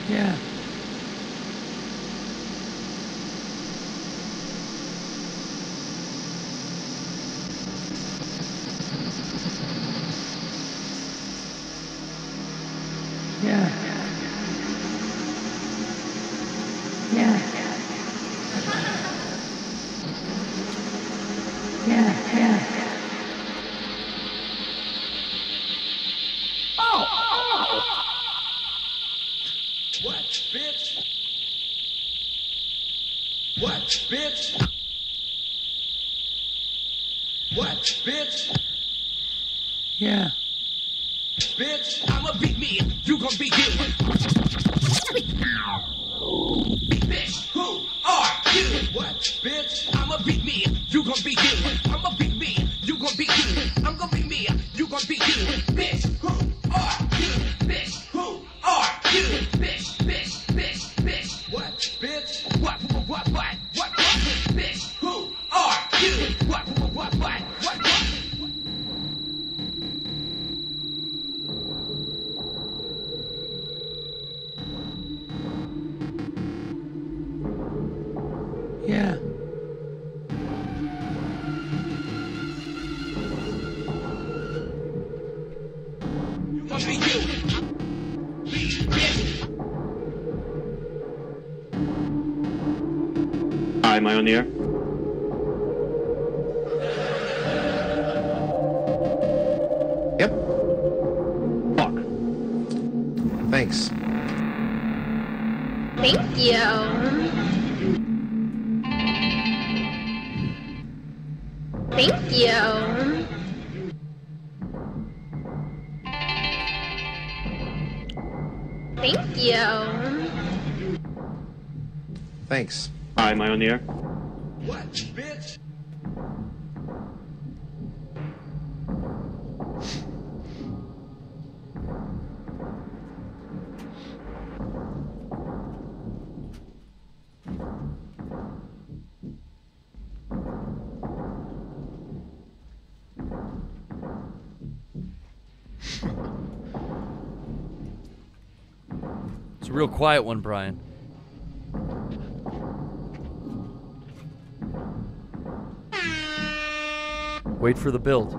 Yeah. Yeah. Yeah. Yeah. Yeah. What, bitch? What, bitch? What, bitch? Yeah. Bitch, I'ma beat me, you gon' beat you. Bitch, who are you? What, bitch? I'ma beat me, you gon' beat you. I'ma beat me, you gon' beat you. I'm gon' beat me, you gon' beat you. Bitch, who are you? Bitch, who are you? Bitch, bitch, bitch, bitch. What, bitch? What, bitch, who are you? What? Yeah. Must be you. Hi, am I on the air? Yep. Fuck. Thanks. Thank you. Thank you. Thank you. Thanks. Hi, am I on the air? What, bitch? It's a real quiet one, Brian. Wait for the build.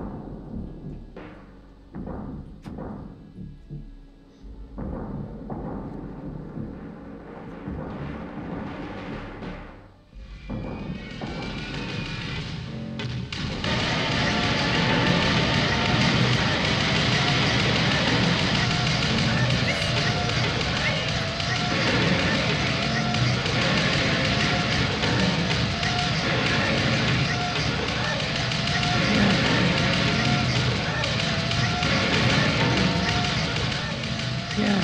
Yeah.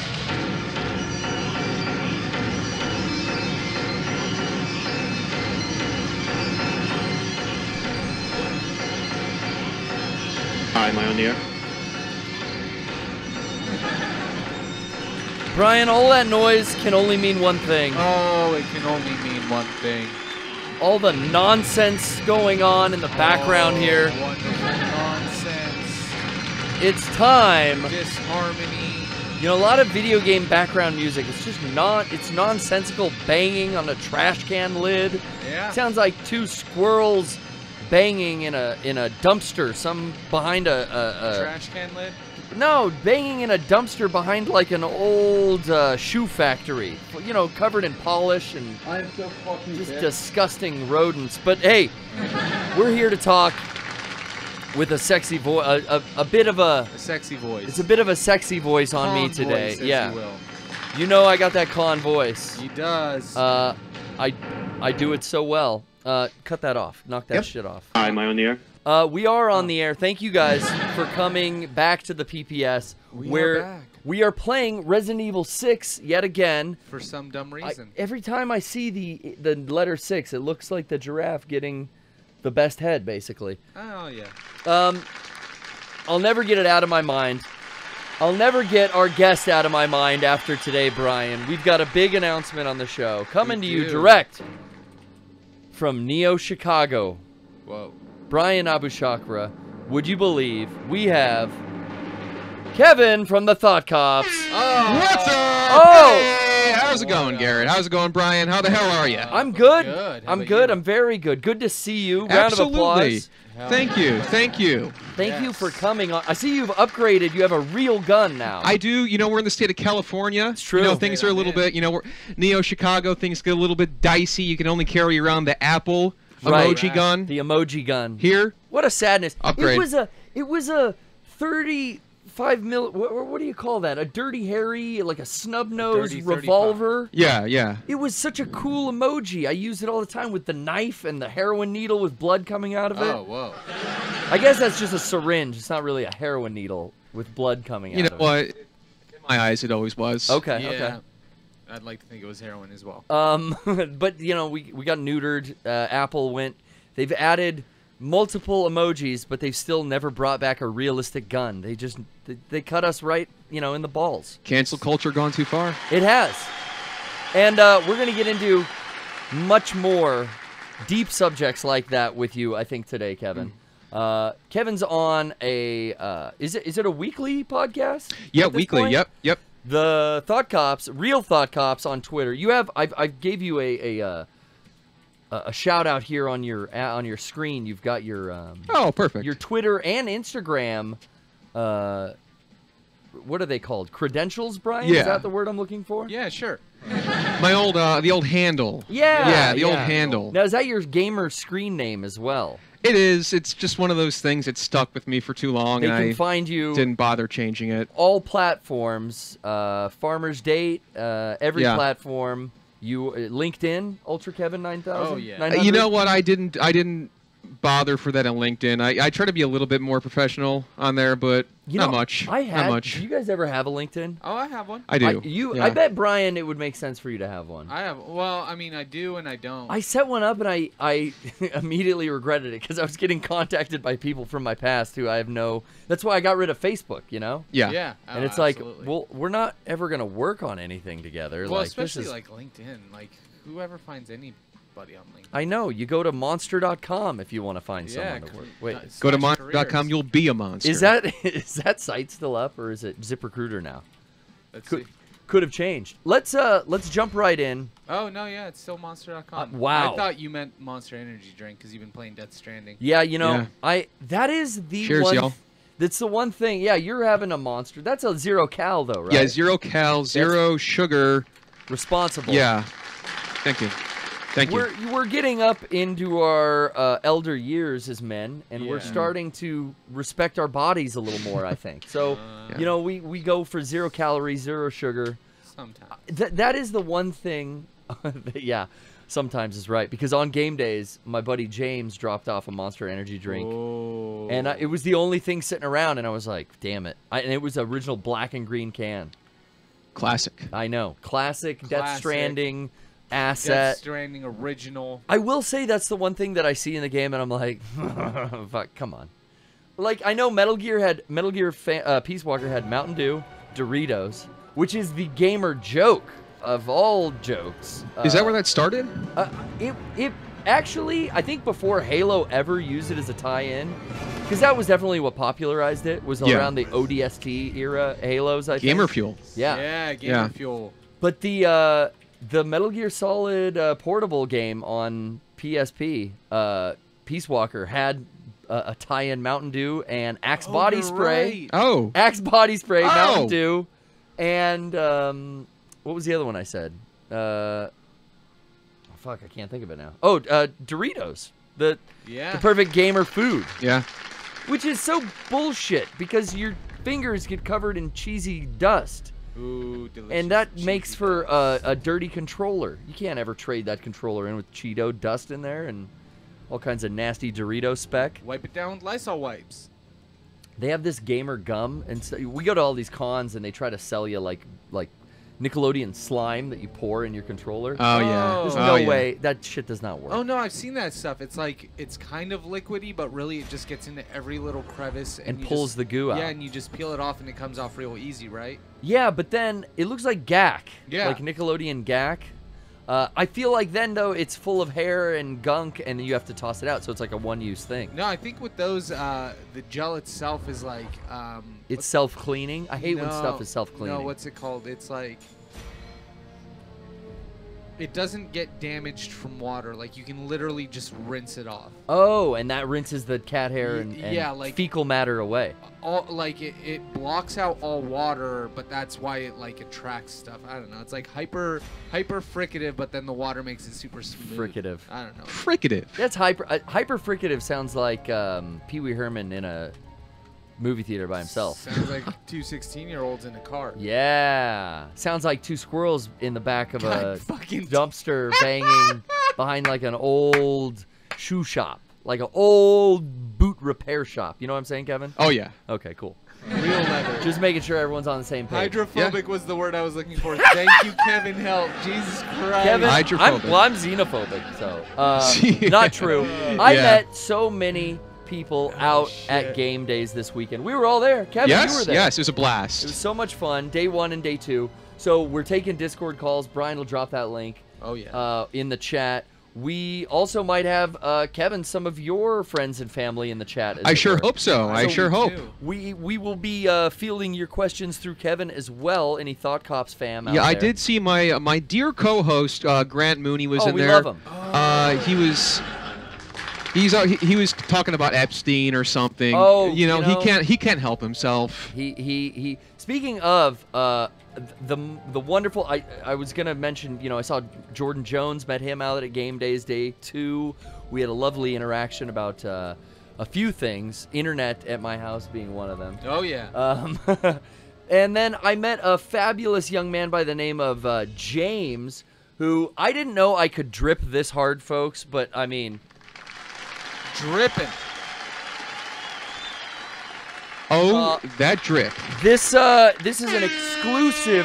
Hi, am I on the air? Brian, all that noise can only mean one thing. Oh, it can only mean one thing. All the nonsense going on in the background here. Wonderful nonsense. It's time. Disharmony. You know, a lot of video game background music, it's just it's nonsensical banging on a trash can lid. Yeah. Sounds like two squirrels banging in a dumpster, some behind a Trash can lid? no, banging in a dumpster behind like an old shoe factory. You know, covered in polish and I'm so fucking just disgusting rodents. But hey, we're here to talk with a sexy voice, a bit of a sexy voice. It's a bit of a sexy voice on me today. Voice, yeah. you will. You know I got that con voice. He does. I do it so well. Cut that off. Knock that shit off. Hi, am I on the air? We are on the air. Thank you guys for coming back to the PPS. We're back. We are playing Resident Evil 6 yet again. For some dumb reason. Every time I see the letter 6, it looks like the giraffe getting the best head, basically. Oh, yeah. I'll never get it out of my mind. I'll never get our guest out of my mind after today, Brian. We've got a big announcement on the show. Coming to you direct from Neo Chicago. Whoa. Brian Abou Chacra. Would you believe we have Kevin from the Thought Cops? Oh. What's up? Oh! Hey, How's it going, Garrett? How's it going, Brian? How the hell are you? I'm good. Good. How I'm about good. you? I'm very good. Good to see you. Round Absolutely. of applause. Thank you. Thank you. Thank you for coming on. I see you've upgraded. You have a real gun now. I do. You know, we're in the state of California. It's true. You know, things are a little bit, you know, we're Neo Chicago, things get a little bit dicey. You can only carry around the Apple Right. emoji gun. The emoji gun. Here, What a sadness. Upgrade. It was a 35 mil. What do you call that? A Dirty Harry, like a snub nose Dirty 35. revolver. yeah. It was such a cool emoji. I use it all the time with the knife and the heroin needle with blood coming out of it. Oh, whoa. I guess that's just a syringe. It's not really a heroin needle with blood coming out You know of what? In my eyes, it always was. it. Okay, Yeah. okay. I'd like to think it was heroin as well. But you know, we got neutered. Apple went. They've added multiple emojis, but they've still never brought back a realistic gun. They cut us right, you know, in the balls. Cancel culture gone too far. It has. And we're gonna get into much more deep subjects like that with you, I think, today, Kevin. Kevin's on a is it a weekly podcast? Yeah, at this weekly. point? Yep. The Thought Cops, Real Thought Cops on Twitter. You have I gave you a shout out here on your screen. You've got your Oh, perfect. your Twitter and Instagram. What are they called? Credentials, Brian? Yeah. Is that the word I'm looking for? Yeah, sure. My old the old handle. Yeah. the old handle. Now is that your gamer screen name as well? It is. It's just one of those things that stuck with me for too long, They and can I find you didn't bother changing it. all platforms, Farmer's Date, every Yeah. platform. You LinkedIn, Ultra Kevin 9000. Oh, yeah. 900? You know what? I didn't bother for that on LinkedIn. I try to be a little bit more professional on there, but You not know, much. I had. Not much. Do you guys ever have a LinkedIn? Oh, I have one. I do. Yeah. I bet Brian, it would make sense for you to have one. I have. Well, I mean, I do and I don't. I set one up and I immediately regretted it because I was getting contacted by people from my past who I have no. That's why I got rid of Facebook. You know. Yeah. Yeah. And oh, it's like, absolutely. well, we're not ever gonna work on anything together. Well, like, especially this is, like LinkedIn. Like, whoever finds anybody on LinkedIn. I know. You go to monster.com if you want to find Yeah, someone to work. Wait, Go to slash monster.com. careers. You'll be a monster. is that site still up or is it ZipRecruiter now? Let's Could see. could have changed. Let's jump right in. Oh no, yeah, it's still Monster.com. wow. I thought you meant Monster Energy drink because you've been playing Death Stranding. Yeah, you know, Yeah. that is the Cheers, one. y'all. That's the one thing. Yeah, you're having a monster. That's a 0 cal though, right? Yeah, 0 cal, 0 sugar. Responsible. Yeah. Thank you. Thank you. We're getting up into our elder years as men, and we're Yeah. starting to respect our bodies a little more. I think so. You know, we go for 0 calories, 0 sugar. Sometimes. That is the one thing. Yeah, sometimes is right because on game days, my buddy James dropped off a Monster Energy drink. Oh. And it was the only thing sitting around, and I was like, "Damn it!" And it was original black and green can. Classic. I know, classic Death Classic. Stranding asset. Death Stranding original. I will say that's the one thing that I see in the game, and I'm like, "Fuck, come on!" Like I know Metal Gear Peace Walker had Mountain Dew, Doritos, which is the gamer joke of all jokes. Is that where that started? It actually, I think before Halo ever used it as a tie-in, because that was definitely what popularized it, was Yeah. around the ODST era Halos, I think. Gamer Fuel. Yeah. Yeah, Gamer Yeah. Fuel. But the Metal Gear Solid portable game on PSP, Peace Walker, had a tie-in Mountain Dew and Axe body you're spray. right. Oh. Axe body spray, Oh. Mountain Dew, and what was the other one I said? Fuck, I can't think of it now. Oh, Doritos, the Yeah. perfect gamer food, Yeah. which is so bullshit because your fingers get covered in cheesy dust, Ooh, delicious. and that makes cheesy for dust. a dirty controller. You can't ever trade that controller in with Cheeto dust in there and all kinds of nasty Dorito speck. Wipe it down with Lysol wipes. They have this gamer gum, and so we go to all these cons, and they try to sell you like Nickelodeon slime that you pour in your controller. Oh, yeah. There's Oh, no yeah. way that shit does not work. Oh no, I've seen that stuff. It's like it's kind of liquidy, but really it just gets into every little crevice And you pulls just- the goo out. Yeah, and you just peel it off and it comes off real easy, right? Yeah, but then it looks like gack. Yeah. Like Nickelodeon gack. I feel like then though it's full of hair and gunk, and then you have to toss it out, so it's like a one-use thing. No, I think with those, the gel itself is like It's self-cleaning. I hate when stuff no, is self-cleaning. No, what's it called? It's like It doesn't get damaged from water. Like, you can literally just rinse it off. Oh, and that rinses the cat hair and yeah, like fecal matter away. Like it blocks out all water, but that's why it like attracts stuff. I don't know. It's like hyper fricative, but then the water makes it super smooth. Fricative. I don't know. Fricative. That's hyper fricative sounds like Pee Wee Herman in a movie theater by himself. Sounds like two 16-year-olds in a car. Yeah. Sounds like two squirrels in the back of a fucking dumpster banging behind like an old shoe shop. Like an old boot repair shop. You know what I'm saying, Kevin? Oh yeah. Okay, cool. Real leather. Just making sure everyone's on the same page. Hydrophobic was the word I was looking for. Thank you, Kevin. Help. Jesus Christ. Kevin, Hydrophobic. I'm xenophobic, so not true. I met so many people out at game days this weekend. We were all there. Kevin, Yes, you were there. yes, it was a It blast. was so much fun. Day 1 and day 2. So we're taking Discord calls. Brian will drop that link Oh, yeah. in the chat. We also might have, Kevin, some of your friends and family in the chat. I sure hope so. I sure hope. We will be fielding your questions through Kevin as well. Any Thought Cops fam out Yeah, I there? did see my dear co-host Grant Mooney was Oh, in we there. love him. He was talking about Epstein or something. Oh, you know, he can't help himself. He speaking of the wonderful, I was gonna mention, you know, I saw Jordan Jones, met him out at Game Days Day 2. We had a lovely interaction about a few things, internet at my house being one of them. Oh, yeah. And then I met a fabulous young man by the name of James, who I didn't know I could drip this hard, folks, but I mean, Dripping. Oh, that drip. this is an exclusive.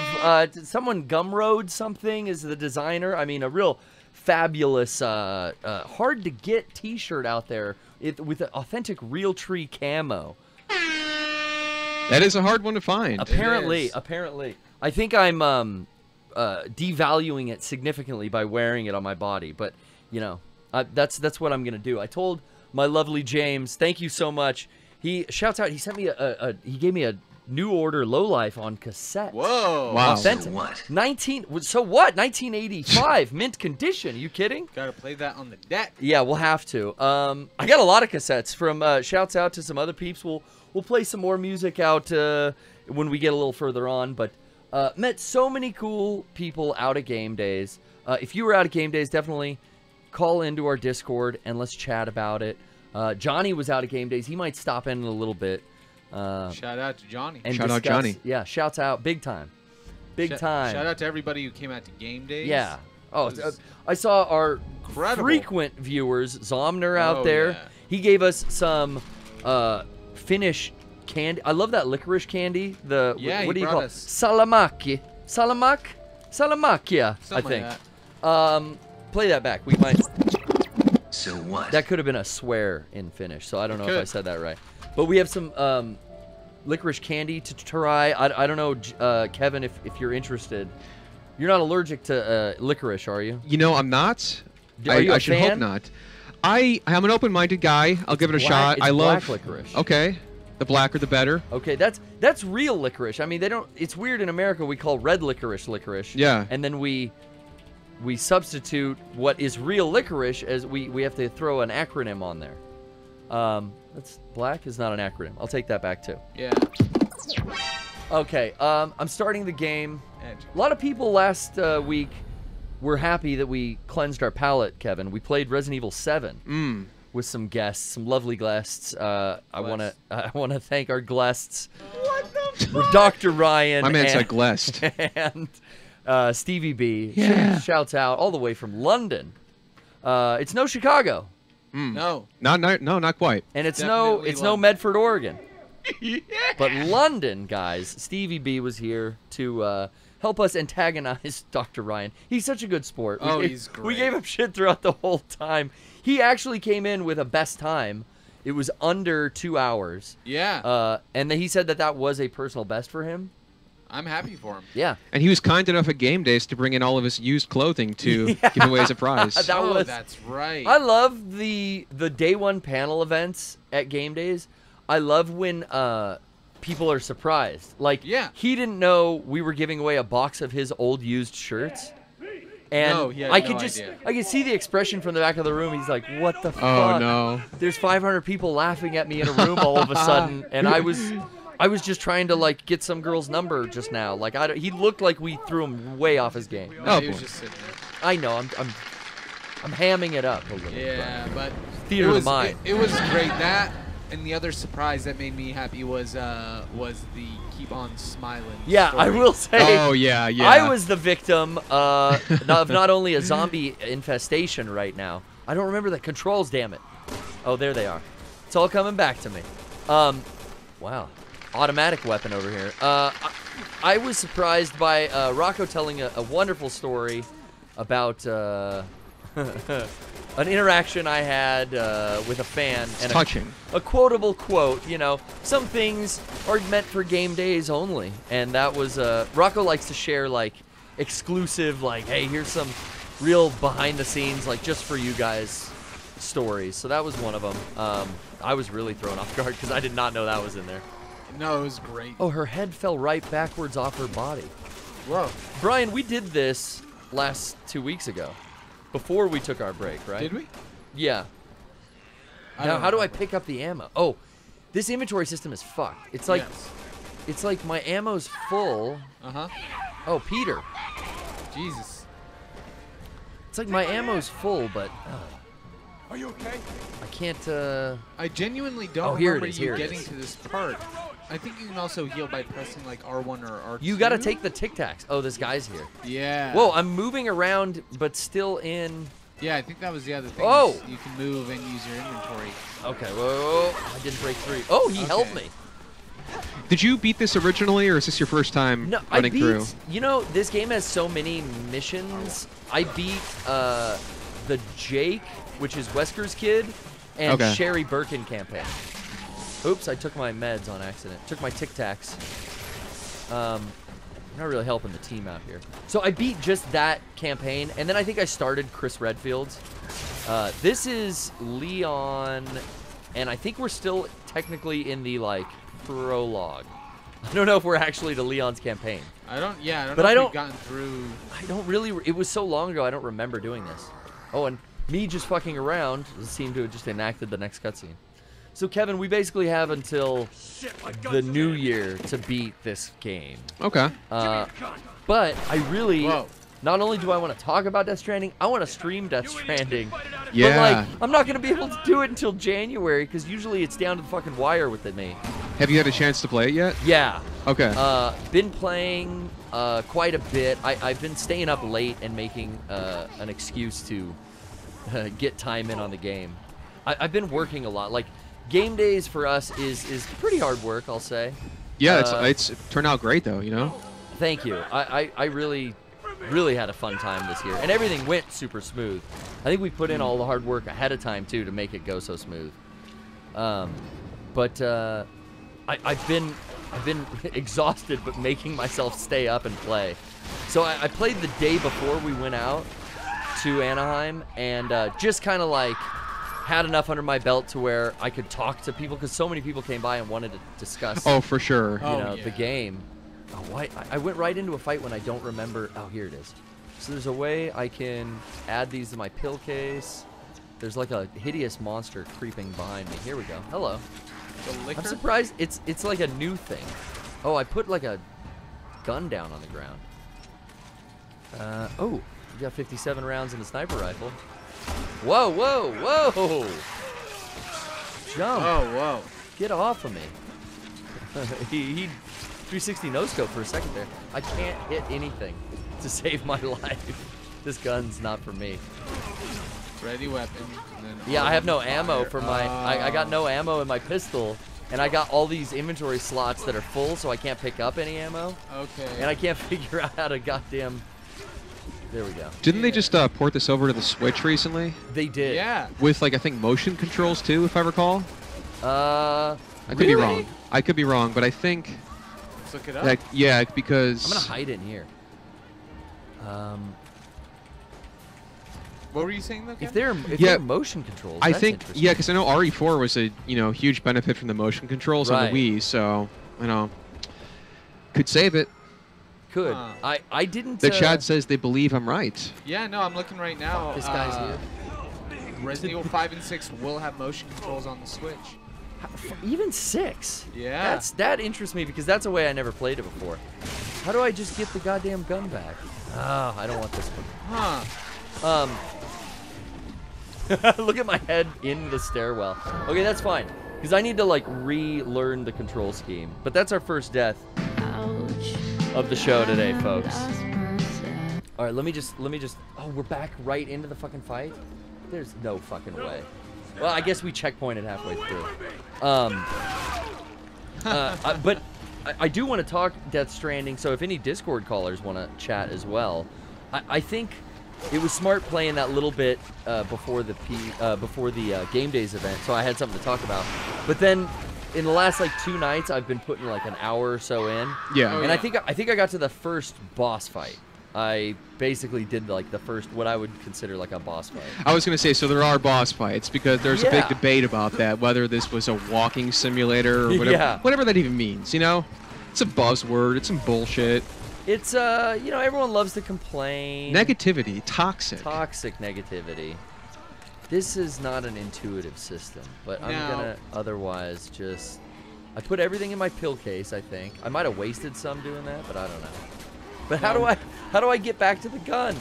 Someone Gumroad something is the designer. I mean, a real fabulous, hard to get T-shirt out there with an authentic real tree camo. That is a hard one to find. Apparently, I think I'm devaluing it significantly by wearing it on my body. But you know, that's what I'm gonna do. I told my lovely James, thank you so much. He shouts out. He sent me he gave me a New Order Lowlife on cassette. Whoa. Wow. Authentic. So what? 1985, mint condition. Are you kidding? Gotta play that on the deck. Yeah, we'll have to. I got a lot of cassettes from. Shouts out to some other peeps. We'll play some more music out when we get a little further on. But met so many cool people out at game days. If you were out at game days, definitely call into our Discord and let's chat about it. Johnny was out at game days. He might stop in a little bit. Shout out to Johnny. And Shout out discuss- Johnny. Yeah, shouts out big time. Big time. Shout out to everybody who came out to game days. Yeah. Oh, It was I saw our incredible. frequent viewers, Zomner out Oh, there. yeah. He gave us some Finnish candy. I love that licorice candy. The Yeah, what do he you call brought it? us- Salamaki. Salamakia, I Something think. like Play that back. We might. So what? That could have been a swear in Finnish, so I don't know if I could. said that right. But we have some licorice candy to try. I don't know, Kevin, if you're interested. You're not allergic to licorice, are you? You know, I'm not. Are you a I should fan? hope not. I am an open-minded guy. I'll give it a Black- shot. it's I love black licorice. Okay, the blacker the better. Okay, that's real licorice. I mean, they don't. It's weird in America. We call red licorice. Yeah. And then we substitute what is real licorice as we have to throw an acronym on there. That's black is not an acronym. I'll take that back too. Yeah. Okay. I'm starting the game. Edge. A lot of people last week were happy that we cleansed our palate, Kevin. We played Resident Evil 7 with some guests, some lovely guests. I wanna thank our guests. What the fuck? Dr. Ryan. My man said and, glessed. and Stevie B. Yeah. Shouts out all the way from London. It's no Chicago, No. Not quite. and it's Definitely no London. Medford, Oregon. But London, guys. Stevie B was here to help us antagonize Dr. Ryan. He's such a good sport. Oh, We- he's We great. gave him shit throughout the whole time. He actually came in with a best time. It was under 2 hours. Yeah. And then he said that was a personal best for him. I'm happy for him. Yeah. And he was kind enough at game days to bring in all of his used clothing to give away as a prize. That Oh, was- that's right. I love the day one panel events at game days. I love when people are surprised. Like, Yeah. he didn't know we were giving away a box of his old used shirts. And No, he had I no could just, idea. I could see the expression from the back of the room. He's like, "What the fuck?" Oh no. There's 500 people laughing at me in a room all of a sudden, and I was just trying to like get some girl's number just now. Like he looked like we threw him way off his game. No, he boy. was just sitting there. I know, I'm hamming it up a little. Yeah, but Theater it of was, the mind. It was great. That and the other surprise that made me happy was the keep on smiling. Yeah, I story. will say. Oh yeah, yeah. I was the victim of not only a zombie infestation right now. I don't remember the controls, damn it. Oh, there they are. It's all coming back to me. Wow. Automatic weapon over here. I was surprised by Rocco telling a wonderful story about an interaction I had with a fan. And touching. A quotable quote, you know, some things are meant for game days only. And that was, Rocco likes to share, like, exclusive, like, hey, here's some real behind the scenes, like, just for you guys stories. So that was one of them. I was really thrown off guard because I did not know that was in there. No, it was great. Oh, her head fell right backwards off her body. Whoa. Brian, we did this last 2 weeks ago. Before we took our break, right? Did we? Yeah. I Now, don't how do I remember. pick up the ammo? Oh, this inventory system is fucked. It's like, Yes. it's like my ammo's full. Uh-huh. Oh, Peter. Jesus. It's like my ammo's full, but Are you okay? I can't. I genuinely don't Oh, here it remember is, you here it getting is. to this part. I think you can also heal by pressing like R1 or R2. You gotta take the Tic Tacs. Oh, this guy's here. Yeah. Whoa, I'm moving around, but still in. Yeah, I think that was the other thing. Oh! is You can move and use your inventory. Okay, whoa, I didn't break free. Oh, he helped me. Did you beat this originally, or is this your first time No, I running beat. through? You know, this game has so many missions. I beat the Jake, which is Wesker's kid, and Okay. Sherry Birkin campaign. Oops, I took my meds on accident. Took my Tic Tacs. I'm not really helping the team out here. So I beat just that campaign, and then I think I started Chris Redfield's. This is Leon, and I think we're still technically in the, like, prologue. I don't know if we're actually to Leon's campaign. I don't But know I if don't- we've gotten through. I don't really. It was so long ago. I don't remember doing this. Oh, and me just fucking around seemed to have just enacted the next cutscene. So Kevin, we basically have until the new year to beat this game. Okay. But I really, Whoa. not only do I want to talk about Death Stranding, I want to stream Death Stranding. Yeah. But like, I'm not gonna be able to do it until January because usually it's down to the fucking wire with me. Have you had a chance to play it yet? Yeah. Okay. Been playing quite a bit. I've been staying up late and making an excuse to get time in on the game. I've been working a lot. Like, game days for us is pretty hard work, I'll say. yeah, it's turned out great though. You know. Thank you. I really had a fun time this year, and everything went super smooth. I think we put in all the hard work ahead of time too to make it go so smooth. But I've been exhausted, but making myself stay up and play. So I played the day before we went out to Anaheim, and just kind of like had enough under my belt to where I could talk to people because so many people came by and wanted to discuss. Oh, for sure. You know, yeah. the game. Oh, why? I went right into a fight when I don't remember. Oh, here it is. So there's a way I can add these to my pill case. There's like a hideous monster creeping behind me. Here we go. Hello. The liquor? I'm surprised it's like a new thing. Oh, I put like a gun down on the ground. Oh, you got 57 rounds in the sniper rifle. Whoa, whoa, whoa! Jump. Oh, whoa. Get off of me. he 360 no-scope for a second there. I can't hit anything to save my life. This gun's not for me. Ready weapon. And then Yeah, I have no fire. ammo for my... I got no ammo in my pistol, and I got all these inventory slots that are full, so I can't pick up any ammo. Okay. And I can't figure out how to goddamn... There we go. Didn't they just port this over to the Switch recently? They did. Yeah. With like I think motion controls too, if I recall. I could be really? wrong. I could be wrong, but I think Let's look it up. that yeah, because I'm gonna hide in here. What were you saying though? If Kevin? there are motion controls, I that's think interesting. yeah, because I know RE4 was a huge benefit from the motion controls on Right. the Wii, so could save it. could. Huh. I didn't. The chat says they believe I'm right. Yeah, no, I'm looking right now. This guy's here. Resident Evil 5 and 6 will have motion controls on the Switch. Even 6. Yeah. That interests me because that's a way I never played it before. How do I just get the goddamn gun back? Oh, I don't want this one. Huh. Look at my head in the stairwell. Okay, that's fine. Because I need to, like, relearn the control scheme. But that's our first death of the show today, folks. All right, let me just. Oh, we're back right into the fucking fight? There's no fucking way. Well, I guess we checkpointed halfway through. But I do want to talk Death Stranding, so if any Discord callers want to chat as well, I think it was smart playing that little bit before the Game Days event, so I had something to talk about. But then in the last like 2 nights, I've been putting like an hour or so in. Yeah. And I think I got to the first boss fight. I basically did like the first, what I would consider like a boss fight. I was going to say, so there are boss fights because there's a big Yeah. debate about that, whether this was a walking simulator or whatever, Yeah. whatever that even means, you know? It's a buzzword. It's some bullshit. It's, you know, everyone loves to complain. Negativity. Toxic. Toxic negativity. This is not an intuitive system, but I'm No. gonna otherwise just... I put everything in my pill case, I think. I might have wasted some doing that, but I don't know. But how do I get back to the gun?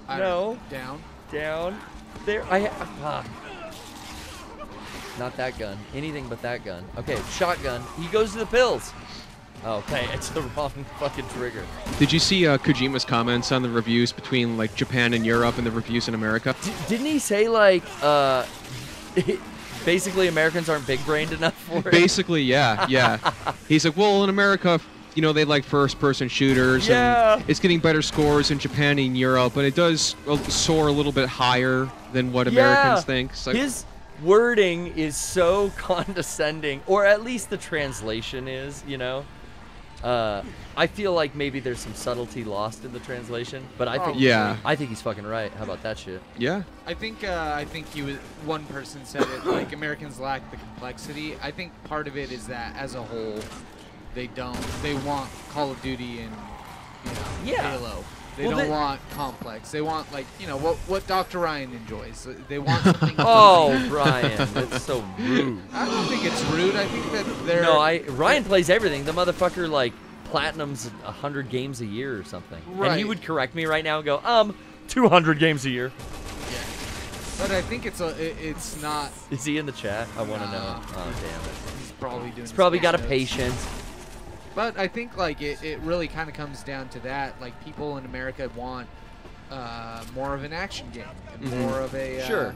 No. Down. Down. There. Not that gun. Anything but that gun. Okay, shotgun. He goes to the pills. Okay, it's the wrong fucking trigger. Did you see Kojima's comments on the reviews between like Japan and Europe and the reviews in America? Didn't he say like basically Americans aren't big-brained enough for it? Basically, yeah. He's like, well, in America, you know, they like first-person shooters. Yeah. And it's getting better scores in Japan and Europe, but it does soar a little bit higher than what Americans think. So, his wording is so condescending, or at least the translation is, you know. I feel like maybe there's some subtlety lost in the translation, but I think I think he's fucking right. How about that shit? Yeah. I think he was, one person said it, like Americans lack the complexity. I think part of it is that as a whole, they want Call of Duty and, you know, Halo. They don't want complex. They want, like, you know, what Dr. Ryan enjoys. They want something. Oh, Ryan, that's so rude. I don't think it's rude. I think that they're. No, Ryan plays everything. The motherfucker, like, platinums 100 games a year or something. Right. And he would correct me right now and go, 200 games a year. Yeah. But I think it's not. Is he in the chat? I want to know. Oh, damn it. He's probably doing. He's probably got a notes. patient. But I think, like, it really kind of comes down to that. Like, people in America want more of an action game, and more of a. Sure.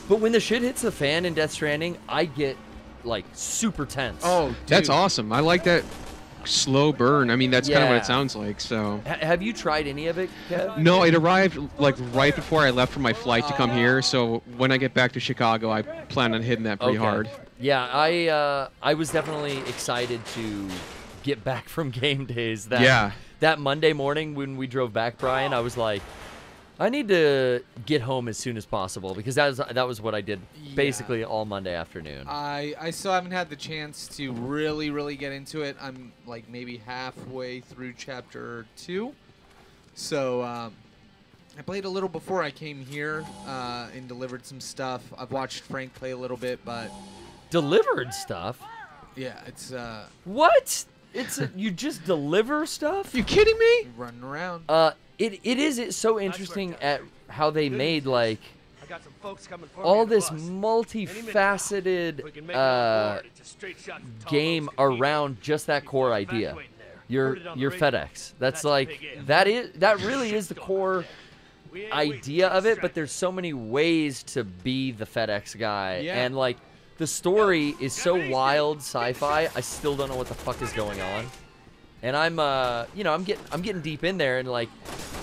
But when the shit hits the fan in Death Stranding, I get, like, super tense. Oh, dude. That's awesome. I like that slow burn. I mean, that's kind of what it sounds like. So. Have you tried any of it, Kev? No, it arrived like right before I left for my flight to come here. So when I get back to Chicago, I plan on hitting that pretty hard. Yeah, I was definitely excited to get back from Game Days. That Monday morning when we drove back, Brian, I was like, I need to get home as soon as possible because that was what I did basically all Monday afternoon. I still haven't had the chance to really get into it. I'm like maybe halfway through chapter 2. So I played a little before I came here and delivered some stuff. I've watched Frank play a little bit, but Delivered stuff? yeah, it's What? You just deliver stuff? You kidding me? running around. It's so interesting at how they made like all this multifaceted game around just that core idea. Your FedEx. That's like that really is the core idea of it, but there's so many ways to be the FedEx guy. Yeah. And like the story is so wild sci-fi, I still don't know what the fuck is going on. And I'm I'm getting deep in there, and like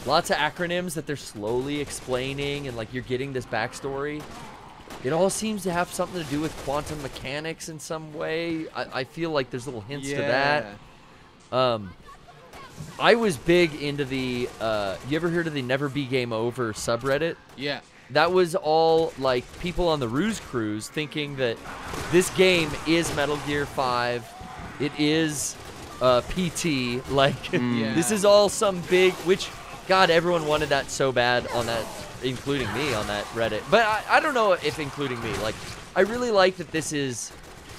lots of acronyms that they're slowly explaining, and like you're getting this backstory. It all seems to have something to do with quantum mechanics in some way. I feel like there's little hints to that. I was big into the you ever heard of the Never Be Game Over subreddit? Yeah. That was all like people on the Ruse Cruise thinking that this game is Metal Gear 5. It is PT. Like, Yeah. this is all some big, which, God, everyone wanted that so bad on that, including me on that Reddit. But I don't know if including me. Like, I really like that this is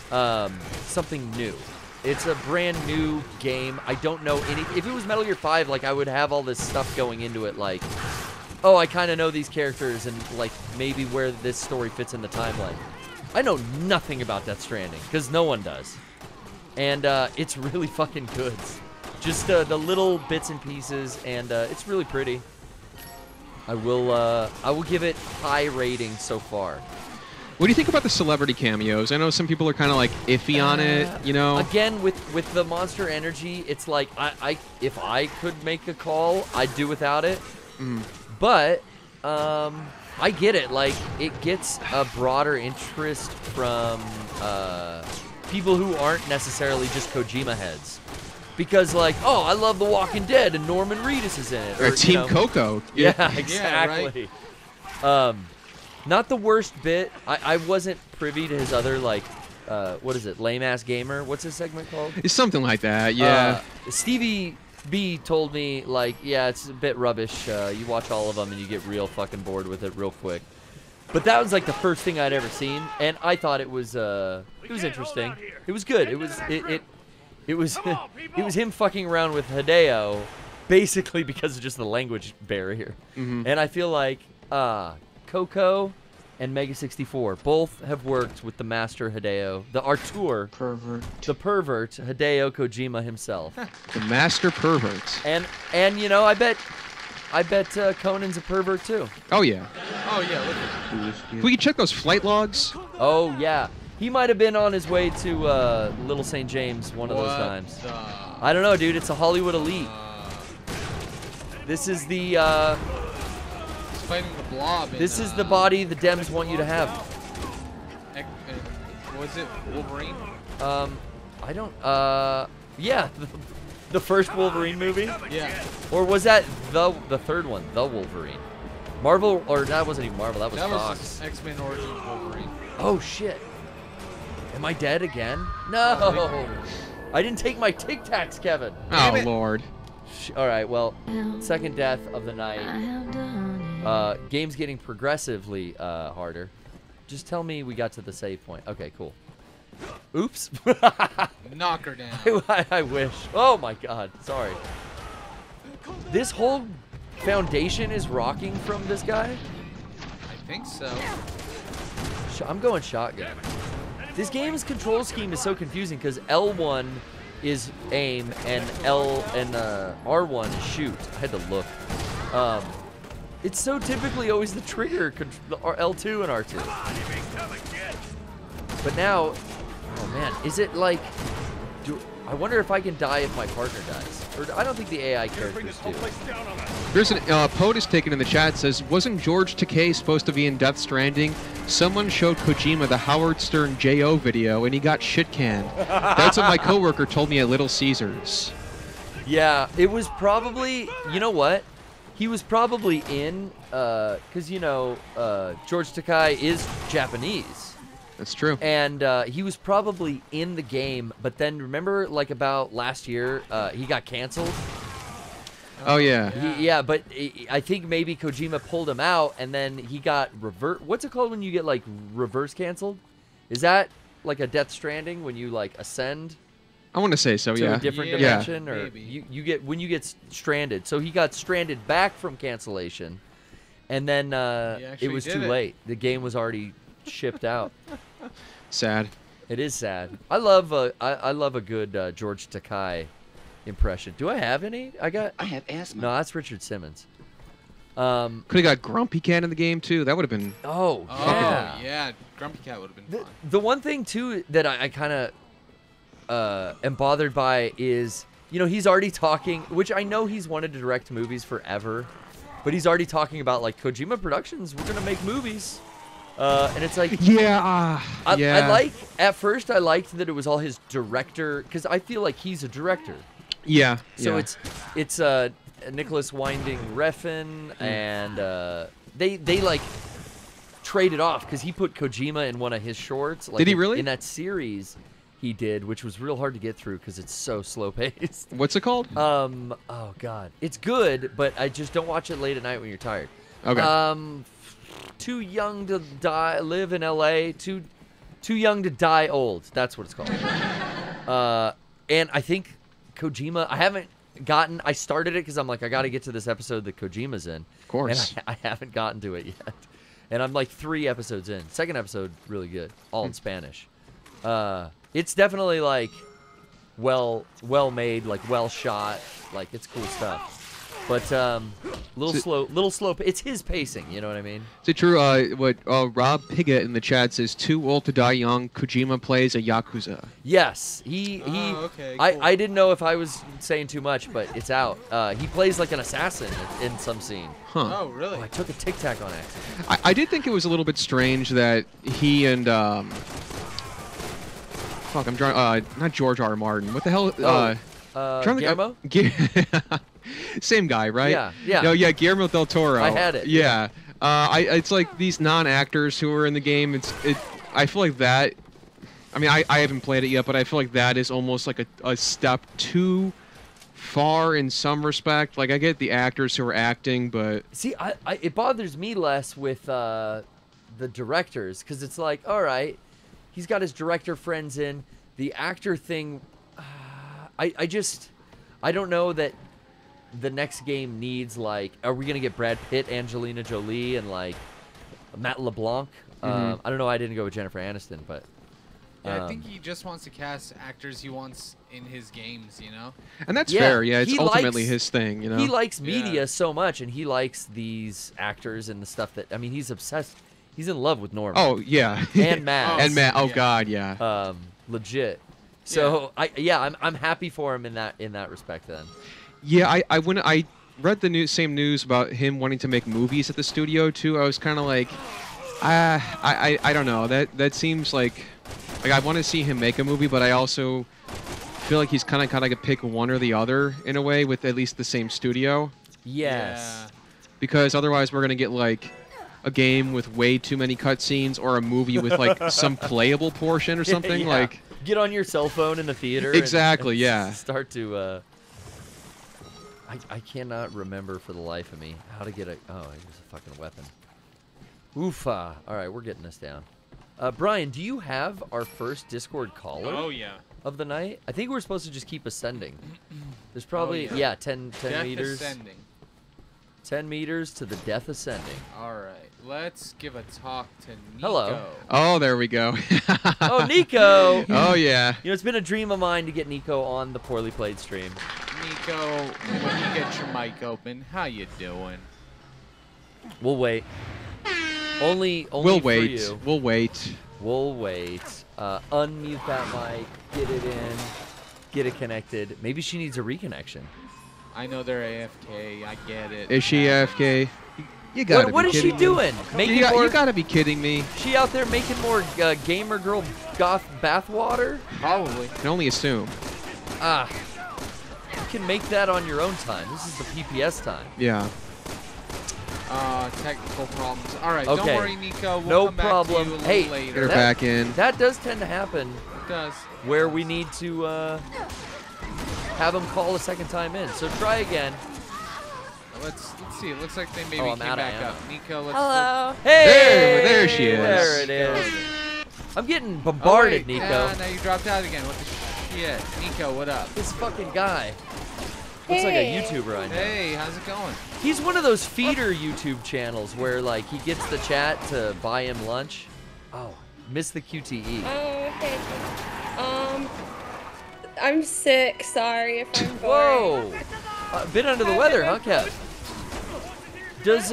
something new. It's a brand new game. I don't know any. If it was Metal Gear 5, like, I would have all this stuff going into it, like, oh, I kind of know these characters and, like, maybe where this story fits in the timeline. I know nothing about Death Stranding, because no one does. And it's really fucking good. Just the little bits and pieces, and it's really pretty. I will give it high rating so far. What do you think about the celebrity cameos? I know some people are kind of like iffy on it, you know? Again, with the Monster Energy, it's like, if I could make a call, I'd do without it. But, I get it. Like, it gets a broader interest from people who aren't necessarily just Kojima heads. Because, like, oh, I love The Walking Dead, and Norman Reedus is in it. Or Team Coco. Yeah, exactly. right. Not the worst bit. I wasn't privy to his other, like, what is it, Lame Ass Gamer? What's his segment called? It's something like that, yeah. Stevie B told me, like, yeah, it's a bit rubbish. You watch all of them and you get real fucking bored with it real quick. But that was, like, the first thing I'd ever seen, and I thought it was interesting. It was good. It was it was it was him fucking around with Hideo, basically because of just the language barrier. And I feel like Coco and Mega 64 both have worked with the master Hideo, the Artur pervert, the pervert Hideo Kojima himself. The master pervert. And you know, I bet Conan's a pervert too. Oh yeah. Oh yeah. Look at Can we check those flight logs? Oh yeah. He might have been on his way to Little St. James one of those times. I don't know, dude. It's a Hollywood elite. This is the he's fighting the Blob. this is the body the Dems want you to have. Was it Wolverine? I don't. Yeah, the first Wolverine movie. Yeah. Or was that the third one, the Wolverine? Marvel, or that wasn't even Marvel. That was Fox. Was X-Men Origins Wolverine. Oh shit. Am I dead again? No. I didn't take my Tic Tacs, Kevin. Oh Lord. All right. Well, second death of the night. Game's getting progressively harder. Just tell me we got to the save point. Okay, cool. Oops. Knock her down. I wish. Oh my God. Sorry. This whole foundation is rocking from this guy? I think so. I'm going shotgun. This game's control scheme is so confusing because L1 is aim and R1 is shoot. I had to look. It's so typically always the trigger, L2 and R2. But now, oh man, is it like? I wonder if I can die if my partner dies. Or I don't think the AI characters do. There's an POTUS taken in the chat says, wasn't George Takei supposed to be in Death Stranding? Someone showed Kojima the Howard Stern J.O. video and he got shit canned. That's what my coworker told me at Little Caesars. Yeah, it was probably, you know what? He was probably in, because, you know, George Takei is Japanese. That's true. And he was probably in the game, but then remember, like, about last year, he got canceled? Oh, yeah. Yeah, but I think maybe Kojima pulled him out, and then he got what's it called when you get, like, reverse canceled? Is that, like, a Death Stranding when you, like, ascend? I want to say so, to yeah. a different Yeah, dimension? Or maybe. you get, when you get stranded. So he got stranded back from cancellation, and then it was too late. The game was already shipped out. Sad. It is sad. I love a good George Takei impression. Do I have any? I have asthma. No, that's Richard Simmons. Could have got Grumpy Cat in the game too. That would have been. Oh Yeah. yeah. Yeah. Grumpy Cat would have been fun. The one thing too that I kind of am bothered by is, you know, he's already talking, which I know he's wanted to direct movies forever, but he's already talking about, like, Kojima Productions, we're gonna make movies. And it's like, Yeah. I like, at first I liked that it was all his director, because I feel like he's a director. Yeah. So yeah. it's Nicholas Winding Refn, and they like traded off because he put Kojima in one of his shorts. Like Did he really? In that series, he did, which was real hard to get through because it's so slow paced. What's it called? Oh God, it's good, but I just don't watch it late at night when you're tired. Okay. Too young to die. Live in L.A. Too young to die old. That's what it's called. And I think Kojima. I started it because I'm like, I got to get to this episode that Kojima's in. Of course. And I haven't gotten to it yet. And I'm like 3 episodes in. Second episode, really good. All in Spanish. It's definitely like well made, like well shot. Like it's cool stuff. But little slow. It's his pacing, you know what I mean? Is it true? What Rob Piggott in the chat says, "Too old to die young." Kojima plays a yakuza. Yes, he. Okay, cool. I didn't know if I was saying too much, but it's out. He plays like an assassin in some scene. Huh. Oh, really? Oh, I took a Tic Tac on accident. I did think it was a little bit strange that he and fuck, I'm drawing. Not George R. R. Martin. What the hell? Guillermo? Same guy, right? Yeah. No, yeah, Guillermo del Toro. I had it. Yeah. It's like these non-actors who are in the game. I feel like that. I mean, I haven't played it yet, but I feel like that is almost like a step too far in some respect. Like I get the actors who are acting, but see, it bothers me less with the directors because it's like, all right, he's got his director friends in. The actor thing, I don't know that the next game needs, like, are we gonna get Brad Pitt, Angelina Jolie, and like Matt LeBlanc? I don't know. I didn't go with Jennifer Aniston, but yeah, I think he just wants to cast actors he wants in his games, you know. And that's fair. Yeah, it's he ultimately likes- his thing, you know. he likes media so much, and he likes these actors and the stuff that, I mean, he's obsessed. He's in love with Norman. Oh yeah. And Matt. And Matt. Oh Yeah. God, yeah. Legit. So I'm happy for him in that respect then. Yeah, I read the same news about him wanting to make movies at the studio too. I was kind of like, I don't know. That seems like I want to see him make a movie, but I also feel like he's kind of like a pick one or the other in a way with at least the same studio. Yes. Because otherwise we're gonna get like a game with way too many cutscenes or a movie with like some playable portion or something. Yeah. Like get on your cell phone in the theater. Exactly, and yeah. Start to. I cannot remember for the life of me how to get a. Oh, here's a fucking weapon. Oofa. All right, we're getting this down. Brian, do you have our first Discord caller? Oh, yeah. Of the night? I think we're supposed to just keep ascending. There's probably 10 Death meters. Ascending. 10 meters to the death ascending. All right, let's give a talk to Nico. Hello. Oh, there we go. Oh, Nico! Oh yeah. You know, it's been a dream of mine to get Nico on the Poorly Played stream. Nico, when you get your mic open, how you doing? We'll wait. Only We'll for wait. you. We'll wait. We'll wait. Unmute that mic. Get it in. Get it connected. Maybe she needs a reconnection. I know they're AFK. I get it. Is she AFK? You gotta be What is she kidding me. doing? Making You more? gotta be kidding me. She out there making more gamer girl goth bathwater? Probably. I can only assume. Ah. You can make that on your own time. This is the PPS time. Yeah. Technical problems. All right, Okay. don't worry, Nico. We'll No come back problem. to you a little Hey, Get later. her back in. That does tend to happen It does. where we need to have them call a second time in. So try again. Let's see. It looks like they maybe I'm came outta back ammo. up. Nico, let's. Hello. Hey! There she is. There it is. I'm getting bombarded, Nico. Nico. Now you dropped out again. What the shit? Nico, what up? This fucking guy. Looks like a YouTuber I know. Hey, how's it going? He's one of those feeder YouTube channels where, like, he gets the chat to buy him lunch. Oh, missed the QTE. Okay. I'm sick. Sorry if I'm boring. Whoa! Been under the weather, huh, Kev? Does,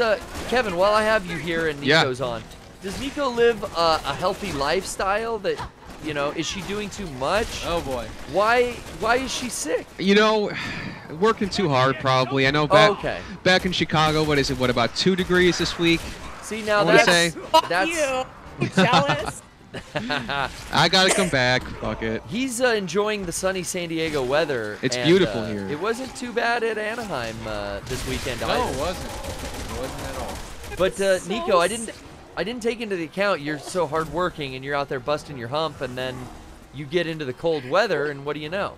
Kevin, while I have you here and Yeah. Nico's on, does Nico live a healthy lifestyle that, you know, is she doing too much? Oh boy. Why is she sick? You know, working too hard probably. I know back in Chicago, what is it? What, about 2 degrees this week? See, now I wanna that's... say- Fuck that's you. Jealous. I gotta come back. Fuck it. He's enjoying the sunny San Diego weather. It's and, beautiful here. It wasn't too bad at Anaheim this weekend No, either. it wasn't. It wasn't at all. But So Nico, I didn't take into the account you're so hardworking and you're out there busting your hump, and then you get into the cold weather, and what do you know?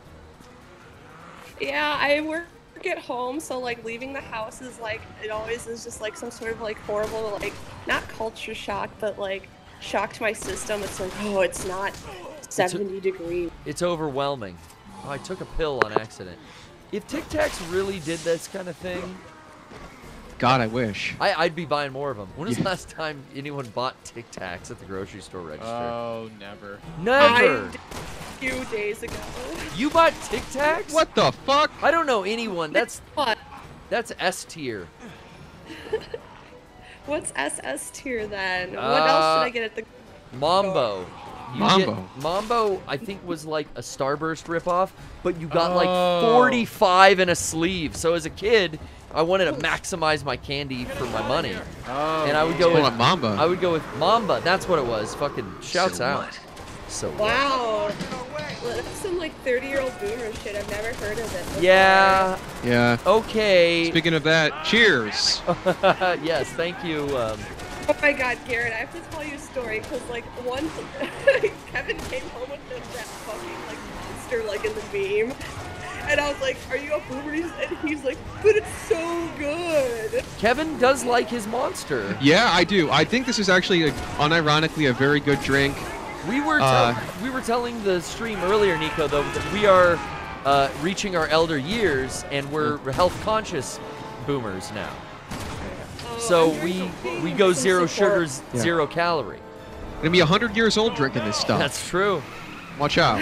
Yeah, I work at home, so like leaving the house is like, it always is just like some sort of like horrible, like not culture shock, but like shock to my system. It's like, oh, it's not 70 degrees. It's overwhelming. Oh, I took a pill on accident. If Tic Tacs really did this kind of thing, God, I wish. I'd be buying more of them. When was the last time anyone bought Tic Tacs at the grocery store register? Oh, never. Never. I did a few days ago. You bought Tic Tacs? What the fuck? I don't know anyone. That's What? S tier. What's SS tier then? What else should I get at the Mambo. Mambo. Mambo, I think, was like a Starburst ripoff, but you got like 45 in a sleeve. So as a kid, I wanted to maximize my candy for my money. Oh, And I would go with Mamba. I would go with Mamba. That's what it was. Fucking shouts out. So Wow. Well, that's some like 30-year-old boomer shit. I've never heard of it before. yeah. Yeah. Okay. Speaking of that, cheers. Yes, thank you. Oh my god, Garrett, I have to tell you a story, because like once Kevin came home with that fucking like monster like in the meme. And I was like, are you a boomer? And he's like, but it's so good. Kevin does like his monster. Yeah, I do. I think this is actually, unironically, a very good drink. We were telling the stream earlier, Nico, though, that we are reaching our elder years and we're health conscious boomers now. So we go zero sugars, zero calorie. Gonna be 100 years old drinking this stuff. That's true. Watch out.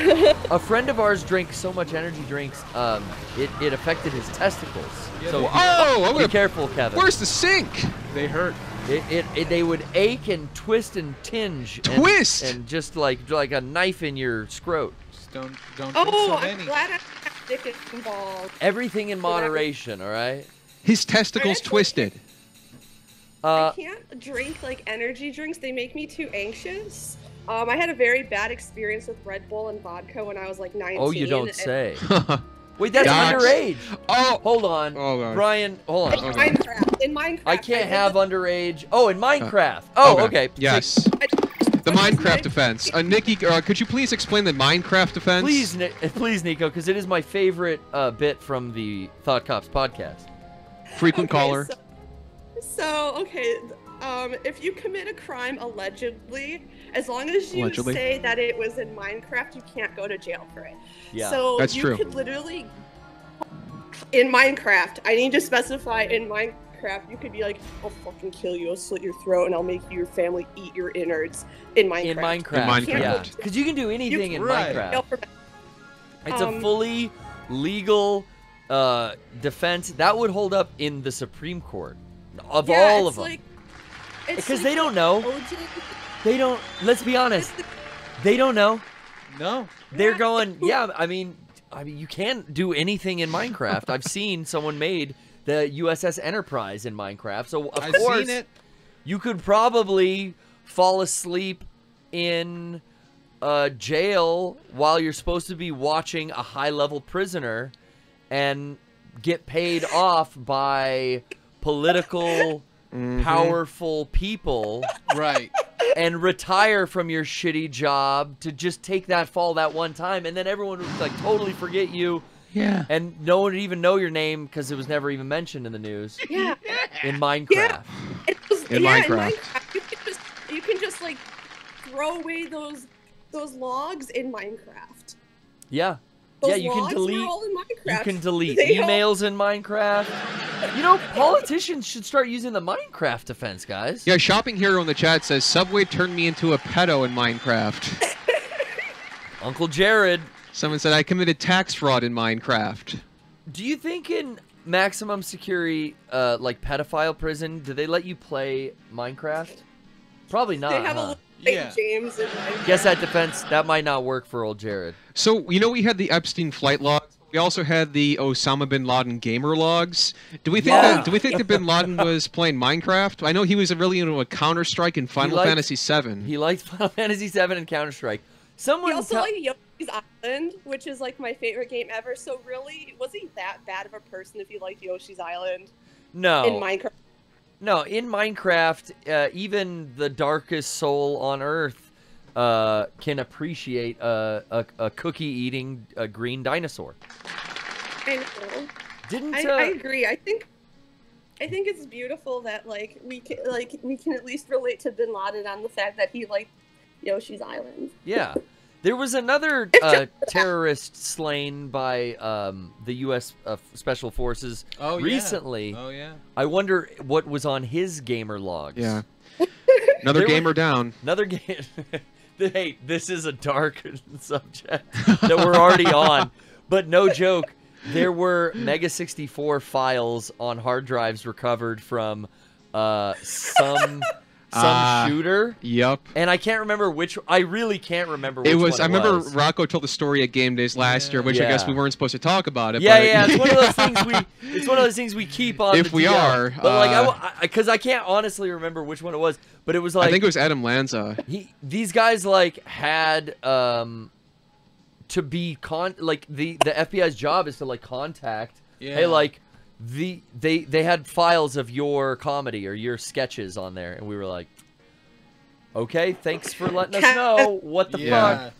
A friend of ours drank so much energy drinks, it affected his testicles. So be careful, Kevin. Where's the sink? They hurt. They would ache and twist and tinge. Twist? And just like a knife in your scrot. Just don't drink Oh, so I'm many. glad I have dick involved. Everything in moderation, all right? His testicles twisted. I can't drink like energy drinks. They make me too anxious. I had a very bad experience with Red Bull and vodka when I was like 19. Oh, you don't say. Wait, that's Docs. underage. Oh, Hold on. Oh, God. Brian, hold on. In Minecraft. I can't have underage. Oh, in Minecraft. Oh, okay. Yes. The Minecraft offense. Nikki, could you please explain the Minecraft offense? Please, Nico, because it is my favorite bit from the Thought Cops podcast. Frequent caller. If you commit a crime allegedly, as long as you say that it was in Minecraft, you can't go to jail for it. Yeah, so that's you true. could literally, in Minecraft, I need to specify in Minecraft, you could be like, I'll fucking kill you, I'll slit your throat, and I'll make your family eat your innards in Minecraft. In Minecraft. Yeah. Because you can do anything in Minecraft. It's a fully legal defense. That would hold up in the Supreme Court of all of them. Because they don't know. They don't, let's be honest, they don't know. No. They're going, yeah, I mean, you can't do anything in Minecraft. I've seen someone made the USS Enterprise in Minecraft. So, of course, seen it. You could probably fall asleep in jail while you're supposed to be watching a high-level prisoner and get paid off by political, powerful people. Right. And retire from your shitty job to just take that fall that one time, and then everyone would like totally forget you. Yeah. And no one would even know your name because it was never even mentioned in the news. Yeah. In Minecraft. Yeah. In Minecraft. You can just like throw away those logs in Minecraft. Yeah. Those yeah, you can logs delete. were all in Minecraft. You can delete They all- emails in Minecraft. You know, politicians should start using the Minecraft defense, guys. Yeah, Shopping Hero in the chat says, Subway turned me into a pedo in Minecraft. Uncle Jared. Someone said, I committed tax fraud in Minecraft. Do you think in maximum security, like pedophile prison, do they let you play Minecraft? Probably not. They have huh? a little James in Minecraft. Guess that defense, that might not work for old Jared. So, you know, we had the Epstein flight logs. We also had the Osama bin Laden gamer logs. Do we think that bin Laden was playing Minecraft? I know he was really into a Counter-Strike and Final Fantasy VII. He liked Final Fantasy VII and Counter-Strike. Someone He also liked Yoshi's Island, which is like my favorite game ever. So really, was he that bad of a person if he liked Yoshi's Island? No. In Minecraft. No, in Minecraft, even the darkest soul on Earth can appreciate a cookie-eating green dinosaur. I know. Didn't I agree. I think it's beautiful that we can at least relate to Bin Laden on the fact that he liked Yoshi's Island. Yeah. There was another terrorist slain by the U.S. Special Forces recently. Oh, yeah. I wonder what was on his gamer logs. Yeah. Another gamer down. Another game. Hey, this is a dark subject that we're already on. But no joke, there were Mega 64 files on hard drives recovered from some shooter. Yep. And I can't remember which. I really can't remember which It was. one I remember was. Rocco told the story at Game Days last year, which I guess we weren't supposed to talk about it. Yeah, but yeah. It's one of those things we. It's one of those things we keep on. If the we DL. are, but because I can't honestly remember which one it was, but it was like I think it was Adam Lanza. These guys had to be the FBI's job is to contact. Yeah. Hey, they had files of your comedy or your sketches on there, and we were like, okay, thanks for letting us know. What the fuck?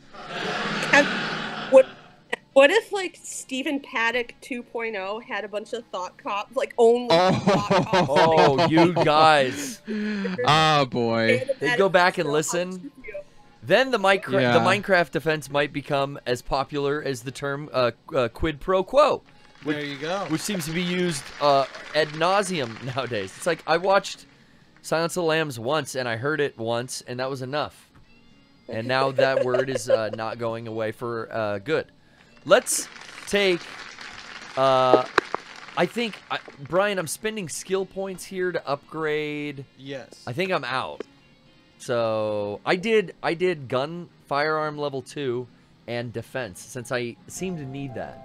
What if Stephen Paddock 2.0 had a bunch of thought cops, only thought cops? Oh, you guys. Oh boy. They go back and listen. Then the Minecraft defense might become as popular as the term quid pro quo. There you go. Which seems to be used ad nauseum nowadays. It's like I watched Silence of the Lambs once, and I heard it once, and that was enough. And now that word is not going away for good. Let's take... I think... Brian, I'm spending skill points here to upgrade... Yes. I think I'm out. So, I did firearm level 2 and defense, since I seem to need that.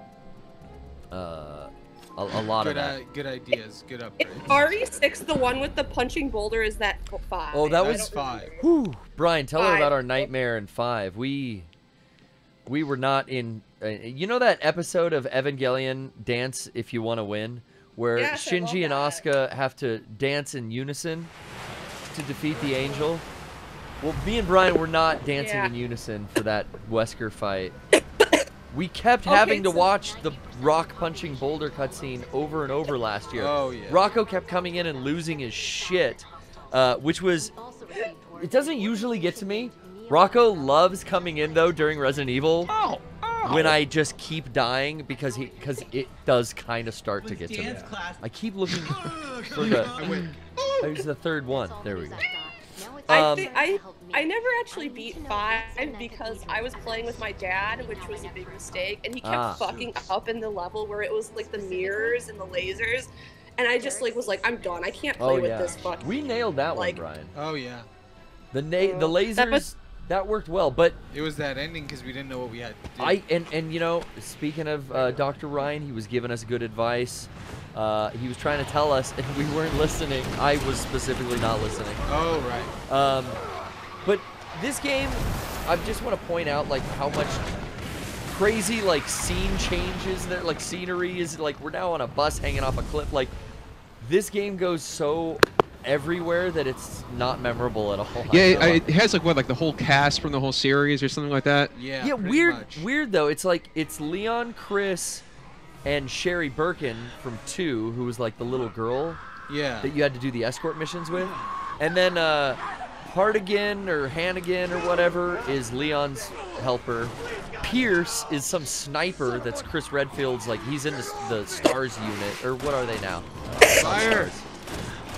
A lot of that. Good ideas. Good upgrades. RE6, the one with the punching boulder, is that 5? Oh, that was 5. Whew. Brian, tell her 5. about our nightmare in 5. We were not in... you know that episode of Evangelion, Dance If You Want to Win? Where Yes, Shinji and Asuka have to dance in unison to defeat the angel? Well, me and Brian were not dancing in unison for that Wesker fight. We kept having to watch the rock punching boulder cutscene over and over last year. Oh, yeah. Rocco kept coming in and losing his shit, which was... It doesn't usually get to me. Rocco loves coming in, though, during Resident Evil. When I just keep dying, because it does kind of start to get to me. I keep looking for the... It was the third one. There we go. I never actually beat 5 because I was playing with my dad, which was a big mistake, and he kept fucking up in the level where it was the mirrors and the lasers, and I just was like, I'm done. I can't play with this fucking. We nailed that one, Brian. Oh yeah. The lasers that worked well, but it was that ending because we didn't know what we had to do. And speaking of Dr. Ryan, he was giving us good advice. He was trying to tell us, and we weren't listening. I was specifically not listening. Oh, right. But this game, I just want to point out, how much crazy, scene changes there. Scenery is, we're now on a bus hanging off a cliff. This game goes so everywhere that it's not memorable at all. Yeah, it has, the whole cast from the whole series or something like that? Yeah, yeah, weird, though. It's, it's Leon, Chris... and Sherry Birkin from 2, who was the little girl that you had to do the escort missions with. And then Hartigan or Hannigan or whatever is Leon's helper. Pierce is some sniper that's Chris Redfield's, he's in the STARS unit. Or what are they now? Fire!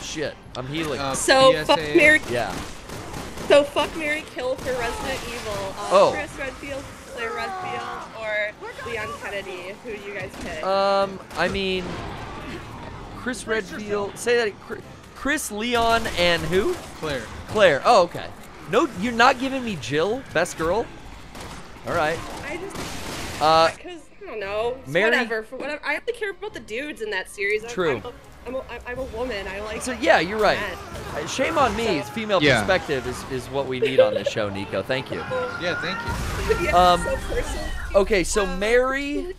Shit, I'm healing. So, PSA. fuck Mary. Yeah. So, fuck Mary Kill for Resident Evil. Chris Redfield, Claire Redfield, or Leon Kennedy. Who do you guys pick? I mean, Chris Redfield. Say that. Chris, Leon, and who? Claire. Claire. Oh, okay. No, you're not giving me Jill, best girl. All right. I just because I don't know. Mary. Whatever. I only care about the dudes in that series. True. I'm a woman. I like. So yeah, you're right. Men. Shame on me. It's female perspective is what we need on this show, Nico. Thank you. Yeah, thank you. Yeah, so personal. Okay, so Mary,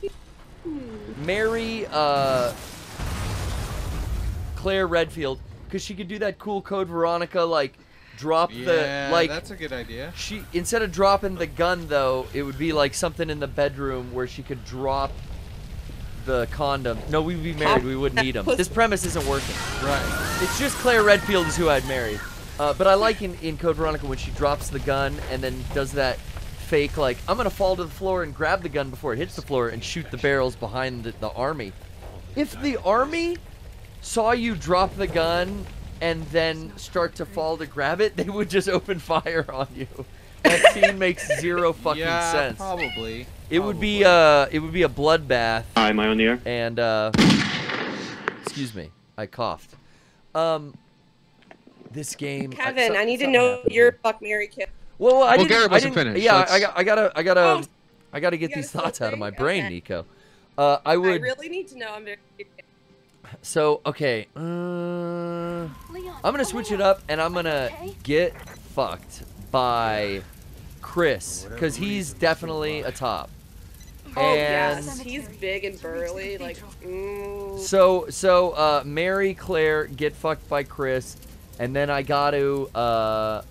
Claire Redfield, because she could do that cool Code Veronica, drop Yeah, the like. that's a good idea. She instead of dropping the gun though, it would be like something in the bedroom where she could drop the condom. No, we'd be married. We wouldn't need them. This premise isn't working. Right. It's just Claire Redfield is who I'd marry. But I like in Code Veronica when she drops the gun and then does that fake like I'm gonna fall to the floor and grab the gun before it hits the floor and shoot the barrels behind the army. If the army saw you drop the gun and then start to fall to grab it, they would just open fire on you. That scene makes zero fucking sense. Probably. It would be a bloodbath. Hi, am I on the air? And excuse me, I coughed. This game. Kevin, I need to know your fuck, Mary, kill. Well, I didn't. Garrett wasn't I didn't, finished. Yeah, Let's- I gotta get You these gotta thoughts out of think? my brain, Okay. Nico. I I would. really need to know. I'm very. So okay, I'm gonna switch it up and I'm gonna get fucked by Chris because he's definitely a top. Oh And yes, he's big and burly. Like. so Mary Claire get fucked by Chris, and then I gotta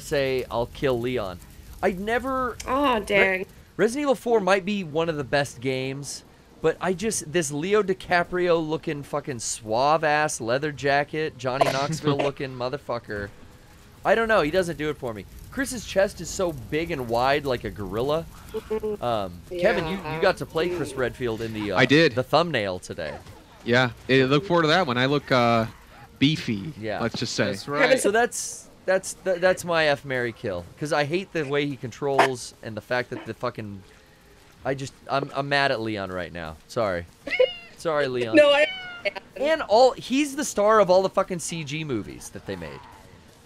say I'll kill Leon. I'd never. Oh dang. Resident Evil 4 might be one of the best games, but this Leo DiCaprio looking fucking suave ass leather jacket, Johnny Knoxville looking motherfucker. I don't know, he doesn't do it for me. Chris's chest is so big and wide like a gorilla. Kevin, you got to play Chris Redfield in the I did. the thumbnail today. Yeah, look forward to that one. I look beefy. Yeah. Let's just say. That's right. So that's my F Mary kill because I hate the way he controls and the fact that the fucking I'm mad at Leon right now. Sorry Leon. No, And he's the star of all the fucking CG movies that they made.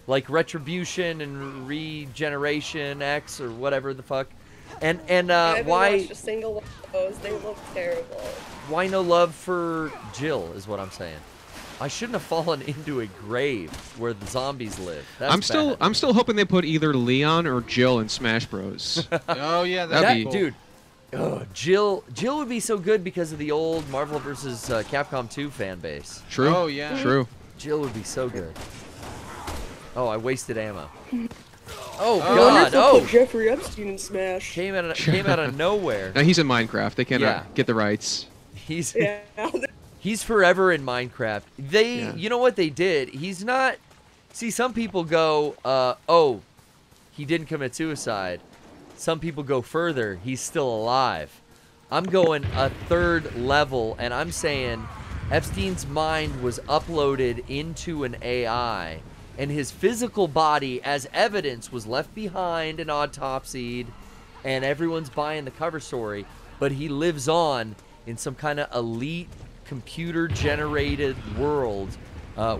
Like Retribution and Regeneration X or whatever the fuck. And I haven't why watched a single one of those. They look terrible. why no love for Jill is what I'm saying. I shouldn't have fallen into a grave where the zombies live. That's bad. I'm still hoping they put either Leon or Jill in Smash Bros. Oh yeah, That'd that'd be be cool. Dude. Ugh, Jill would be so good because of the old Marvel vs. Capcom 2 fan base. True. Oh yeah. True. Jill would be so good. Oh, I wasted ammo. Oh I wonder if God! they'll Oh, put Jeffrey Epstein in Smash. came out of nowhere. Now he's in Minecraft. They cannot Yeah. get the rights. He's Yeah. he's forever in Minecraft. Yeah. You know what they did? He's not. See, some people go, oh, he didn't commit suicide. Some people go further. He's still alive. I'm going a third level, and I'm saying Epstein's mind was uploaded into an AI, and his physical body, as evidence, was left behind and autopsied, and everyone's buying the cover story, but he lives on in some kind of elite computer-generated world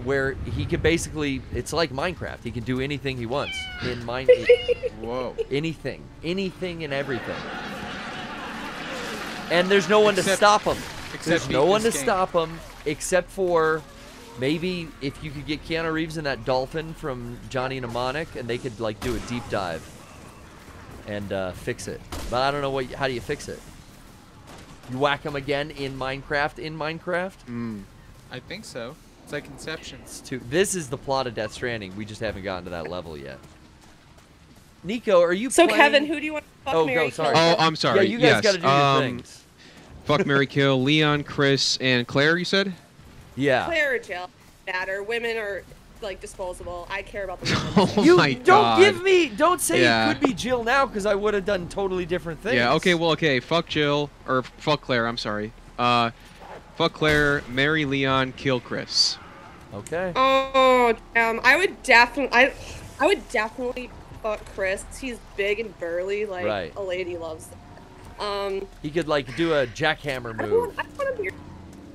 where he can basically, it's like Minecraft. He can do anything he wants in Whoa. anything and everything. And there's no one to Except- stop him. except There's beat no one to this game. stop him except for maybe if you could get Keanu Reeves and that dolphin from Johnny Mnemonic and they could like do a deep dive and fix it. But I don't know how do you fix it? You whack him again in Minecraft? I think so. It's like Inception. This is the plot of Death Stranding. We just haven't gotten to that level yet. Nico, are you So playing? Kevin, who do you want to fuck, Oh, Mary, go, sorry. kill? Oh, I'm sorry. Yeah, you guys yes. got to do your things. Fuck, Mary, kill Leon, Chris, and Claire. You said? Yeah. Claire or Jill matter. Women are like disposable. I care about the women. Oh You my don't God. don't say Yeah. it could be Jill now because I would have done totally different things. Yeah. Okay. Well. Okay. Fuck Jill or fuck Claire. I'm sorry. Fuck Claire. Marry Leon. Kill Chris. Okay. Oh, I would definitely fuck Chris. He's big and burly, like Right. a lady loves that. He could like do a jackhammer I move.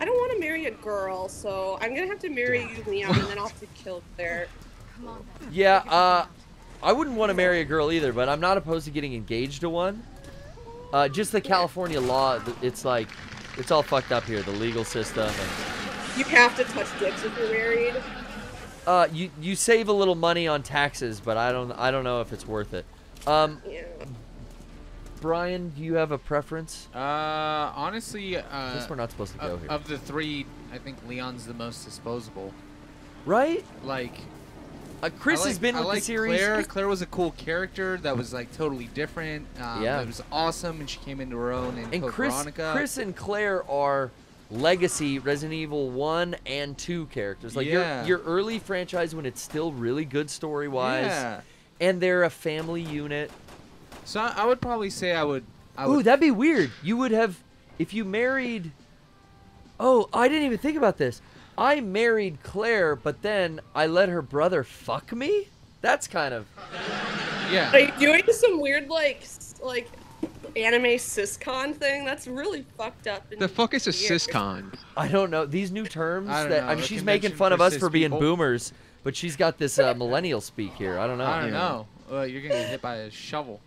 don't want to marry a girl, so I'm gonna have to marry you, Leon, and then I'll have to kill Claire. Yeah. I wouldn't want to marry a girl either, but I'm not opposed to getting engaged to one. Just the California law, it's like it's all fucked up here. The legal system. You have to touch dicks if you're married. You save a little money on taxes, but I don't know if it's worth it. Yeah. Brian, do you have a preference? Honestly, I guess we're not supposed to go here. of the three, I think Leon's the most disposable. Right? Like, Chris has been I with the like series. Claire. Claire was a cool character that was like totally different. Yeah. It was awesome, and she came into her own. And Code Chris, Veronica. Chris and Claire are legacy Resident Evil 1 and 2 characters. Like your early franchise when it's still really good story-wise. Yeah. And they're a family unit. So I would probably say I would. Ooh, that'd be weird. You would have, if you married. Oh, I didn't even think about this. I married Claire, but then I let her brother fuck me? That's kind of. Yeah. Are you doing some weird like anime siscon thing? That's really fucked up. The fuck is a siscon? I don't know. These new terms I don't that know. I mean, The she's making convention fun of for us cis for being people. boomers, but she's got this millennial speak here. I don't know. I don't know. You're gonna get hit by a shovel.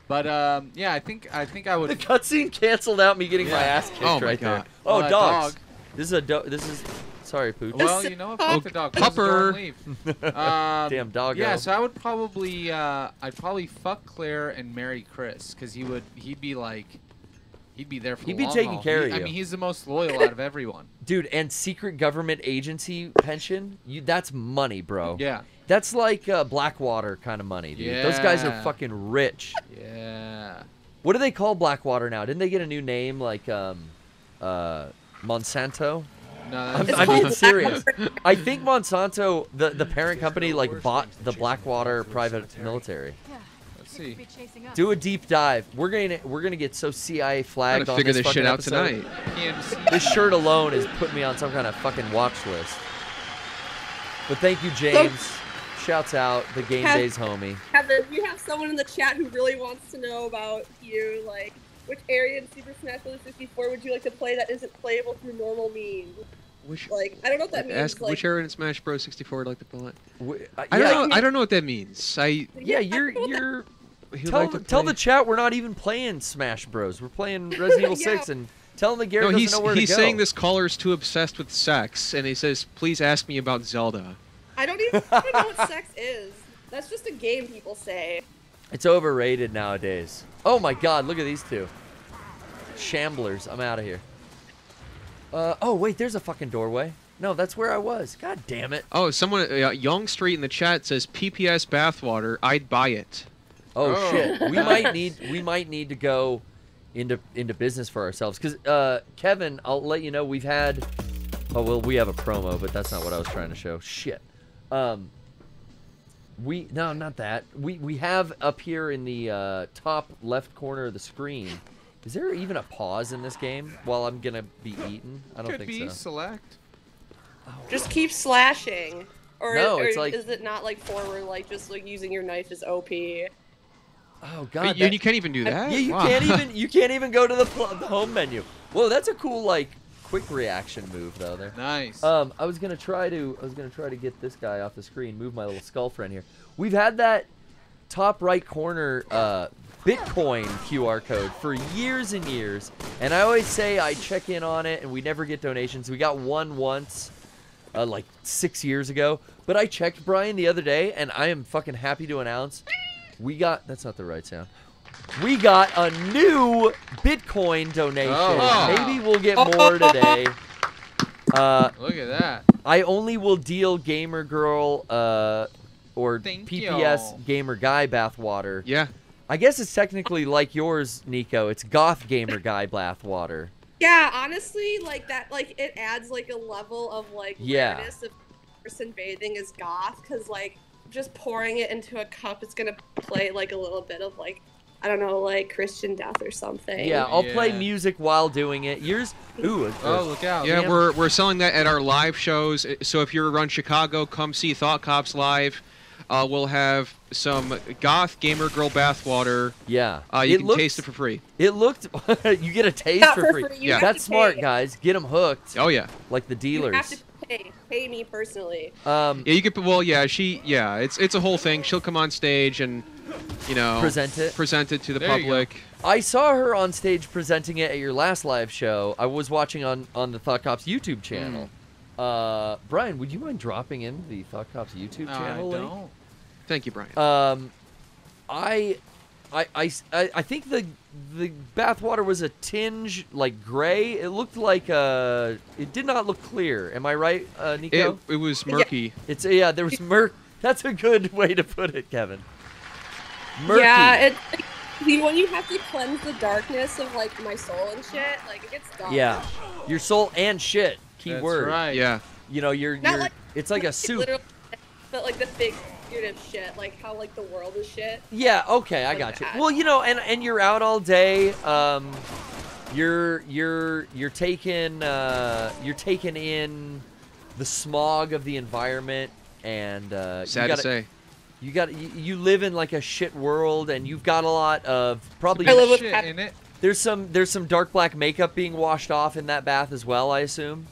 But yeah, I think I would. The cutscene canceled out me getting my ass kicked Oh my right God. there. Oh, that dogs. dog. This is a this is. Sorry, Pooch. Well, you know, fuck the dog. Close the door and leave. Damn doggo. Yeah, so I would probably, I'd probably fuck Claire and marry Chris, because he'd be there for the He'd be long taking haul. care of I you. mean, he's the most loyal out of everyone. Dude, and secret government agency pension, that's money, bro. Yeah. That's like Blackwater kind of money, dude. Those guys are Yeah. fucking rich. Yeah. What do they call Blackwater now? Didn't they get a new name like Monsanto? No, I'm being serious. I think Monsanto, the parent company, like bought the Blackwater private military. let's see. Do a deep dive. We're gonna get so CIA flagged Gotta on figure this this shit fucking out episode. tonight. PMC. This shirt alone is putting me on some kind of fucking watch list. But thank you, James. Shouts out the Game Days homie. Kevin, you have someone in the chat who really wants to know about you, like which area in Super Smash Bros. 64 would you like to play that isn't playable through normal means? Which, Like, I don't know what that means. ask like, which area in Smash Bros. 64 would like to play? I I don't know. I don't know what that means. Yeah, you're. He'd Tell, like to tell play- the chat we're not even playing Smash Bros. We're playing Resident Evil 6 and tell them that Garrett No, doesn't know where he's to go. saying this caller's too obsessed with sex, and he says, "Please ask me about Zelda." I don't even know what sex is. That's just a game people say. It's overrated nowadays. Oh my god, look at these two. Shamblers. I'm out of here. Oh, wait, there's a fucking doorway. No, that's where I was. God damn it. Oh, someone, Young Street in the chat says PPS bathwater. I'd buy it. Oh, shit. We might need to go into business for ourselves. Because, Kevin, I'll let you know, we've had... Oh, well, we have a promo, but that's not what I was trying to show. Shit. No, not that. We have up here in the top left corner of the screen. Is there even a pause in this game while I'm gonna be eaten? I don't Could think be so. select. Just keep slashing. Or, No, or it's like- is it not like forward, like just like using your knife as OP? Oh god. You can't even do that. Yeah, you Wow. you can't even go to the home menu. Whoa, that's a cool like quick reaction move though there. Nice. I was gonna try to get this guy off the screen. Move my little skull friend here. We've had that top right corner Bitcoin QR code for years and years, and I always say I check in on it, and we never get donations. We got one once, like 6 years ago, but I checked Brian the other day, and I am fucking happy to announce we got. That's not the right sound. We got a new Bitcoin donation. Oh. Maybe we'll get more today. Look at that. I only will deal Gamer Girl or Thank PPS you. Gamer Guy bathwater. Yeah. I guess it's technically like yours, Nico. It's Goth Gamer Guy bathwater. Yeah, honestly, like that, like it adds like a level of like Yeah. awareness of person bathing as goth, because like just pouring it into a cup, it's gonna play like a little bit of like, I don't know, like Christian death or something. Yeah, I'll play Yeah. music while doing it. Yours, ooh. Oh, look out. Yeah, Damn. we're selling that at our live shows. So if you're around Chicago, come see Thought Cops live. We'll have some Goth Gamer Girl bathwater. Yeah. You can taste it for free. It looked. You get a taste Not for free. You Yeah. have That's to smart, pay. guys. Get them hooked. Oh yeah. Like the You dealers. have to pay me personally. Yeah, you could. Well, yeah, it's a whole thing. She'll come on stage and, Present it to the There you go. public. I saw her on stage presenting it at your last live show. I was watching on the Thought Cops YouTube channel. Brian, would you mind dropping in the Thought Cops YouTube channel I link? don't. Thank you, Brian. I think the bathwater was a tinge like gray. It looked like it did not look clear. Am I right, Nico? It was murky. It's there was murk. That's a good way to put it, Kevin. Murky. Yeah, when you have to cleanse the darkness of like my soul and shit, like it gets dark. Yeah, your soul and shit. Key That's word. right. Yeah. You know, you're Not it's like a soup. literally, but like the figurative shit, like how like the world is shit. Yeah, okay, I Like got you. that. Well, you know, and you're out all day. You're taking in the smog of the environment, and Sad to say. you live in like a shit world, and you've got a lot of probably I live with Shit pep- in it. there's some dark black makeup being washed off in that bath as well, I assume.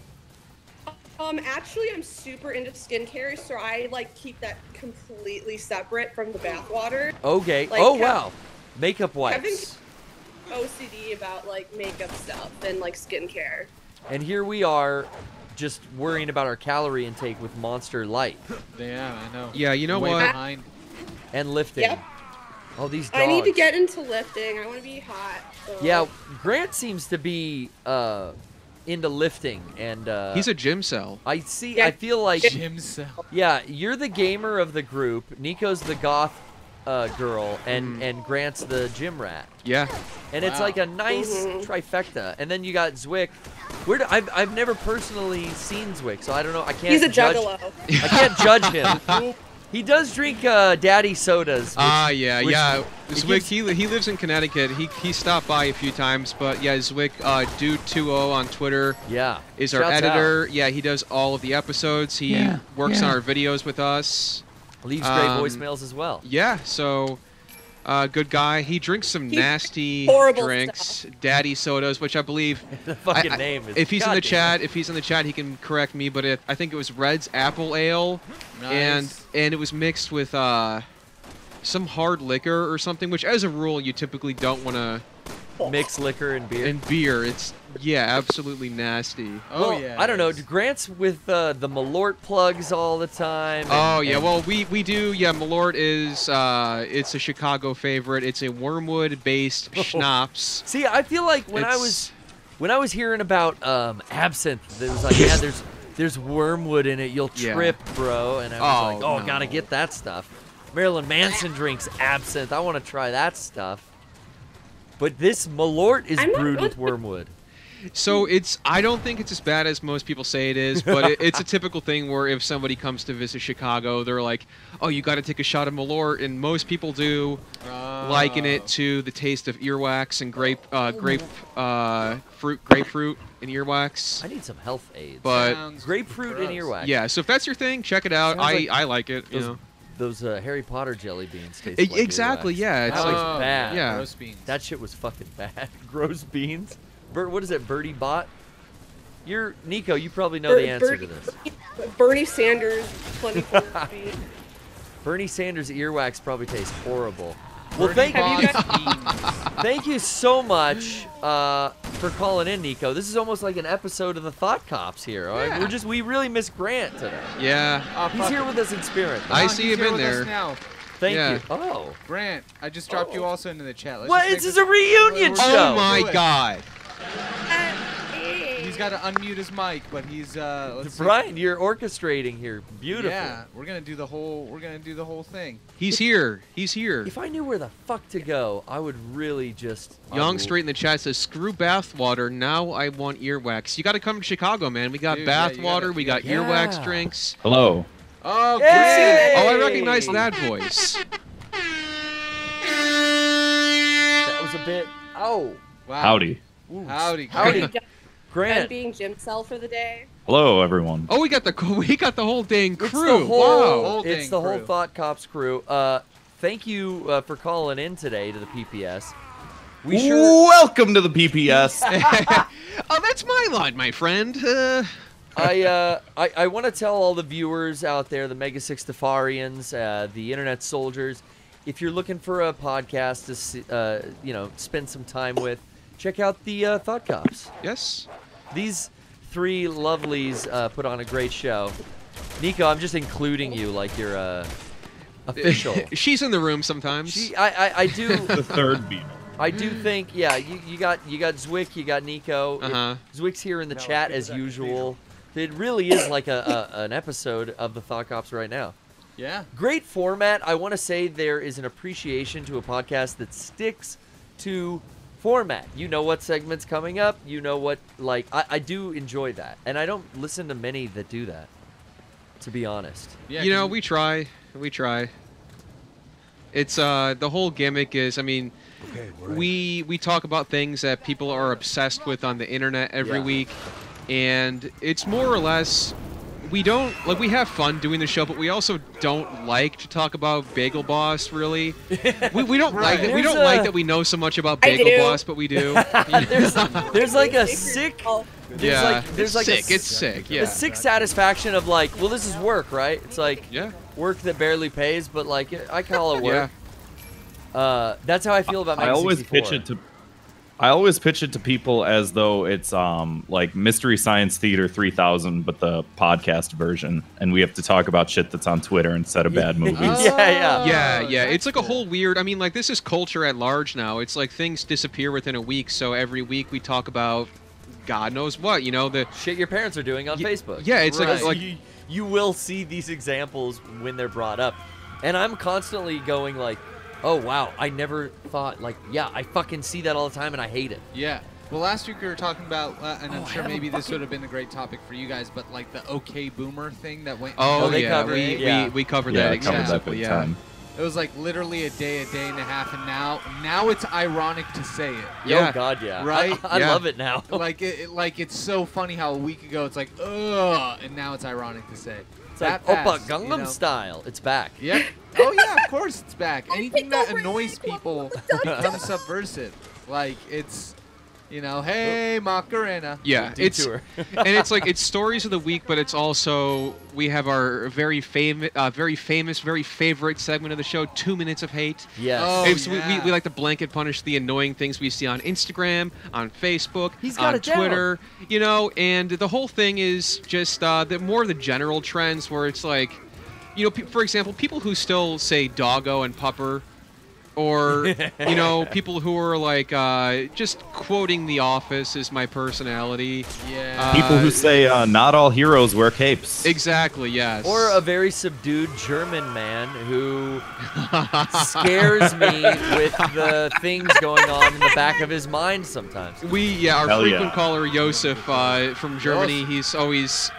Actually, I'm super into skincare, so I like keep that completely separate from the bath water. Okay. Like, Oh Kev- wow, makeup wipes. OCD about like makeup stuff and like skincare. And here we are, just worrying about our calorie intake with Monster Light Yeah, I know. Yeah, you know Way what? behind. and lifting. Yep. Oh, these dogs. I need to get into lifting. I want to be hot. So. Yeah, Grant seems to be into lifting, and He's a gym cell. I see. Yeah. I feel like Gym cell. yeah, you're the gamer of the group. Nico's the goth girl, and Grant's the gym rat. Yeah. And it's Wow. like a nice trifecta. And then you got Zwick. I've never personally seen Zwick, so I don't know. I can't. He's a judge, juggalo. I can't judge him. He does drink daddy sodas. Yeah. which- it Zwick, gives- he lives in Connecticut. He stopped by a few times, but yeah, Zwick, Dude20 on Twitter Yeah. is our Shouts editor. Yeah, he does all of the episodes. He works on our videos with us. out. Leaves great voicemails as well. Yeah, so good guy. He drinks some nasty horrible drinks, stuff. daddy sodas, which I believe. The fucking I- name is. If he's in the goddamn- chat, he can correct me. But I think it was Red's Apple Ale, Nice. and it was mixed with some hard liquor or something. Which, as a rule, you typically don't want to. Mix liquor and beer. And beer, it's absolutely nasty. Oh well, yeah. I don't know. it is. Grant's with the Malort plugs all the time. Oh and- yeah, and- well we do. Yeah, Malort is it's a Chicago favorite. It's a wormwood-based schnapps. See, I feel like when I It's- was hearing about absinthe, it was like, yeah, there's wormwood in it. You'll Yeah. trip, bro. And I was like, Oh, oh, no. gotta get that stuff. Marilyn Manson drinks absinthe. I want to try that stuff. But this Malort is I'm not brewed really- with wormwood. So I don't think it's as bad as most people say it is, but it's a typical thing where if somebody comes to visit Chicago, they're like, "Oh, you got to take a shot of Malort," and most people do liken it to the taste of earwax and grapefruit and earwax. I need some health aids. But Sounds Grapefruit and gross. earwax. yeah, so if that's your thing, check it out. Sounds like I like it. You Those, know. those Harry Potter jelly beans taste like Exactly. earwax. Yeah. It's That like was Oh, bad. Yeah. Roast beans. That shit was fucking bad. Gross beans. What is it, Birdie Bot? You're Nico. You probably know the answer to this. Bernie Sanders, 24 feet. Bernie Sanders earwax probably tastes horrible. Well, Bernie thank you, Have you Bot's thank you so much for calling in, Nico. This is almost like an episode of the Thought Cops here. All right? Yeah. We really miss Grant today. yeah. Oh, He's fuck here it. with us in spirit. I Come on, see he's him here in with us there. now. Thank Yeah. you. Oh, Grant, I just dropped you also into the chat. Let's what? just make This is this- a reunion We're- show. Oh my Do it. God. He's got to unmute his mic, but he's let's see. Brian, you're orchestrating here. Beautiful. Yeah, we're gonna do the whole thing. He's here. He's here. If I knew where the fuck to go, I would really just. Young Straight in the chat says, "Screw bathwater. Now I want earwax." You got to come to Chicago, man. We got Dude, yeah, you bathwater. gotta- we got yeah. earwax drinks. Hello. Oh, Hey! Oh, I recognize that voice. That was a bit. Oh, Wow. Howdy. Howdy. Howdy. Done Grant. being gym cell for the day. Hello, everyone. Oh, we got the whole dang It's crew. the whole. Wow. Whole It's dang the whole crew. Thought Cops crew. Thank you for calling in today to the PPS. We sure. Welcome to the PPS. Oh, that's my line, my friend. I want to tell all the viewers out there, the Mega Sixtafarians, the Internet Soldiers, if you're looking for a podcast to spend some time with, check out the Thought Cops. Yes. These three lovelies put on a great show. Nico, I'm just including you like you're official. She's in the room sometimes. I do. The third Beatle. I do think, yeah, you got Zwick, you got Nico. Uh-huh. Zwick's here in the chat as usual. It really is like an episode of the Thought Cops right now. Yeah. Great format. I want to say there is an appreciation to a podcast that sticks to format. You know what segment's coming up. You know what, like, I do enjoy that. And I don't listen to many that do that, to be honest. Yeah, You know, 'cause we try. We try. It's the whole gimmick is, I mean, we talk about things that people are obsessed with on the internet every Yeah. week, and it's more or less we don't like we have fun doing the show, but we also don't like to talk about Bagel Boss. Really, we don't like that. We There's don't like that we know so much about Bagel do. Boss, but we do. There's like a sick. Oh, There's like sick. a, It's sick. Yeah. a sick satisfaction of like, well, this is work, right? It's like Yeah. work that barely pays, but like I call it work. That's how I feel about I Mega always 64. pitch it to people as though it's like Mystery Science Theater 3000, but the podcast version, and we have to talk about shit that's on Twitter instead of bad movies. Yeah. Yeah. It's like a whole weird. I mean, like this is culture at large now. It's like things disappear within a week, so every week we talk about God knows what. You know the. Shit your parents are doing on Facebook. Yeah, it's Right. like you will see these examples when they're brought up, and I'm constantly going like, oh wow, I never thought like, yeah, I fucking see that all the time and I hate it. Yeah. Well, last week we were talking about, and I'm sure maybe this would have been a great topic for you guys, but like the OK Boomer thing that went. Oh, they yeah, covered it, yeah. we covered Yeah, that I covered that extensively. big Yeah. time. It was like literally a day and a half, and now it's ironic to say it. Yeah. Oh god, yeah. Right? I Yeah. love it now. Like it's so funny how a week ago it's like ugh, and now it's ironic to say. It's like That Oppa fast, Gangnam you know? Style. It's back. Yep. Oh yeah, of course it's back. Anything that annoys people becomes subversive. Like it's, hey Macarena. Yeah, it's Detour. and it's like it's stories of the week, but it's also we have our very famous, very favorite segment of the show, 2 minutes of hate. Yes. Oh, It's, yeah. we like to blanket punish the annoying things we see on Instagram, on Facebook, He's got on it down. Twitter, and the whole thing is just the more of the general trends where it's like, for example, people who still say doggo and pupper, or people who are like just quoting The Office is my personality. Yeah. People who say not all heroes wear capes. Exactly, yes. Or a very subdued German man who scares me with the things going on in the back of his mind sometimes. Our Hell frequent yeah. caller Josef from Germany. He's always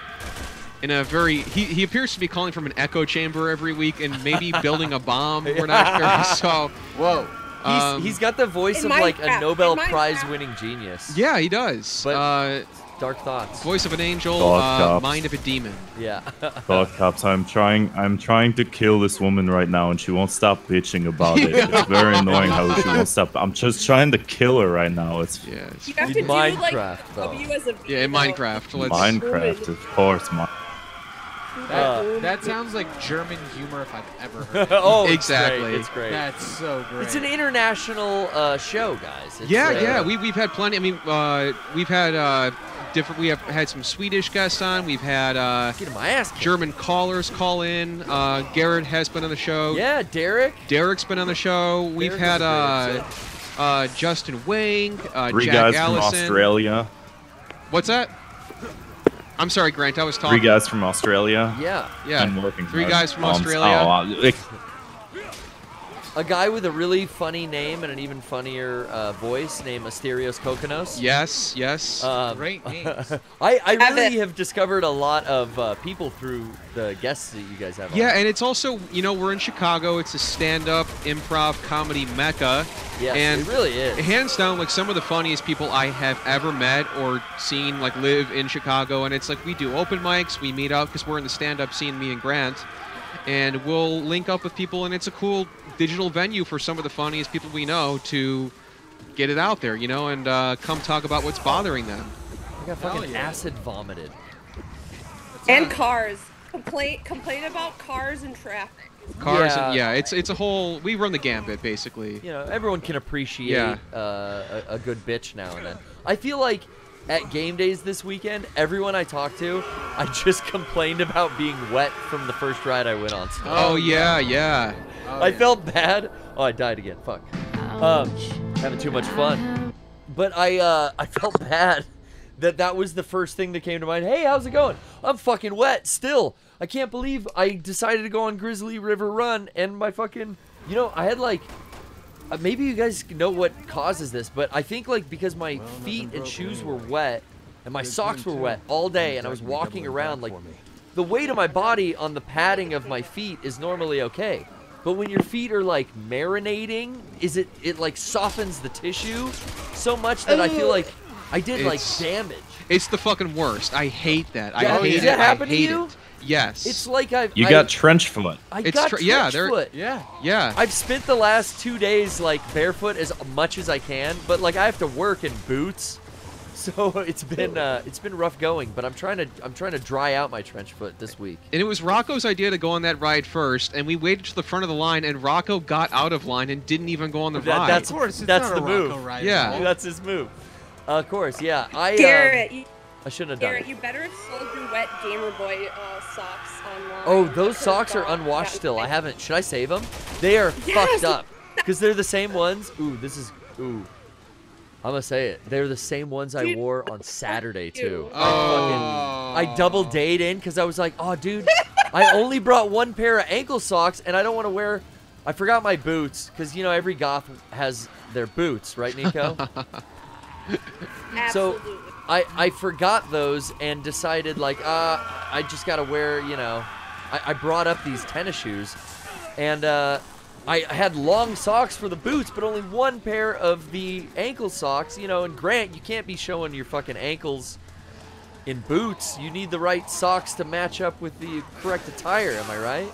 in a very. He appears to be calling from an echo chamber every week and maybe building a bomb. We're not sure. So Whoa. He's got the voice In of like a Minecraft, Nobel in Minecraft. Prize-winning genius. yeah, he does. But- Dark thoughts. Voice of an angel, Dog cops. mind of a demon. Yeah. God, cops, I'm trying to kill this woman right now, and she won't stop bitching about it. It's very annoying how she won't stop. I'm just trying to kill her right now. It's Yeah, it's- you have In to do Minecraft, like though. W as a yeah, in Minecraft. Let's, Minecraft, of course. That sounds like German humor if I've ever heard it. Oh, Exactly. It's great. That's so great. It's an international show, guys. It's, Yeah. We've had plenty. I mean, we've had different. We have had some Swedish guests on. We've had Getting my ass kicked. German callers call in. Garrett has been on the show. Yeah, Derek. Derek's been on the show. We've Derek had is a great Justin Wang, Three Jack guys Allison. from Australia. What's that? I'm sorry, Grant. I was talking. Three guys from Australia. Yeah. Yeah. And working Three hard. guys from Australia. A guy with a really funny name and an even funnier voice named Asterios Kokonos. Yes. Great names. I really have discovered a lot of people through the guests that you guys have on. Yeah, and it's also, we're in Chicago. It's a stand-up improv comedy mecca. Yes, and it really is. Hands down, like some of the funniest people I have ever met or seen, like live in Chicago. And it's like we do open mics, we meet up because we're in the stand-up scene, me and Grant, and we'll link up with people, and it's a cool digital venue for some of the funniest people we know to get it out there, and come talk about what's bothering them. I got fucking acid vomited. And cars. Complain about cars and traffic. Cars, Yeah. and it's a whole. We run the gambit basically. Everyone can appreciate Yeah. a good bitch now and then. I feel like at game days this weekend, everyone I talked to, I just complained about being wet from the first ride I went on. So Oh yeah. I felt bad. Oh, I died again. Fuck. Having too much fun. But I felt bad that was the first thing that came to mind. Hey, how's it going? I'm fucking wet still. I can't believe I decided to go on Grizzly River Run and my fucking, you know, I had like, maybe you guys know what causes this, but I think like because my feet and shoes were wet and my socks were wet all day and I was walking around, like the weight of my body on the padding of my feet is normally okay. But when your feet are like marinating, it like softens the tissue so much that I feel like I did like damage. It's the fucking worst. I hate that. Yeah, I hate did it. that happen I hate to you? it. Yes. It's like You got trench foot. I It's got yeah, trench foot. Yeah. I've spent the last 2 days like barefoot as much as I can, but like I have to work in boots, so it's been rough going. But I'm trying to dry out my trench foot this week. And it was Rocco's idea to go on that ride first, and we waited to the front of the line, and Rocco got out of line and didn't even go on the ride. That's Of course, it's that's not the a move. Rocco ride. Yeah. That's his move. Of course, yeah. Garrett, I shouldn't have done Garrett, it. you better have sold your wet Gamer Boy socks online. Oh, those That's socks are gone. unwashed Yeah, still. I okay. haven't. Should I save them? They are Yes! fucked up because they're the same ones. Ooh, I'm gonna say it. They're the same ones I Dude, wore on Saturday too. Oh. I double dayed in because I was like, oh, dude, I only brought one pair of ankle socks and I don't want to wear. I forgot my boots because you know every goth has their boots, right, Nico? So Absolutely. I forgot those and decided like I just gotta wear, you know, I brought up these tennis shoes and I had long socks for the boots but only one pair of the ankle socks, you know, and Grant, you can't be showing your fucking ankles in boots. You need the right socks to match up with the correct attire, am I right?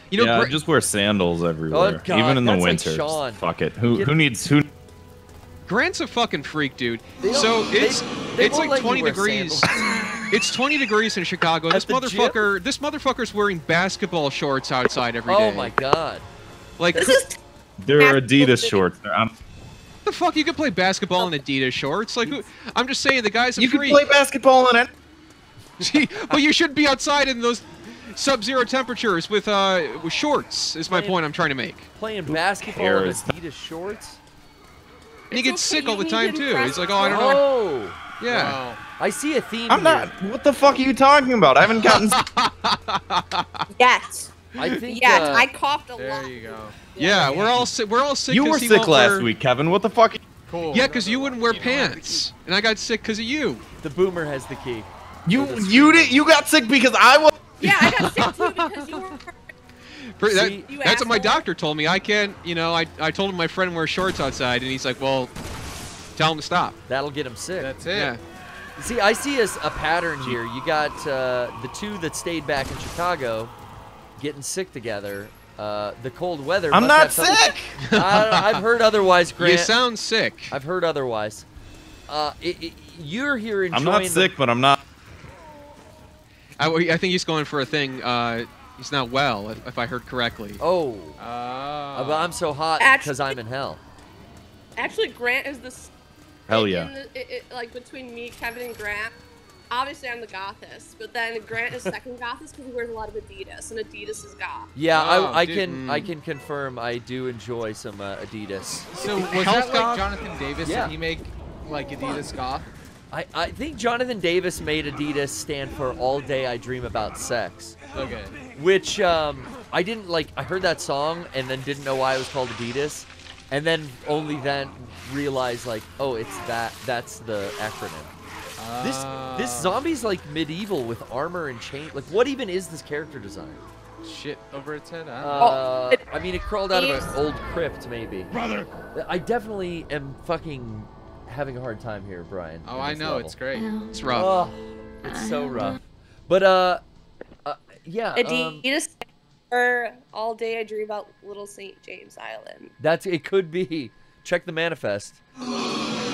You know, yeah, just wear sandals everywhere, Oh, God, even in the that's like winter. Sean. Fuck it. Who needs? Grant's a fucking freak, dude. They don't- So they it's won't like let you 20 wear degrees. sandals. It's 20 degrees in Chicago. This the gym? motherfucker's wearing basketball shorts outside every day. Oh my God. Like, There are Adidas shorts. the fuck? You could play basketball in Adidas shorts. Like, I'm just saying, the guy's a You can freak. play basketball in it. But you shouldn't be outside in those sub-zero temperatures with shorts. Is my point I'm trying to make. Playing basketball in cares? Adidas shorts? And he gets It's okay, sick all the you time need too. to He's like, oh, I don't know. Oh, Yeah. Wow. I see a theme I'm here. not. What the fuck are you talking about? I haven't gotten. Yes. I think. Yes, I coughed a There lot. you go. Yeah, we're all sick. We're all sick. You 'cause were he sick won't last wear- week, Kevin. What the fuck? Cool. Yeah, because you wouldn't wear pants, and I got sick because of you. the boomer has the key. You got sick because I was. Yeah, I got sick too because you were. See, You That's what my asshole. doctor told me. I can't. You know, I told him my friend wears shorts outside, and he's like, well, tell him to stop. That'll get him sick. That's it. Yeah. See, I see a pattern here. You got the two that stayed back in Chicago getting sick together. The cold weather. I'm must not have something- sick. I've heard otherwise, Grant. You sound sick. I've heard otherwise. You're here enjoying. I'm not sick, but I'm not. I think he's going for a thing. He's not well, if I heard correctly. Oh, Oh. but I'm so hot Actually- because I'm in hell. Actually, Grant is the. Hell yeah. Like between me, Kevin, and Grant. Obviously, I'm the gothest, but then Grant is second gothest because he wears a lot of Adidas, and Adidas is goth. Yeah, Oh, I dude. can confirm I do enjoy some Adidas. So was Health that like goth? Jonathan Davis? Yeah. Did he make like Adidas goth? I think Jonathan Davis made Adidas stand for All Day I Dream About Sex, Okay. which I didn't like. I heard that song and then didn't know why it was called Adidas, and then only then realized like, oh, it's that's the acronym. This zombie's like medieval with armor and chain. Like, what even is this character design? Shit over its head. I don't know. I mean, it crawled out of an old crypt, maybe. Brother. I definitely am fucking having a hard time here, Brian. Oh, in I this know. level. It's great. It's rough. Oh, it's so rough. But yeah. Adidas or All Day I Dream About Little St. James Island. That's it. Could be. Check the manifest.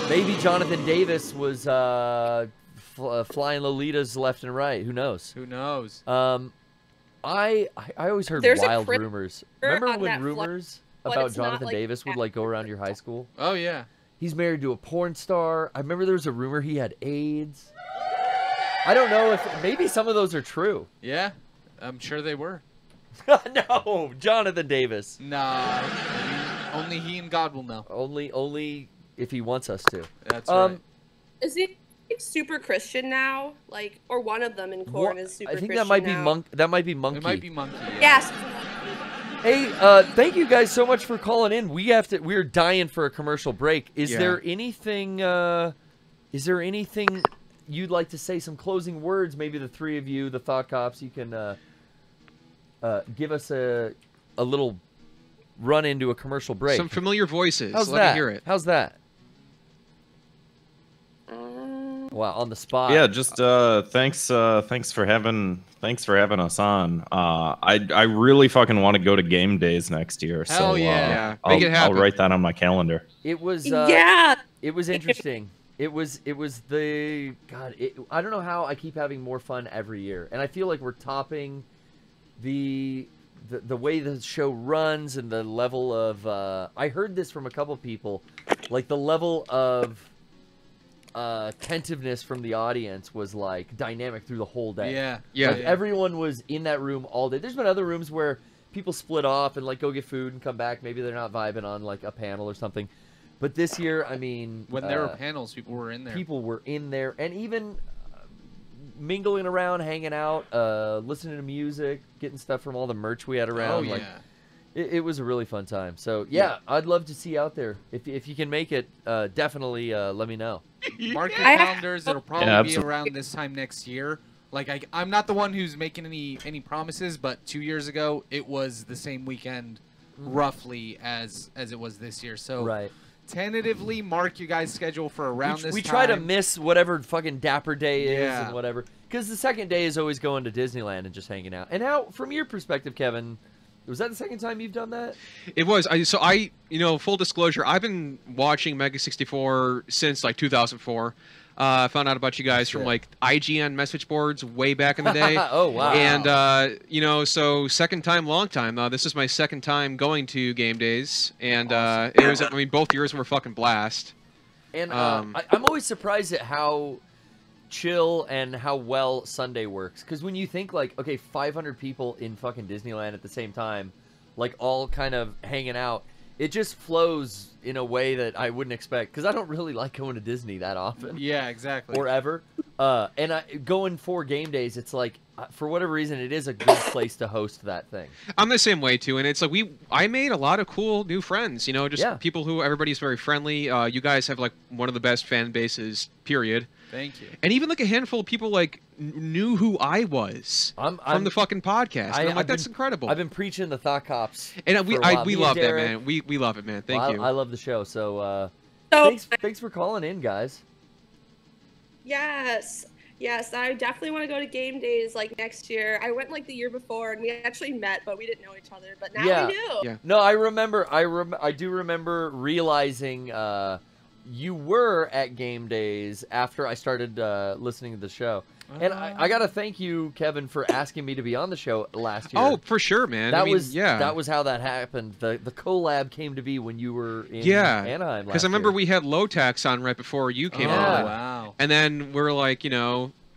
Maybe Jonathan Davis was flying Lolitas left and right. Who knows? Who knows? I always heard There's a wild crypt rumors. on Remember when that rumors but about it's not, Jonathan like, Davis would like go around your high school? Oh yeah. He's married to a porn star. I remember there was a rumor he had AIDS. I don't know if maybe some of those are true. Yeah. I'm sure they were. No, Jonathan Davis. Nah. I mean, only he and God will know. Only if he wants us to. That's right. Is he super Christian now, like, or one of them in Korn is super I think Christian that might be now. That might be Monkey. It might be Monkey. Yeah. Yes. Hey, thank you guys so much for calling in. We're dying for a commercial break. Is there anything you'd like to say? Some closing words? Maybe the three of you, the Thought Cops, you can give us a little run into a commercial break. Some familiar voices. How's Let that? me hear it. How's that? Wow, on the spot. Yeah, just thanks for having us on. I really fucking want to go to game days next year. Hell so yeah. Make it I'll happen. write that on my calendar. It was Yeah. It was interesting. It was the God. I don't know how I keep having more fun every year, and I feel like we're topping the way the show runs and the level of. I heard this from a couple people, like the level of attentiveness from the audience was like dynamic through the whole day. Yeah. Like, everyone was in that room all day. There's been other rooms where people split off and like go get food and come back. Maybe they're not vibing on like a panel or something. But this year, I mean, When there were panels, people were in there. People were in there, and even mingling around, hanging out, listening to music, getting stuff from all the merch we had around. Oh, like, yeah. it was a really fun time. So yeah, I'd love to see you out there. If you can make it, definitely let me know. Mark your calendars. It'll probably be absolutely. around this time next year. Like I'm not the one who's making any promises, but 2 years ago it was the same weekend, roughly as it was this year. So Right. tentatively mark your guys' schedule for around this We time. try to miss whatever fucking Dapper Day is Yeah. and whatever, because the second day is always going to Disneyland and just hanging out. And how, from your perspective, Kevin, was that the second time you've done that? It was. Full disclosure, I've been watching Mega 64 since like 2004. I found out about you guys from like IGN message boards way back in the day. Oh, wow. And so second time, long time. This is my second time going to game days, and it was. I mean, both years were fucking blast. And I'm always surprised at how chill and how well Sunday works. Because when you think like, okay, 500 people in fucking Disneyland at the same time, like all kind of hanging out, it just flows in a way that I wouldn't expect. Because I don't really like going to Disney that often. Yeah, exactly. Or ever. And going for game days, it's like, for whatever reason, it is a good place to host that thing. I'm the same way too, and it's like I made a lot of cool new friends. Just people who everybody's very friendly. You guys have like one of the best fan bases, period. Thank you. And even like a handful of people like knew who I was from the fucking podcast. And I'm like, that's incredible. I've been preaching the Thought Cops. And for a while. we Me love and that, Derek. man. We love it, man. Thank you. I love the show. So So thanks for calling in, guys. yes, I definitely want to go to game days like next year. I went like the year before, and we actually met, but we didn't know each other. But now we do. Yeah. No, I remember. I do remember realizing you were at game days after I started listening to the show. And I got to thank you, Kevin, for asking me to be on the show last year. Oh, for sure, man. That that was how that happened. The collab came to be when you were in Anaheim. Because I remember we had Low Tax on right before you came on. Wow. And then we're like,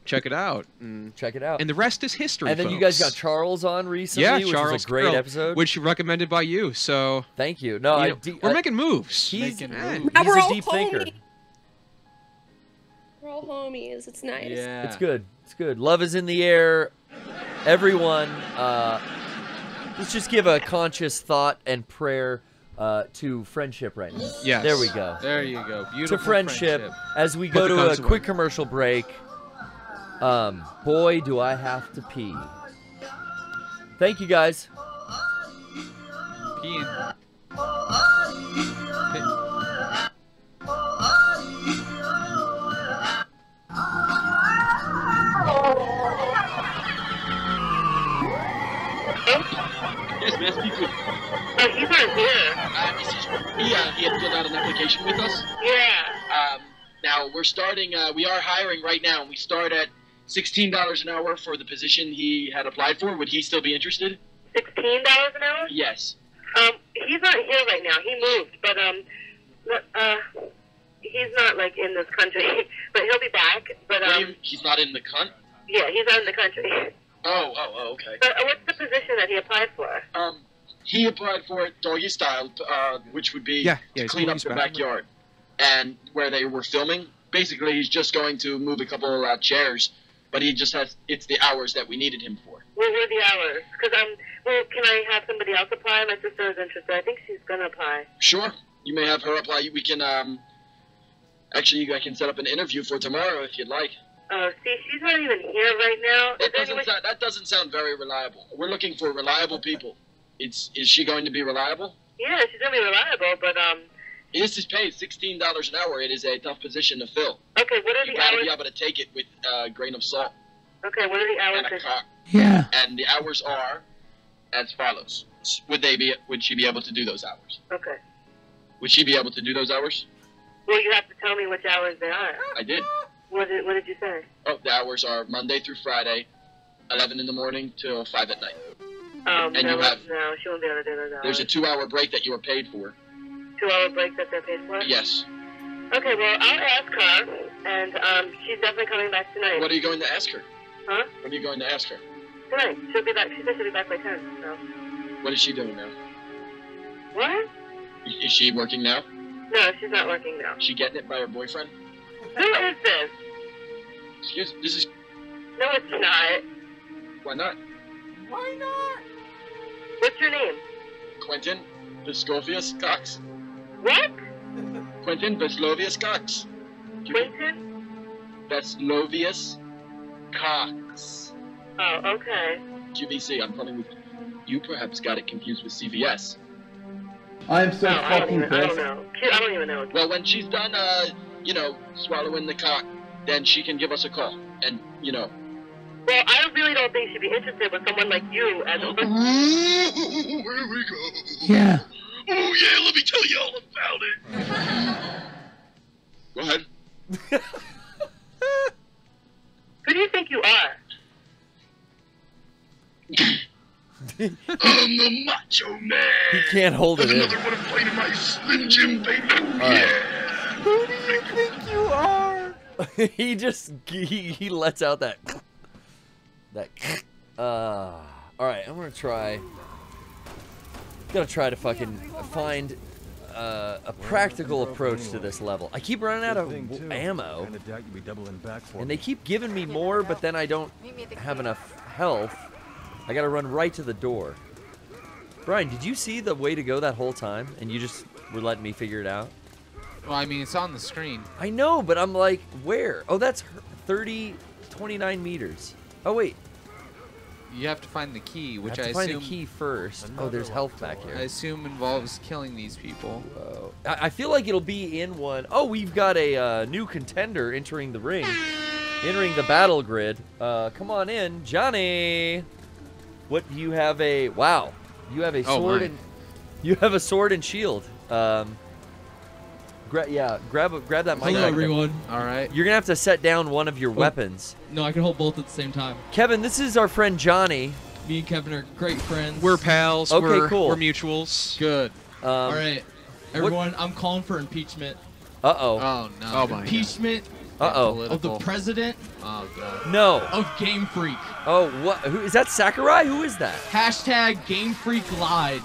check it out. Check it out. And the rest is history. And then you guys got Charles on recently, yeah, which Charles was a great Grill, episode. which recommended by you. So thank you. No, we're making moves. He's Making a moves. Now we're all deep thinker. homies. We're all homies. It's nice. Yeah. It's good. It's good. Love is in the air. Everyone, let's just give a conscious thought and prayer to friendship right now. Yes. There we go. There you go. Beautiful To friendship. As we go Put the to a guns quick away. commercial break. Boy, do I have to pee. Thank you, guys. Peeing. Yes, man, speak with he's not here. This is he had filled out an application with us. Yeah. Now we're starting. We are hiring right now, and we start at $16 an hour for the position he had applied for. Would he still be interested? $16 an hour? Yes. He's not here right now. He moved, but he's not like in this country. But he'll be back. But He's not in the cunt. yeah, he's not in the country. Oh, okay. But what's the position that he applied for? He applied for it doggy style, which would be Yeah, to it's clean up doggy the style. backyard, and where they were filming. basically he's just going to move a couple chairs, but he just it's the hours that we needed him for. What were the hours? Because well, can I have somebody else apply? My sister is interested. I think she's gonna apply. Sure, you may have her apply. We can actually I can set up an interview for tomorrow if you'd like. Oh, see, she's not even here right now. That doesn't sound very reliable. We're looking for reliable people. Is she going to be reliable? Yeah, she's gonna be reliable, but This is paid $16 an hour. It is a tough position to fill. Okay, what are you the gotta hours? be able to take it with a grain of salt. Okay, what are the hours? And a cock. Yeah. And the hours are as follows. Would she be able to do those hours? Okay. Would she be able to do those hours? Well, you have to tell me which hours they are. I did. What did you say? Oh, the hours are Monday through Friday, 11 in the morning till 5 at night. No, you have, no, she won't be able to do those hours. There's a 2-hour break that you were paid for. 2-hour break that they're paid for? Yes. Okay, well, I'll ask her, and she's definitely coming back tonight. What are you going to ask her? Huh? What are you going to ask her? Tonight. She'll be back. She said she'll be back by 10, so. What is she doing now? What? Is she working now? No, she's not working now. Is she getting it by her boyfriend? Who is this? Excuse me, this is... No, it's not. Why not? Why not? What's your name? Quentin Vescovius Cox. What? Quentin Veslovius Cox. Quentin? Veslovius Cox. Oh, okay. QVC, I'm calling with... You perhaps got it confused with CVS. I'm so fucking I don't pissed. know. I don't even know. Well, when she's done, swallowing the cock, then she can give us a call. And, Well, I really don't think she'd be interested with someone like you as a... Here we go. Yeah. Oh, yeah, let me tell you all about it. Go ahead. Who do you think you are? I'm the Macho Man. He can't hold it in. Another one playing my Slim Jim, baby. Right. Who do you think you are? he just he lets out that all right, I'm gonna try. Gotta try to fucking find a practical approach to this level. I keep running out of ammo, and they keep giving me more, but then I don't have enough health. I gotta run right to the door. Brian, did you see the way to go that whole time, and you just were letting me figure it out? Well, I mean, it's on the screen. I know, but I'm like, where? Oh, that's 29 meters. Oh, wait. You have to find the key, which I have to find assume... the key first. Oh, there's health back here. I assume involves killing these people. Whoa. I feel like it'll be in one. Oh, we've got a new contender entering the ring. Entering the battle grid. Come on in, Johnny. What, you have a... Wow. You have a sword and... You have a sword and shield. Grab that mic. Hello, everyone. All right. You're gonna have to set down one of your weapons. No, I can hold both at the same time. Kevin, this is our friend Johnny. Me and Kevin are great friends. We're pals. Okay, cool. We're mutuals. Good. All right, everyone. I'm calling for impeachment. Uh-oh. Oh, no. Oh, my Impeachment Uh-oh. of the president Oh, God. No. of Game Freak. Oh, what? Who is that? Sakurai? Who is that? Hashtag Game Freak lied.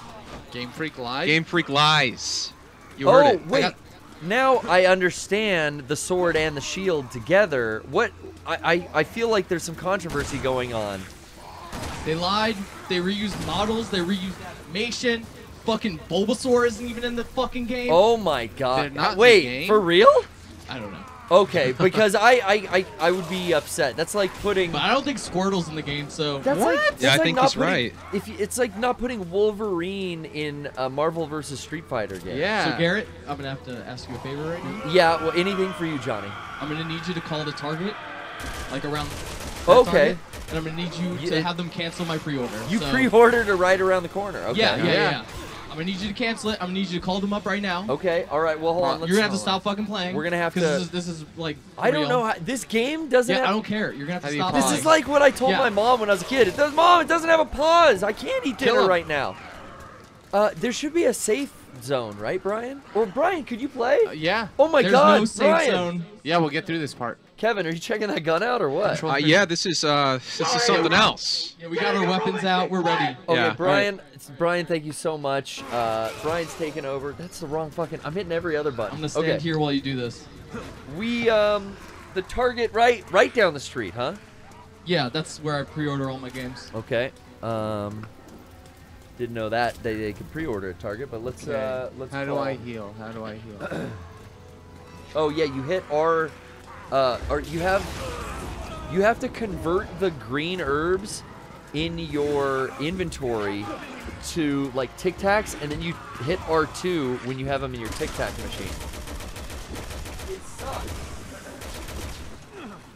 Game Freak lied? Game Freak lies. You heard it. Wait. Now I understand the sword and the shield together. What? I feel like there's some controversy going on. They lied. They reused models. They reused animation. Fucking Bulbasaur isn't even in the fucking game. Oh my god. They're not in the Wait, game? for real? I don't know. Okay, because I would be upset. That's like putting... But I don't think Squirtle's in the game, so... That's What? like, that's Yeah, I like think not he's putting- right. It's like not putting Wolverine in a Marvel vs. Street Fighter game. Yeah. So, Garrett, I'm going to have to ask you a favor right now. Yeah, well, anything for you, Johnny. I'm going to need you to call the target, like around that Okay. target, and I'm going to need you to Yeah. have them cancel my pre-order. You So- pre-ordered it right around the corner. Okay. Yeah. I'm going to need you to cancel it. I'm going to need you to call them up right now. Okay, all right, well, hold on. You're going to have to stop fucking playing. We're gonna have 'cause to- This is like, I don't real. know how... This game doesn't Yeah, have... I don't care. You're going to have to How stop do you This pause? is like what I told Yeah. my mom when I was a kid. Mom, it doesn't have a pause. I can't eat Kill dinner him. right now. There should be a safe zone, right, Brian? Or Brian, could you play? Yeah. Oh my There's God, no safe Brian! zone. Yeah, we'll get through this part. Kevin, are you checking that gun out or what? Yeah, this is something else. Yeah, we got our weapons out. We're ready. Okay, Yeah. Brian. Brian, thank you so much. Brian's taking over. That's the wrong fucking. I'm hitting every other button. I'm going to stand here while you do this. We the Target right down the street, huh? Yeah, that's where I pre-order all my games. Okay. Didn't know that they could pre-order at Target, but let's let's. How do I heal? How do I heal? Oh yeah, you hit R, or you have to convert the green herbs in your inventory to like Tic Tacs, and then you hit R2 when you have them in your Tic Tac machine. It sucks.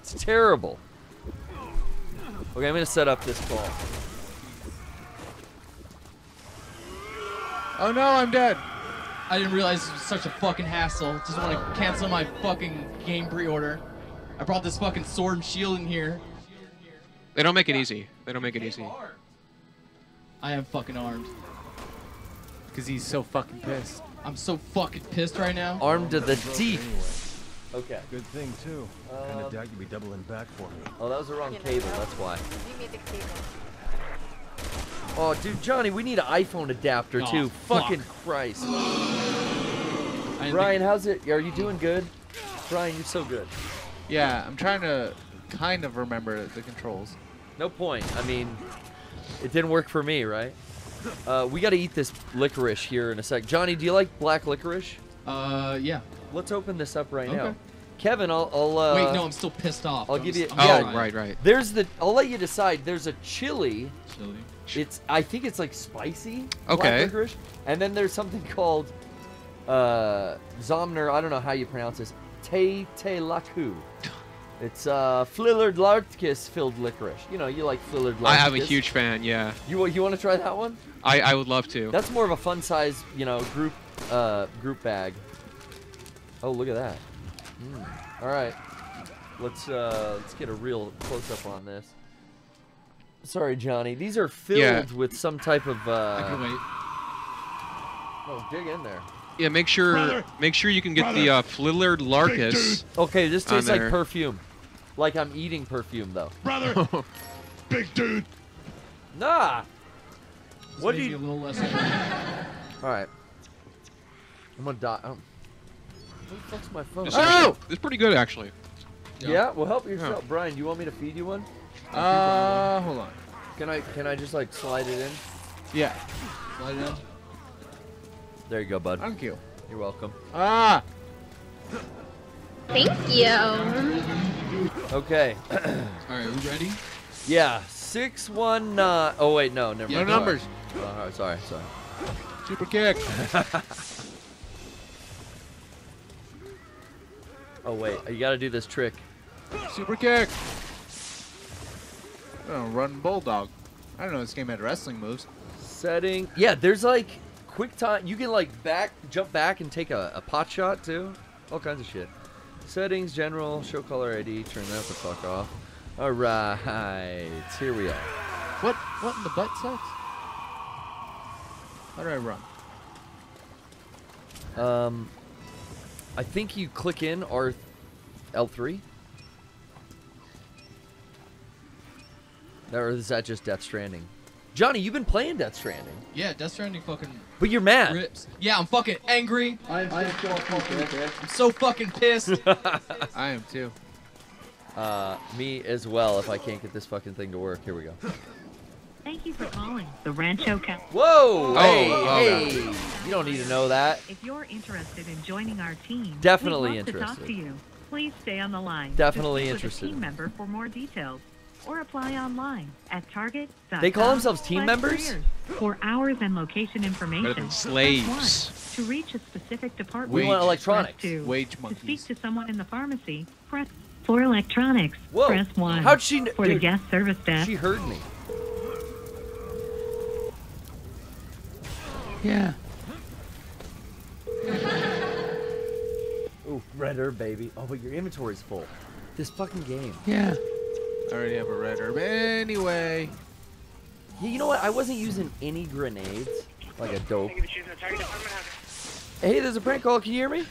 It's terrible. Okay, I'm gonna set up this call. Oh no, I'm dead. I didn't realize it was such a fucking hassle. Just want to cancel my fucking game pre-order. I brought this fucking sword and shield in here. They don't make it easy. They don't make it easy. I am fucking armed. Because he's so fucking pissed. I'm so fucking pissed right now. Armed to the teeth. Okay. Good thing too. Kind of doubt you'd be doubling back for me. Oh, that was the wrong cable. That's why. You need the cable. Oh, dude, Johnny, we need an iPhone adapter too. Oh, fuck. Fucking Christ. Brian, how's it? Are you doing good? Brian, you're so good. Yeah, I'm trying to kind of remember the controls. No point. I mean, it didn't work for me, right? We got to eat this licorice here in a sec. Johnny, do you like black licorice? Yeah. Let's open this up right now. Okay. Kevin, I'll Wait, no, I'm still pissed off. I'll give you. Oh, right. There's the. I'll let you decide. There's a chili. Chili. I think it's like spicy. Okay. Black licorice. And then there's something called Zomner. I don't know how you pronounce this. Te laku. It's flillered larkis filled licorice. You know, you like flillered larkis. I'm a huge fan. Yeah. You want to try that one? I would love to. That's more of a fun size, group bag. Oh, look at that. All right. Let's get a real close up on this. Sorry, Johnny. These are filled with some type of. I can wait. Oh, dig in there. Yeah, make sure you can get the flillered larkis. Okay, this tastes like there. perfume. Like I'm eating perfume, though. Brother, big dude. Nah. What do Maybe you? a little less. All right. I'm gonna die. Where the fuck's my phone? Oh, it's pretty good actually. Yeah. Well, help yourself, Brian. You want me to feed you one? Hold on. Can I just like slide it in? Yeah. Slide it in. There you go, bud. Thank you. You're welcome. Ah. Thank you. Okay. All right, are we ready? Yeah. 619. Oh wait, no, never No mind. numbers. Oh, all right, sorry. Super kick. Oh wait, you got to do this trick. Super kick. Oh, run bulldog. I don't know this game had wrestling moves. Setting. Yeah, there's like quick time. You can like jump back and take a pot shot too. All kinds of shit. Settings, general, show color ID. Turn that the fuck off. All right, here we are. What in the butt sucks? How do I run? I think you click in L3. Or is that just Death Stranding? Johnny, you've been playing Death Stranding. Yeah, Death Stranding fucking. But you're mad. Rips. Yeah, I'm fucking angry. I'm so fucking pissed. I am too. Me as well. If I can't get this fucking thing to work, here we go. Thank you for calling the Rancho Camp. Whoa! Oh, Hey! You don't need to know that. If you're interested in joining our team, Definitely we'd love to talk interested. to you. Please stay on the line. Definitely to speak interested. with a team member for more details, or apply online at Target. They call themselves team members? For hours and location information. Better than press slaves. 1. To reach a specific department, We want electronics. press 2. Wage To monkeys. speak to someone in the pharmacy, press for electronics. Whoa. Press 1. How'd she For the dude, guest service desk. She heard me. Yeah. Ooh, red herb, baby. Oh, but your inventory's full. This fucking game. Yeah. I already have a red herb. Anyway. Yeah, you know what? I wasn't using any grenades. Like a dope. Hey, there's a prank call. Can you hear me?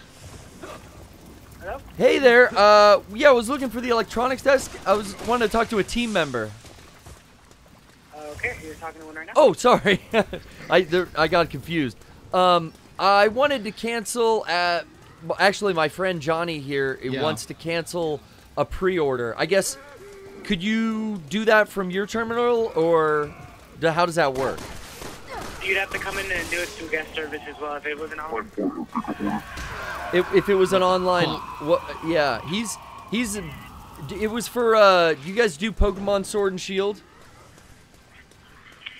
Hello? Hey there. Yeah, I was looking for the electronics desk. I wanted to talk to a team member. Okay, you're talking to one right now? Oh, sorry. I got confused. I wanted to cancel at actually, my friend Johnny here wants to cancel a pre-order. I guess, could you do that from your terminal, or how does that work? You'd have to come in and do it through guest service as well if it was an online. If it was an online, yeah, it was for, you guys do Pokemon Sword and Shield?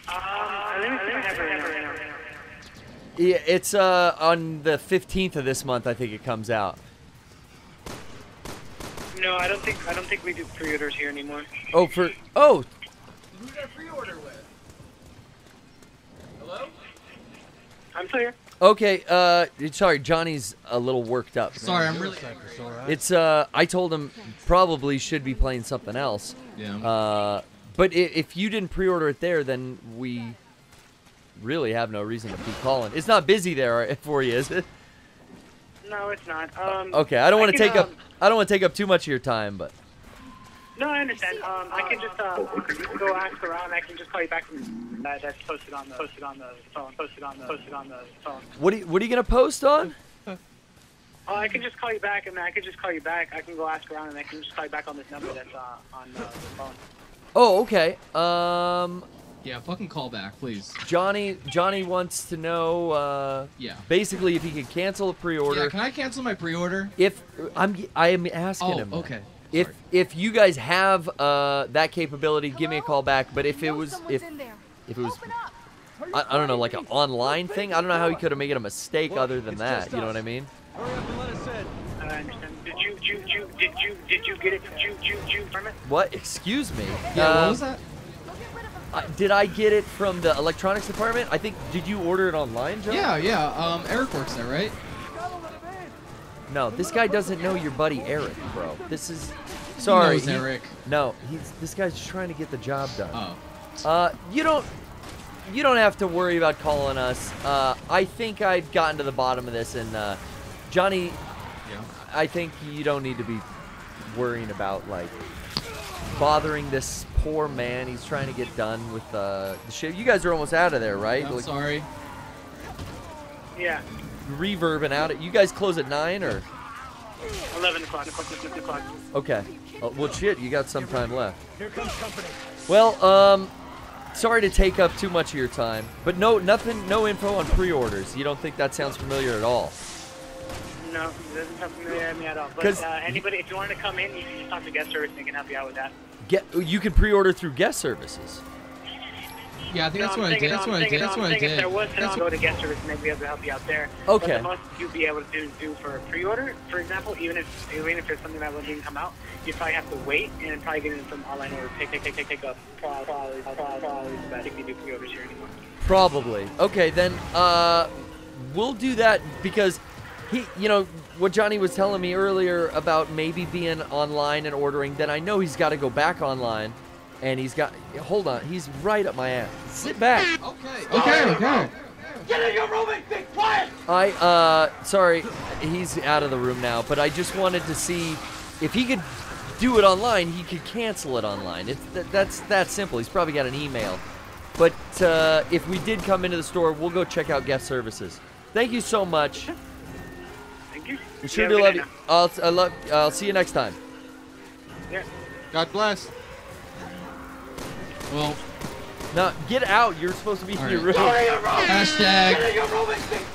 Let me see if I have it right now. Yeah, it's on the 15th of this month, I think it comes out. No, I don't think we do pre-orders here anymore. Oh, who's that pre-order with? Hello? I'm clear. Okay, sorry, Johnny's a little worked up. Sorry, I'm really... It's, I told him probably should be playing something else. Yeah. But if you didn't pre-order it there, then we really have no reason to keep calling. It's not busy there for you, is it? No, it's not. Okay, I don't want to take up. I don't want to take up too much of your time, but. No, I understand. I can just go ask around. I can just call you back from that's posted on the phone. Posted on the phone. What are you gonna post on? Oh, I can just call you back, and I can just call you back. I can go ask around, and I can just call you back on this number that's on the phone. Oh, okay. Yeah, fucking call back, please. Johnny wants to know. Yeah. Basically, if he could cancel a pre-order. Yeah, can I cancel my pre-order? I am asking him. Oh, okay. If you guys have that capability, give me a call back. But if it was I don't know, like an online thing, I don't know how he could have made a mistake other than that. You know what I mean? I understand. Did you get it from it? What? Excuse me. Yeah, what was that? Did I get it from the electronics department? I think. Did you order it online, Joe? Yeah. Eric works there, right? No, this guy doesn't know your buddy Eric, bro. This is. Sorry. He knows Eric. No, this guy's just trying to get the job done. Oh. You don't have to worry about calling us. I think I've gotten to the bottom of this, and Johnny, I think you don't need to be worrying about like bothering this poor man. He's trying to get done with the shit. You guys are almost out of there, right? I'm sorry. Yeah. Reverbing out. You guys close at 9 or? 11 o'clock. Okay. Well, shit, you got some time left. Here comes company. Well, sorry to take up too much of your time, but no info on pre-orders. You don't think that sounds familiar at all? No, it doesn't sound familiar to me at all. But anybody, if you wanted to come in, you can just talk to guest service and they can help you out with that. You can pre-order through guest services. Yeah, I think that's what I did. That's what I did. If there was to go to guest service, and they'd be able to help you out there. Okay. But the most you'd be able to do for a pre-order, for example, even if there's something that wouldn't even come out, you'd probably have to wait and probably get in some online order. Take up probably about if you do pre-orders here anymore. Probably. Okay, then we'll do that because what Johnny was telling me earlier about maybe being online and ordering. Then I know he's got to go back online. And hold on, he's right up my ass. Sit back. Okay. Get in your room and be quiet! Sorry, he's out of the room now, but I just wanted to see if he could do it online, he could cancel it online. That's that simple. He's probably got an email. But if we did come into the store, we'll go check out guest services. Thank you so much. Thank you. We sure do love you. I'll see you next time. Yeah. God bless. Well, now get out. You're supposed to be in your room. Hashtag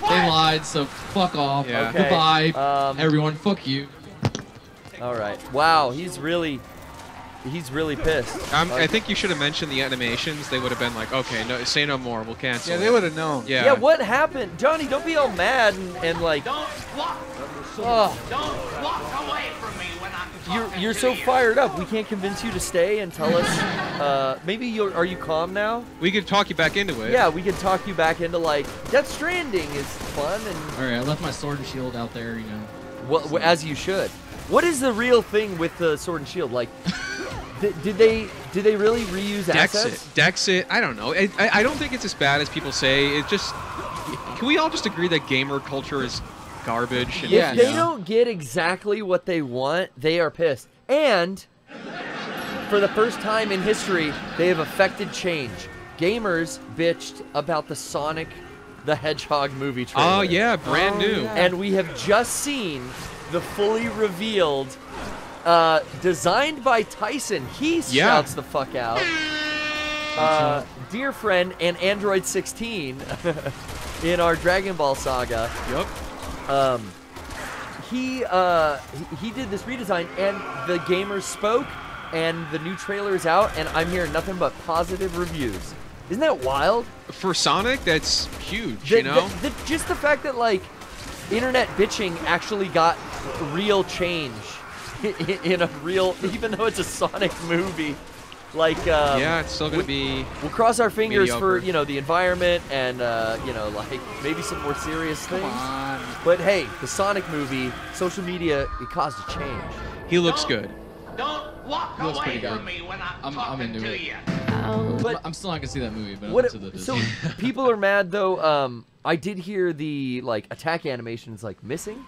they lied, so fuck off. Yeah. Okay. Goodbye, everyone. Fuck you. All right. Wow, he's really pissed. I think you should have mentioned the animations. They would have been like, okay, no, say no more. We'll cancel. Yeah, they would have known. Yeah. Yeah. What happened, Johnny? Don't be all mad and like. Don't walk. Oh. Don't walk away from me when I'm talking You're to so you. fired up. We can't convince you to stay and tell us. Maybe are you calm now? We could talk you back into it. Yeah, we could talk you back into like Death Stranding is fun and. All right, I left my sword and shield out there. You know. Well, as you should. What is the real thing with the sword and shield? Like, did they really reuse assets? Dexit. I don't know. I don't think it's as bad as people say. It just. Can we all just agree that gamer culture is garbage? And if they don't get exactly what they want, they are pissed. And for the first time in history, they have affected change. Gamers bitched about the Sonic the Hedgehog movie trailer. Oh, yeah, brand new. yeah. And we have just seen the fully revealed, designed by Tyson. He shouts the fuck out. Dear friend and Android 16 in our Dragon Ball saga. Yep. He did this redesign, and the gamers spoke, and the new trailer is out, and I'm hearing nothing but positive reviews. Isn't that wild? For Sonic, that's huge, you know? Just the fact that, like, internet bitching actually got real change in a real, even though it's a Sonic movie. Like, yeah, it's still gonna be. We'll cross our fingers mediocre. for, you know, the environment and, you know, like maybe some more serious things. on. But hey, the Sonic movie, social media, it caused a change. He looks good. Don't walk He looks away pretty good. from me when I'm talking into to it. you. But I'm still not gonna see that movie, but I'm what? into the So Disney. people are mad though. I did hear the like attack animation is like missing.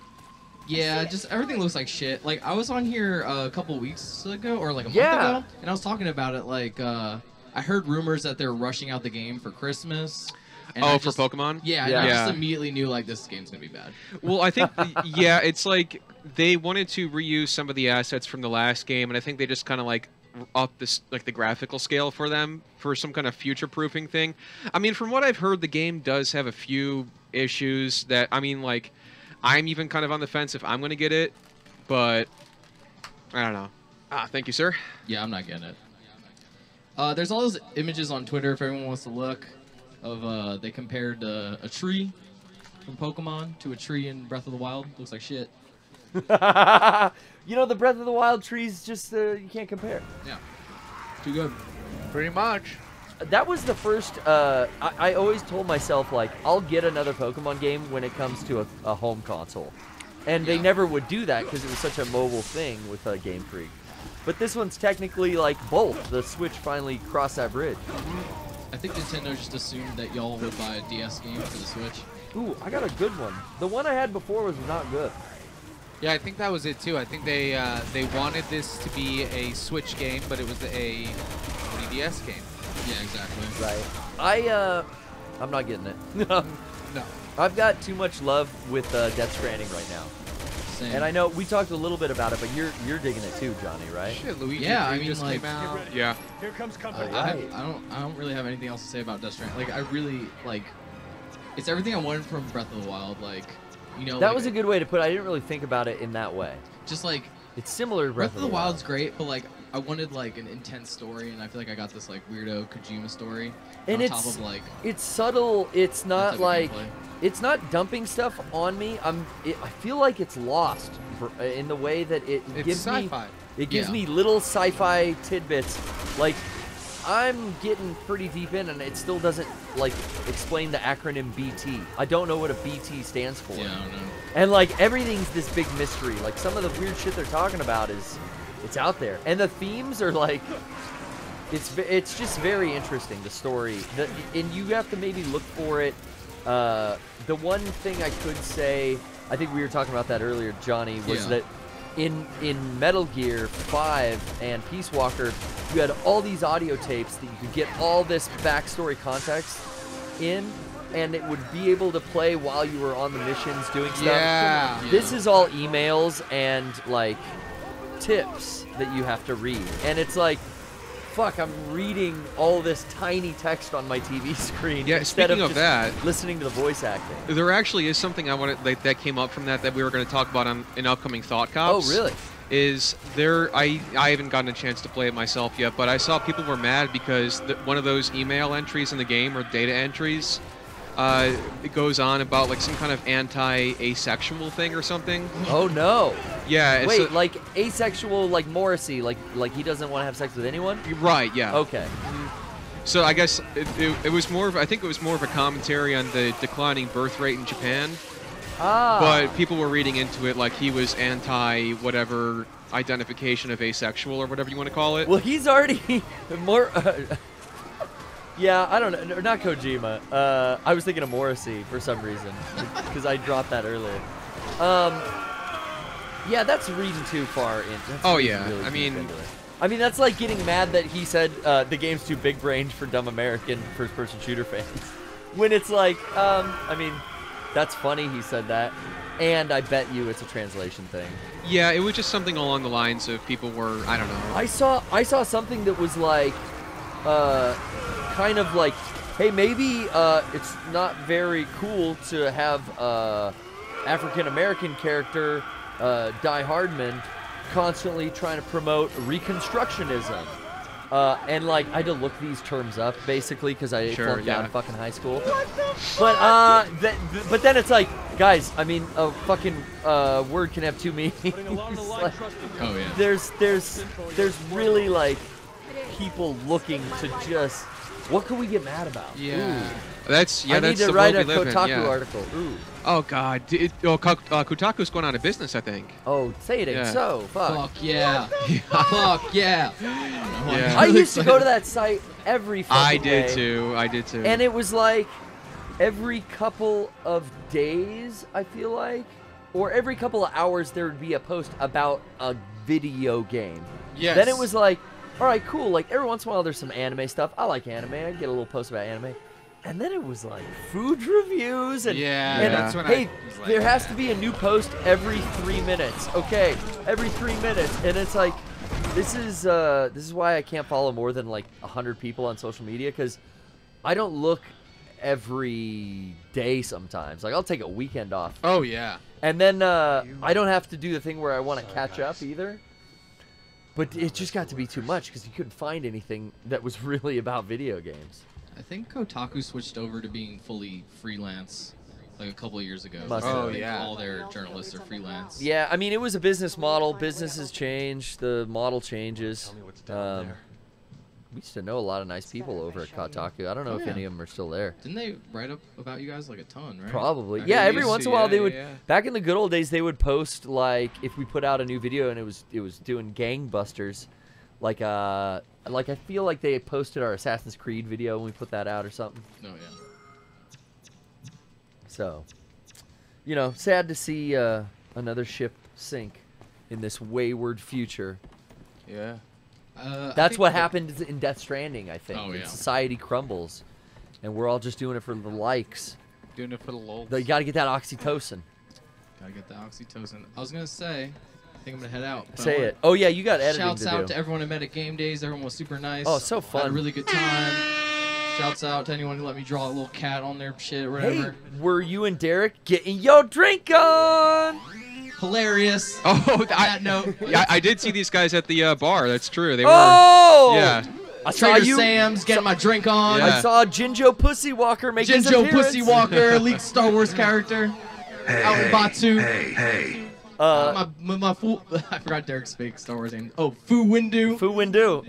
Yeah, just everything looks like shit. Like I was on here a couple weeks ago, or like a month Yeah. ago, and I was talking about it. Like I heard rumors that they're rushing out the game for Christmas. And Oh, I for just- Pokemon? Yeah, Yeah. and I Yeah. just immediately knew like this game's gonna be bad. Well, I think, yeah, it's like they wanted to reuse some of the assets from the last game, and I think they just kind of like up this like the graphical scale for them for some kind of future-proofing thing. I mean, from what I've heard, the game does have a few issues that, I mean, like, I'm even kind of on the fence if I'm going to get it, but I don't know. Thank you, sir. Yeah, I'm not getting it. There's all those images on Twitter if everyone wants to look. Of they compared a tree from Pokemon to a tree in Breath of the Wild. Looks like shit. You know, the Breath of the Wild trees just you can't compare. Yeah, too good. Pretty much. That was the first. I always told myself like I'll get another Pokemon game when it comes to a home console, and they never would do that because it was such a mobile thing with Game Freak. But this one's technically like both. The Switch finally crossed that bridge. I think Nintendo just assumed that y'all would buy a DS game for the Switch. Ooh, I got a good one. The one I had before was not good. Yeah, I think that was it too. I think they wanted this to be a Switch game, but it was a 3DS game. Yeah, exactly. Right. I'm not getting it. No. I've got too much love with Death Stranding right now. Same. And I know we talked a little bit about it, but you're digging it too, Johnny, right? Shit, Luigi Yeah, 3 I mean, just like, came out. Yeah. Here comes company. Alright. I don't really have anything else to say about Death Stranding. Like I really like, it's everything I wanted from Breath of the Wild. Like, you know, That like, was a good way to put it. I didn't really think about it in that way. just like It's similar to Breath of the Wild's great, but like I wanted like an intense story, and I feel like I got this like weirdo Kojima story. And on it's top of like it's subtle. It's not type of like gameplay. it's not dumping stuff on me. I feel like it's lost in the way that it It's gives me. sci-fi. It gives Yeah. me little sci-fi tidbits. Like I'm getting pretty deep in, and it still doesn't like explain the acronym BT. I don't know what a BT stands for. yeah, I don't know. And like everything's this big mystery. Like some of the weird shit they're talking about it's out there, and the themes are like it's just very interesting. The story, and you have to maybe look for it. The one thing I could say, I think we were talking about that earlier, Johnny, was Yeah. that in Metal Gear 5 and Peace Walker, you had all these audio tapes that you could get all this backstory context in, and it would be able to play while you were on the missions doing stuff. Yeah. This is all emails and like tips that you have to read, and it's like, fuck, I'm reading all this tiny text on my TV screen Yeah, instead speaking of of just that- listening to the voice acting. There actually is something I wanted that came up from that we were going to talk about on in upcoming Thought Cops. Oh, really? Is there? I haven't gotten a chance to play it myself yet, but I saw people were mad because one of those email entries in the game or data entries, it goes on about like some kind of anti-asexual thing or something. Oh no! Yeah. it's Wait, like asexual, like Morrissey, like he doesn't want to have sex with anyone? Right. Yeah. Okay. So I guess it was more of I think it was more of a commentary on the declining birth rate in Japan. Ah. But people were reading into it like he was anti whatever identification of asexual or whatever you want to call it. Well, he's already more. Yeah, I don't know. Not Kojima. I was thinking of Morrissey for some reason because I dropped that earlier. Yeah, that's reading too far in. That's Oh, reading yeah. really I deep mean- into it. I mean, that's like getting mad that he said the game's too big-brained for dumb American first-person shooter fans. when it's like, I mean, that's funny he said that, and I bet you it's a translation thing. Yeah, it was just something along the lines of people were, I don't know. I saw something that was like, kind of like, hey, maybe it's not very cool to have African American character Die Hardman constantly trying to promote Reconstructionism. And like I had to look these terms up basically because I flunked out in fucking high school. But but then it's like, guys, I mean, a fucking word can have two meanings. Like, oh yeah. There's really like people looking to just, what can we get mad about? Yeah. Ooh. That's I need to the write a world we live Kotaku in, yeah. article. Ooh. Oh God, Kotaku's going out of business, I think. Oh, say it ain't so. Fuck. Fuck yeah. Fuck yeah. Yeah. I used to go to that site every fucking I did day. too. I did too. And it was like every couple of days, I feel like, or every couple of hours, there would be a post about a video game. Yes. Then it was like, all right, cool. Like every once in a while, there's some anime stuff. I like anime. I get a little post about anime. And then it was like food reviews and, that's when hey, I was like, there has to be a new post every 3 minutes. Okay, every 3 minutes. And it's like, this is why I can't follow more than like 100 people on social media, because I don't look every day sometimes. Like I'll take a weekend off. Oh yeah. And then I don't have to do the thing where I want to catch up either. But it just got to be too much because you couldn't find anything that was really about video games. I think Kotaku switched over to being fully freelance like a couple of years ago. Must I have. think all their journalists are freelance. Yeah, I mean, it was a business model. Businesses change. The model changes. We used to know a lot of nice people over at Kotaku. I don't know if any of them are still there. Didn't they write up about you guys like a ton, right? Probably. Yeah, every once in a while they would. Back in the good old days, they would post like if we put out a new video and it was doing gangbusters, like I feel like they posted our Assassin's Creed video when we put that out or something. Oh yeah. So, you know, sad to see another ship sink in this wayward future. Yeah. That's what happened in Death Stranding, I think. Oh, yeah. Society crumbles, and we're all just doing it for the likes. Doing it for the lols. You gotta get that oxytocin. Gotta get the oxytocin. I was gonna say, I think I'm gonna head out. Say it. Oh yeah, you got editing Shouts to out do. to everyone I met at Game Days. Everyone was super nice. Oh, so fun. Had a really good time. Shouts out to anyone who let me draw a little cat on their shit or whatever. Hey, were you and Derek getting your drink on? Hilarious. Oh, that note. Yeah, I did see these guys at the bar. That's true. They were. Oh! Yeah. I saw Trader you. Sam's getting my drink on. I saw Jinjo Pussy Walker make his Jinjo appearance. Pussy Walker, leaked Star Wars character. Out in Batu. Hey. My fool. I forgot Derek's fake Star Wars name. Oh, Fu Windu. Fu Windu.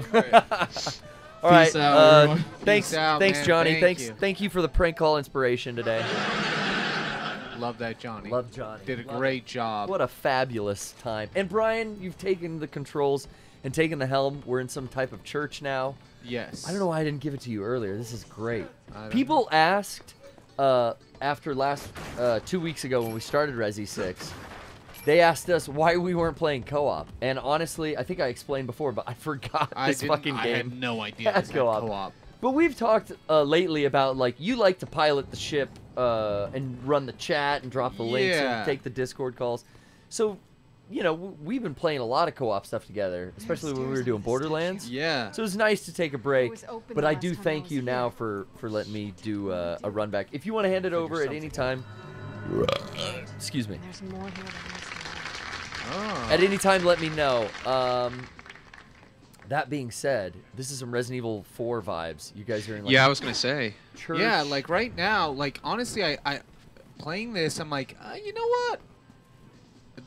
All right. Peace out, everyone. Thanks, Peace out, thanks, man. Johnny. Thank Thank you for the prank call inspiration today. Love that, Johnny. Love Johnny. Did a Love great it. job. What a fabulous time. And Brian, you've taken the controls and taken the helm. We're in some type of church now. Yes. I don't know why I didn't give it to you earlier. This is great. don't People asked after last 2 weeks ago when we started Resi 6, they asked us why we weren't playing co-op. And honestly, I think I explained before, but I forgot this fucking game. I had no idea it has was co-op. But we've talked lately about, like, you like to pilot the ship and run the chat and drop the links Yeah. and take the Discord calls. So, you know, we've been playing a lot of co-op stuff together, especially when we were doing Borderlands. Yeah. So it's nice to take a break. open But the I last do time I thank was you here. now for letting me do a run back. If you want to hand it over at any time, excuse me. There's more here than this. Oh. At any time, let me know. That being said, this is some Resident Evil 4 vibes. You guys are in, like, Yeah, I was gonna say. church. Yeah, like right now, like honestly, I playing this, I'm like, you know what?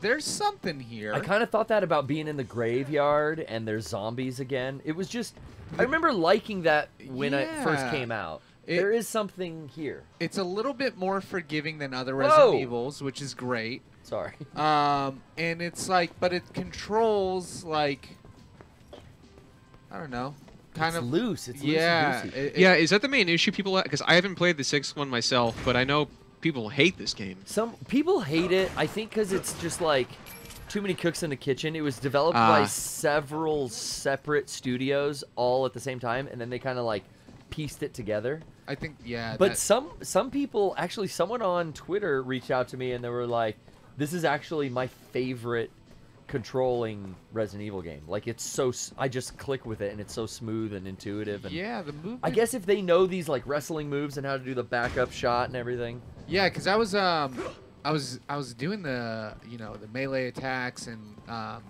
There's something here. I kind of thought that about being in the graveyard and there's zombies again. It was just, I remember liking that when it first Yeah. came out. There is something here. It's a little bit more forgiving than other Whoa! Resident Evils, which is great. Sorry. And it's like, but it controls like, I don't know, kind It's of loose. It's yeah. loosey-goosey. Yeah, is that the main issue people? Because I haven't played the sixth one myself, but I know people hate this game. Some people hate it, I think, because it's just like too many cooks in the kitchen. It was developed by several separate studios all at the same time, and then they kind of like pieced it together. I think yeah. But some people, actually, someone on Twitter reached out to me and they were like, "This is actually my favorite controlling Resident Evil game. Like it's so I just click with it and it's so smooth and intuitive." And yeah, the movement. I guess if they know these like wrestling moves and how to do the backup shot and everything. Yeah, because I was doing the the melee attacks and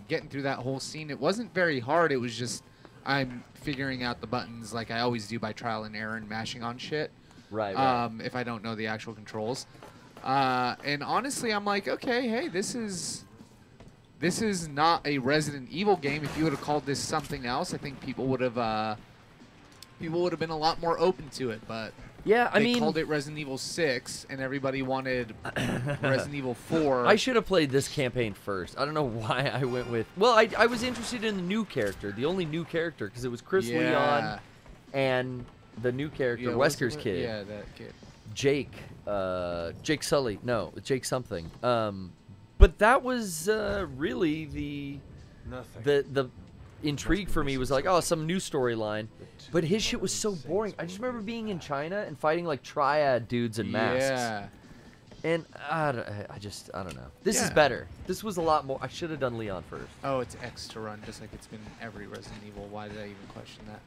getting through that whole scene. It wasn't very hard. It was just I'm figuring out the buttons like I always do by trial and error and mashing on shit. Right. If I don't know the actual controls. And honestly, I'm like, okay, hey, this is not a Resident Evil game. If you would have called this something else, I think people would have been a lot more open to it. But yeah, I mean, they called it Resident Evil 6, and everybody wanted Resident Evil 4. I should have played this campaign first. I don't know why I went with. Well, I was interested in the new character, the only new character, because it was Chris Leon and the new character, Wesker's kid. Yeah, that kid. Jake Sully. No, Jake something. But that was really the intrigue for me was like, oh, some new storyline. But his shit was so boring. I just remember being in China and fighting like triad dudes in masks. Yeah. And I don't know. This is better. This was a lot more. I should have done Leon first. Oh, it's X to run, just like it's been every Resident Evil. Why did I even question that?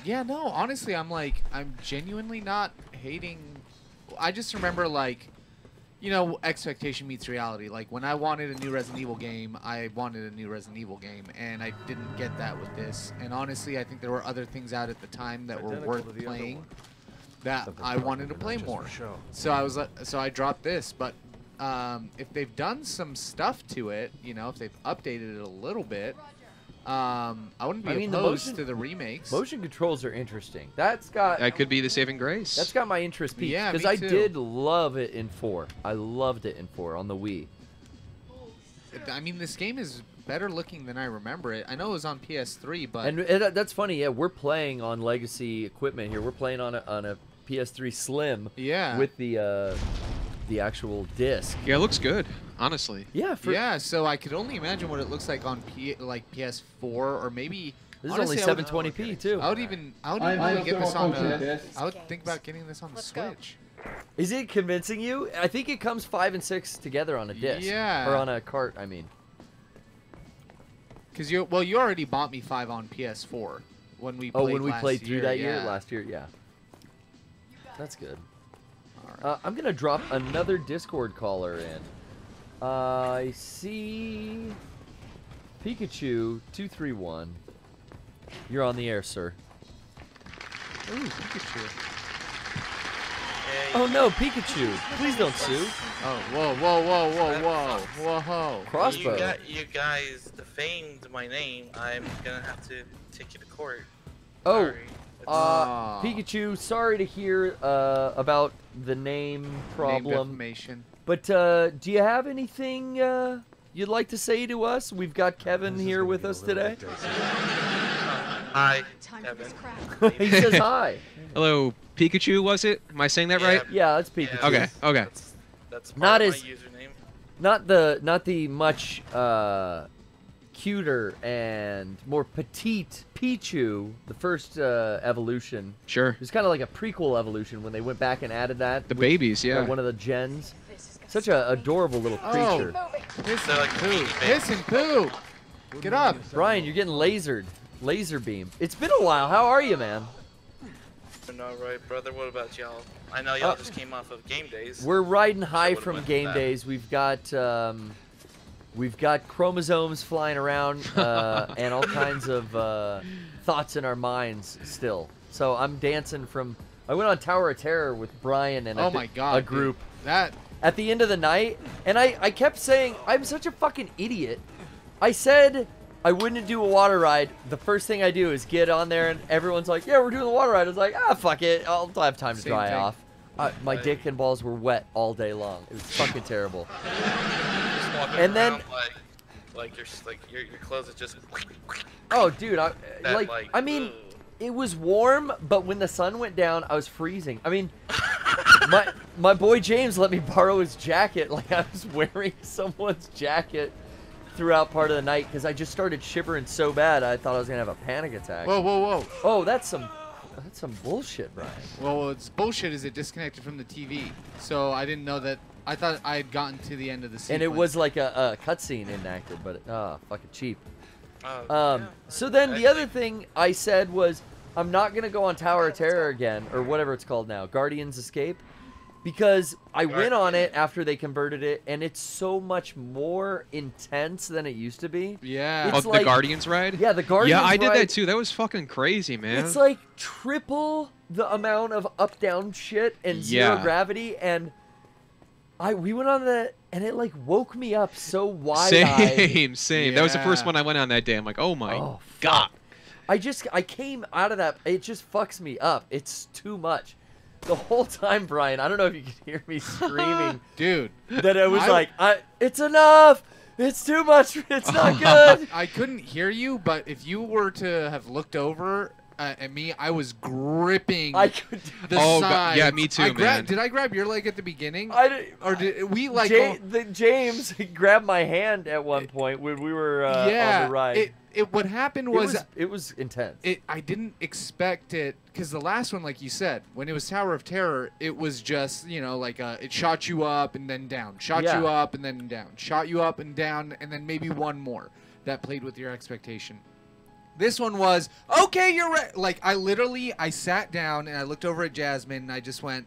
Yeah, no, honestly, I'm genuinely not hating. I just remember like, expectation meets reality. Like, when I wanted a new Resident Evil game, I wanted a new Resident Evil game, and I didn't get that with this. And honestly, I think there were other things out at the time that were worth playing that I wanted to play more. So I dropped this. But if they've done some stuff to it, if they've updated it a little bit, I wouldn't be opposed to the remakes. Motion controls are interesting. That could be the saving grace. That's got my interest peaked. Yeah, because I did love it in 4. I loved it in 4 on the Wii. I mean, this game is better looking than I remember it. I know it was on PS3, but and that's funny. Yeah, we're playing on legacy equipment here. We're playing on a PS3 Slim. Yeah. With the actual disc. Yeah, it looks good, honestly. Yeah. So I could only imagine what it looks like on PS4 or maybe. This honestly, is only 720p too. I would even get this on. I would think about getting this on the Switch. Is it convincing you? I think it comes 5 and 6 together on a disc. Yeah. Or on a cart, I mean. Because you already bought me 5 on PS4 when we played. Oh, when we played through that year, yeah. last year, yeah. That's good. I'm going to drop another Discord caller in. I see Pikachu 231. You're on the air, sir. Ooh, Pikachu. Oh no, Pikachu! Please don't sue. Oh, whoa. Crossbow. You guys defamed my name. I'm gonna have to take you to court. Oh, Sorry. Pikachu, sorry to hear about the name problem. Name defamation. But do you have anything you'd like to say to us? We've got Kevin here with us today. Hi, Kevin. He says hi. Hello, Pikachu, was it? Am I saying that right? Yeah, that's Pikachu. Okay, okay. That's part Not of as my username. not the much cuter and more petite Pichu, the first evolution. Sure. It was kind of like a prequel evolution when they went back and added that. The babies, yeah. One of the gens. Such an adorable little creature. Piss and poo. Piss and poo. Get up. Brian, you're getting lasered. Laser beam. It's been a while. How are you, man? All right, brother. What about y'all? I know y'all just came off of game days. We're riding high would've from went game with that. days. We've got chromosomes flying around and all kinds of thoughts in our minds still. So I'm dancing from. I went on Tower of Terror with Brian and a group. Dude. That. At the end of the night, and I kept saying I'm such a fucking idiot. I said I wouldn't do a water ride. The first thing I do is get on there, and everyone's like, "Yeah, we're doing the water ride." I was like, "Ah, fuck it. I'll have time to dry off." My dick and balls were wet all day long. It was fucking terrible. Just walking And then, around like your clothes are just. oh, dude, That, I mean, it was warm, but when the sun went down, I was freezing. I mean, my boy James let me borrow his jacket. Like I was wearing someone's jacket throughout part of the night because I just started shivering so bad I thought I was gonna have a panic attack. Whoa. Oh, that's some That's some bullshit, Brian. Well, it's bullshit is it disconnected from the TV. So I didn't know that. I thought I had gotten to the end of the sequence. And it was like a cutscene enacted, but fucking cheap. Yeah. So then the other thing I said was, I'm not going to go on Tower of Terror again, or whatever it's called now, Guardian's Escape, because I went on it after they converted it, and it's so much more intense than it used to be. Yeah. It's Oh, the Guardians ride? Yeah, the Guardians Yeah, I did ride, that too. That was fucking crazy, man. It's like triple the amount of up-down shit and zero Yeah. gravity, and we went on that, and it like woke me up so wide-eyed. Same. That was the first one I went on that day. I'm like, oh my god. I came out of that. It just fucks me up. It's too much. The whole time, Brian, I don't know if you can hear me screaming. Dude. That it was it's enough. It's too much. It's not good. I couldn't hear you, but if you were to have looked over at me, I was gripping the Oh, God. sides. Yeah, me too, man. Did I grab your leg at the beginning? Or did we like... James grabbed my hand at one point when we were on the ride. What happened was it was intense. I didn't expect it because the last one, like you said, when it was Tower of Terror, it was just like it shot you up and then down, shot you up and then down, shot you up and down, and then maybe one more that played with your expectation. This one was okay. You're right. Like I sat down and I looked over at Jasmine and I just went,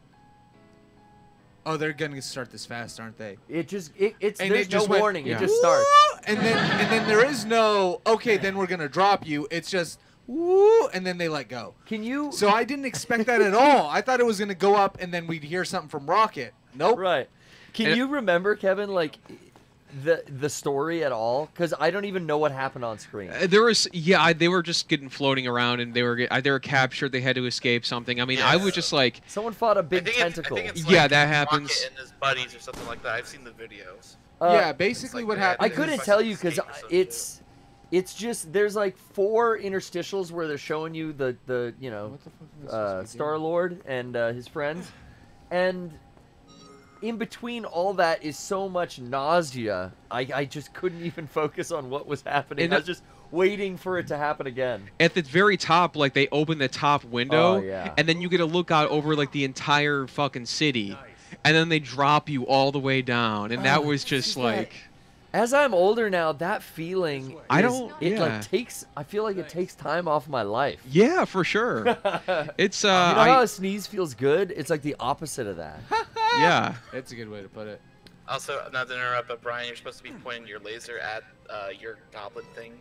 "Oh, they're gonna start this fast, aren't they?" There's it no just went, warning. It just starts. And then there is no okay. Then we're gonna drop you. It's just woo, and then they let go. Can you? So I didn't expect that at all. I thought it was gonna go up and then we'd hear something from Rocket. Nope. Right. Can you remember, Kevin, like the story at all? Because I don't even know what happened on screen. There was they were just getting floating around and they were captured. They had to escape something. I mean, I was just like someone fought a big tentacle. I think it's yeah, like that happens. Rocket and his buddies or something like that. I've seen the videos. Yeah, basically what happened. I couldn't tell you because it's just there's like 4 interstitials where they're showing you the Star-Lord and his friends, and in between all that is so much nausea. I just couldn't even focus on what was happening. I was just waiting for it to happen again. At the very top, like they open the top window, Oh, yeah. and then you get a look out over like the entire fucking city, and then they drop you all the way down, and that was just like. As I'm older now, that feeling I feel like it takes time off my life. Yeah, for sure. It's you know how a sneeze feels good? It's like the opposite of that. Yeah. That's a good way to put it. Also, not to interrupt, but Brian, you're supposed to be pointing your laser at your goblet thing.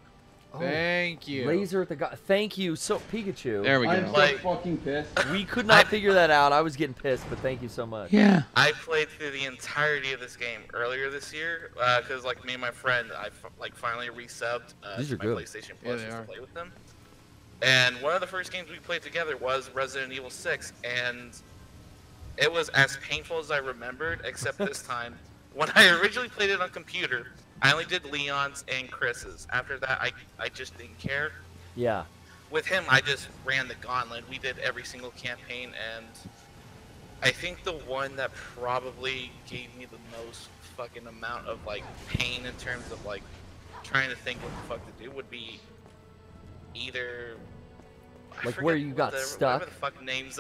Oh, Thank you. Laser at the thank you, so Pikachu. There we go. I'm so fucking pissed. We could not figure that out. I was getting pissed, but thank you so much. Yeah. I played through the entirety of this game earlier this year because, like, me and my friend, I finally resubbed These to are my good. PlayStation Plus just to play with them. And one of the first games we played together was Resident Evil 6, and it was as painful as I remembered, except this time, when I originally played it on computer, I only did Leon's and Chris's. After that, I just didn't care. Yeah. With him, I just ran the gauntlet. We did every single campaign, and I think the one that probably gave me the most fucking amount of, like, pain in terms of, like, trying to think what the fuck to do would be either... Like where you got stuck? Whatever the fuck name's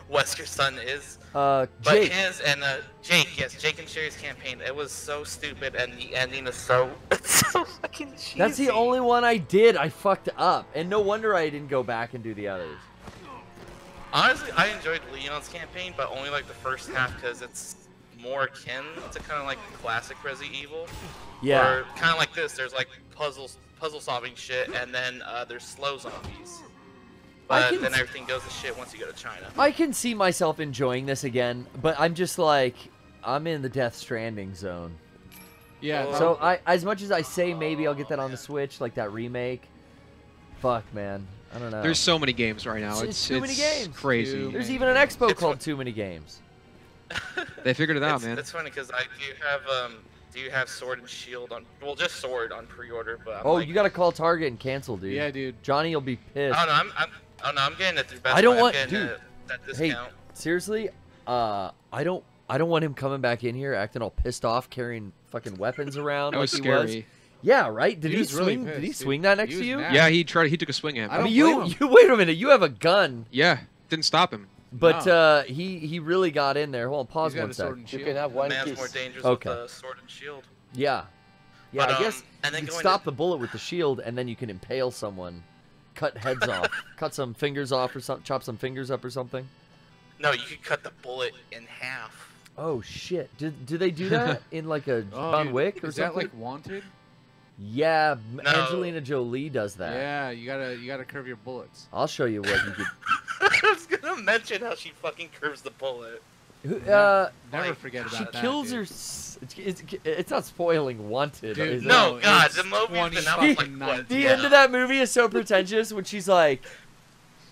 Wesker's son is. Jake. But his and Jake, yes, Jake and Sherry's campaign. It was so stupid, and the ending is so fucking cheesy. That's the only one I did. I fucked up, and no wonder I didn't go back and do the others. Honestly, I enjoyed Leon's campaign, but only like the first half because it's more akin to kind of like classic Resident Evil. Yeah. Or kind of like this. There's like puzzle solving shit, and then there's slow zombies. But then everything goes to shit once you go to China. I can see myself enjoying this again, but I'm just like, I'm in the Death Stranding zone. Yeah. So as much as I say maybe I'll get that on the Switch, like that remake, fuck, man. I don't know. There's so many games right now. It's too many games. Crazy. There's even an expo called Too Many Games. They figured it out, man. It's funny because I do have Sword and Shield on, well, just Sword on pre-order, but Oh, you gotta call Target and cancel, dude. Yeah, dude. Johnny will be pissed. Oh no, I'm getting it through Best I don't Buy. want, I'm getting dude. that Hey, discount. seriously, I don't want him coming back in here acting all pissed off, carrying fucking weapons around That like was he scary. was. Yeah, right. Did He he was really swing? Did he pissed, swing dude. that next He to was you? mad. Yeah, he took a swing at me. I mean, you wait a minute. You have a gun. Yeah, didn't stop him. But he really got in there. Hold on, pause He's got one a sword sec. and You shield. can have one Man's piece. more dangerous Okay. with a sword and shield. Yeah. Yeah, But, I guess and then you can going stop to- the bullet with the shield, and then you can impale someone, cut heads off, cut some fingers off, or something, chop some fingers up or something. No, you could cut the bullet in half. Oh shit! Do they do that in like a Oh, John dude, Wick or is something? that like Wanted? Yeah, No. Angelina Jolie does that. Yeah, you gotta curve your bullets. I'll show you what you could. I was gonna mention how she fucking curves the bullet. Never Like, forget about She that. kills dude. her. It's not spoiling Wanted. Dude, is it? No, No, God, it's the movie's been out for like what? The Yeah. end of that movie is so pretentious when she's like,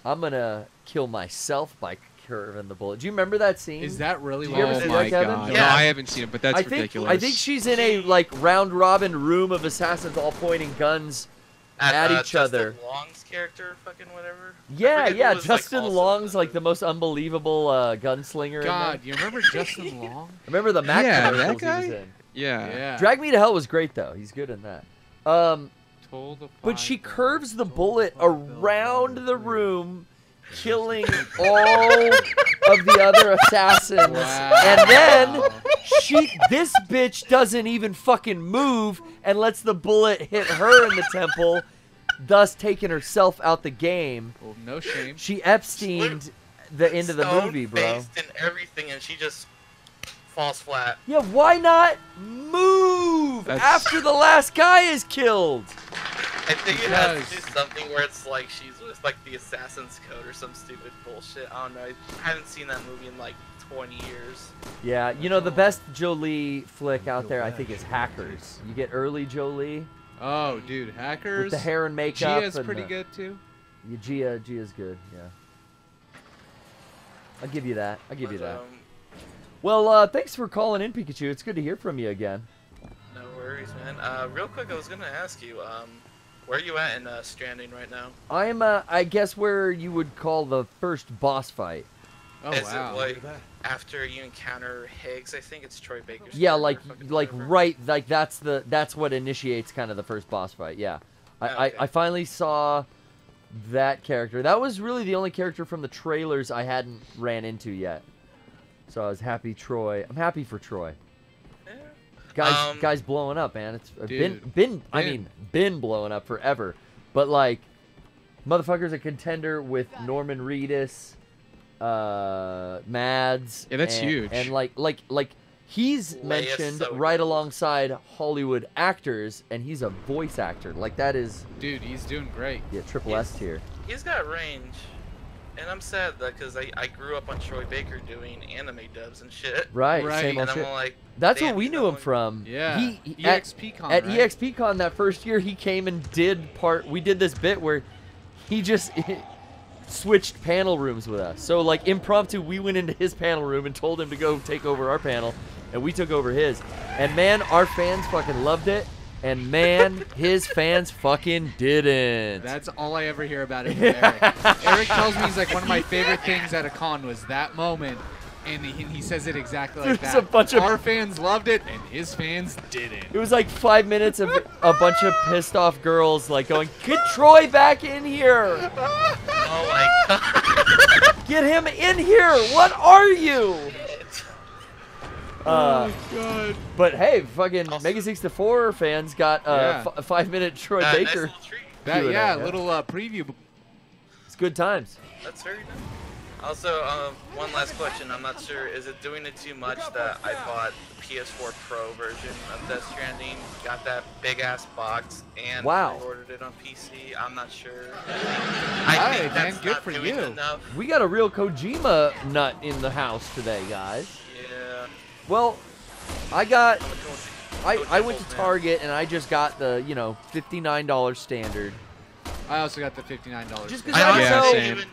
"I'm gonna kill myself by curving the bullet." Do you remember that scene? Is that really Did you ever Oh see my that, Kevin? god! Yeah. No, I haven't seen it, but that's I think ridiculous. I think she's in a like round robin room of assassins all pointing guns at each Justin other. Long's character, fucking whatever. Yeah, forget who yeah. was, like, Justin also Long's the- like the most unbelievable gunslinger. God, in you remember Justin Long? there. Remember the Mac Yeah, that commercials guy? he was in. Yeah. Yeah. Drag Me to Hell was great though. He's good in that. But she Five, curves the told bullet five, around the room, killing all of the other assassins. Wow. And then this bitch doesn't even fucking move and lets the bullet hit her in the temple, thus taking herself out the game. Well, no shame. She Epsteined the end of the movie, bro. Stone-faced and everything, and she just falls flat. Yeah, why not move That's- after the last guy is killed? I think it has to Because- do something where it's like she's with like the Assassin's Code or some stupid bullshit. I don't know. I haven't seen that movie in like 20 years. Yeah, you know, the best Jolie flick out there, I think, is Hackers. You get early Jolie Oh, dude, Hackers. with the hair and makeup. Gia's and pretty the- good too. Yeah, Gia's good, yeah. I'll give you that. I'll give you that. Well, thanks for calling in, Pikachu. It's good to hear from you again. No worries, man. Real quick, I was gonna ask you, where are you at in Stranding right now? I'm, I guess, where you would call the first boss fight. Oh Is wow. it like after you encounter Higgs? I think it's Troy Baker's. Yeah, character, like fucking whatever. right, like that's what initiates kind of the first boss fight. Yeah, I finally saw that character. That was really the only character from the trailers I hadn't ran into yet. So I was happy. I'm happy for Troy. Yeah. Guys blowing up, man. It's Dude, been blowing up forever. But like, motherfucker's a contender with Norman Reedus, Mads. Yeah, that's and, huge. And like he's Leia's mentioned so right good. alongside Hollywood actors, and he's a voice actor. Like that is Dude, he's doing great. yeah, triple S tier. He's got range, and I'm sad that because I grew up on Troy Baker doing anime dubs and shit. Right, Right. same old And I'm shit. like, That's damn, what we he's knew not him like- from. Yeah. He, EXPCon, at right? EXPCon that first year, he came and we did this bit where he just switched panel rooms with us. So like impromptu, we went into his panel room and told him to go take over our panel, and we took over his. And man, our fans fucking loved it. And man, his fans fucking didn't. That's all I ever hear about it from Eric. Eric tells me he's like one of my favorite things at a con was that moment, and he says it exactly like There's that. a bunch of- Our fans loved it, and his fans didn't. It was like 5 minutes of a bunch of pissed off girls like going, "Get Troy back in here! Oh my god. Get him in here! What are you?" Oh god. But hey, fucking Mega 64 fans got Yeah. a 5-minute Troy Nice Baker. little treat. That Q&A, yeah, yeah. little preview. It's good times. That's very nice. Also, one last question. I'm not sure. Is it doing it too much that I bought the PS4 Pro version of Death Stranding, got that big ass box, and Wow. ordered it on PC? I'm not sure. Alright, I think man, that's good not for doing you. enough. We got a real Kojima nut in the house today, guys. Yeah. Well, I got I'm a I went to man. Target and I just got the, $59 standard. I also got the $59. Just for 'cause it. I don't Yeah, know same.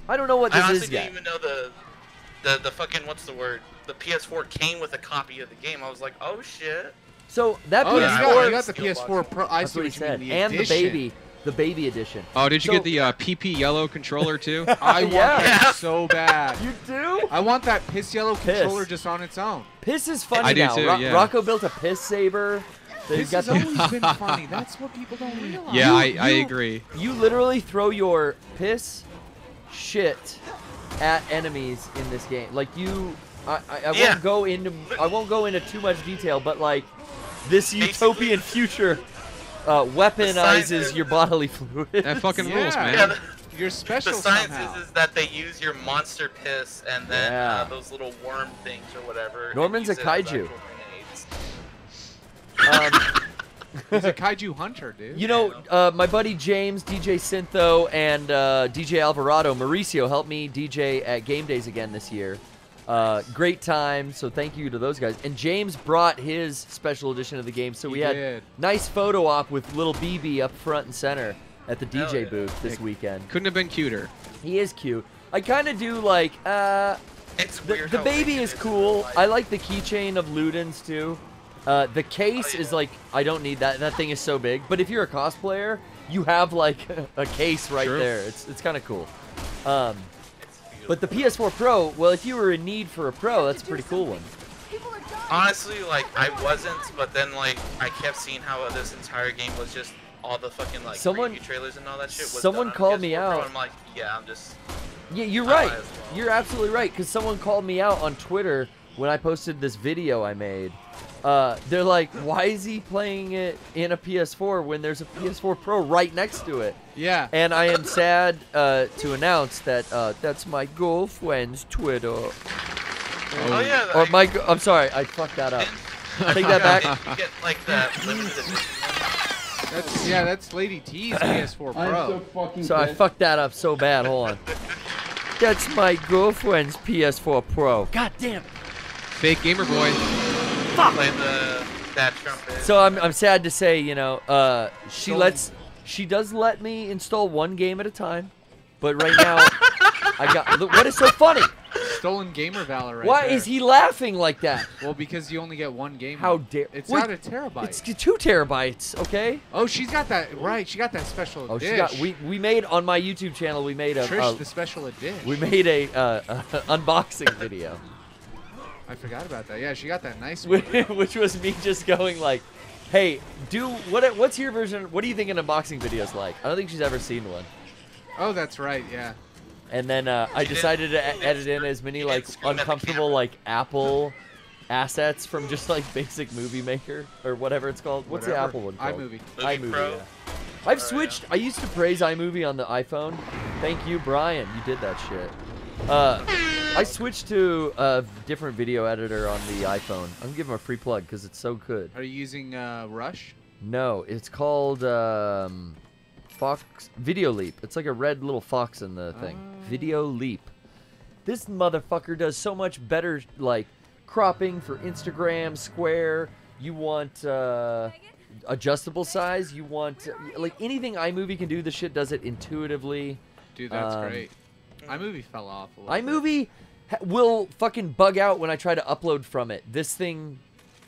I don't know what I this honestly is yet. didn't even know the fucking what's the word? The PS4 came with a copy of the game. I was like, oh shit. So that Oh, PS4 you got the PS4 Pro. I that's see what he what you said. mean. And the edition. baby edition. Oh, did you So- get the PP yellow controller too? I want Yeah. that so bad. You do? I want that piss yellow Piss. controller just on its own. Piss is funny I do now. too, yeah. Rocco built a piss saber. They've This got has always been funny. That's what people don't realize. Yeah, I agree. You literally throw your piss, shit, at enemies in this game. Like I won't go into too much detail, but like this utopian future weaponizes your bodily fluid. That fucking rules, man. Yeah, You're special the science somehow. is that they use your monster piss and then those little worm things or whatever. and Norman's use a it as kaiju. actual grenades. He's a kaiju hunter, dude. You know, my buddy James, DJ Syntho, and DJ Alvarado, Mauricio helped me DJ at Game Days again this year. Great time, so thank you to those guys. And James brought his special edition of the game, so we had nice photo op with little BB up front and center at the DJ booth this weekend. Couldn't have been cuter. He is cute. I kind of do like, the baby is cool. I like the keychain of Ludens too. The case is like, I don't need that. That thing is so big. But if you're a cosplayer, you have like a case right there. It's kind of cool. But the PS4 Pro, well, if you were in need for a Pro, that's a pretty cool one. Honestly, like, I wasn't, but then, like, I kept seeing how this entire game was just all the fucking, like, preview trailers and all that shit was someone done on called PS4 me Pro, out. and I'm like, yeah, I'm just... Yeah, you're I right. might as well. You're absolutely right, because someone called me out on Twitter when I posted this video I made. They're like, why is he playing it in a PS4 when there's a PS4 Pro right next to it? Yeah. And I am sad to announce that that's my girlfriend's Twitter. Oh, yeah. Or my, I'm sorry, I fucked that up. Take that back. You get, like, that limited edition. That's Lady T's PS4 Pro. I'm so fucking So I pissed. fucked that up so bad. Hold on. That's my girlfriend's PS4 Pro. God damn it. Fake gamer boy. Fuck. Play that trumpet. So I'm sad to say, you know, she does let me install one game at a time, but right now I got what is so funny? Stolen gamer valor right Why there. is he laughing like that? Well, because you only get one game. How dare? It's Wait, not a terabyte. It's 2 terabytes. Okay. Oh, she's got that right. She got that special Oh, dish. she got. We made on my YouTube channel. We made a Trish, the special edition. We made a unboxing video. I forgot about that. Yeah, she got that nice one. Which was me just going like, "Hey, what's your version? What do you think an unboxing video is like?" I don't think she's ever seen one. Oh, that's right. Yeah. And then I decided to edit in as many like uncomfortable like Apple assets from just like basic Movie Maker or whatever it's called. What's the Whatever. Apple one called? iMovie. iMovie. Pro? Yeah. I've switched. I used to praise iMovie on the iPhone. Thank you, Brian. You did that shit. I switched to a different video editor on the iPhone. I'm giving him a free plug because it's so good. Are you using Rush? No, it's called Fox Video Leap. It's like a red little fox in the thing. Video Leap. This motherfucker does so much better, like cropping for Instagram, Square. You want adjustable size. You want like anything iMovie can do. This shit does it intuitively. Dude, that's great. iMovie fell off a little iMovie will fucking bug out when I try to upload from it. This thing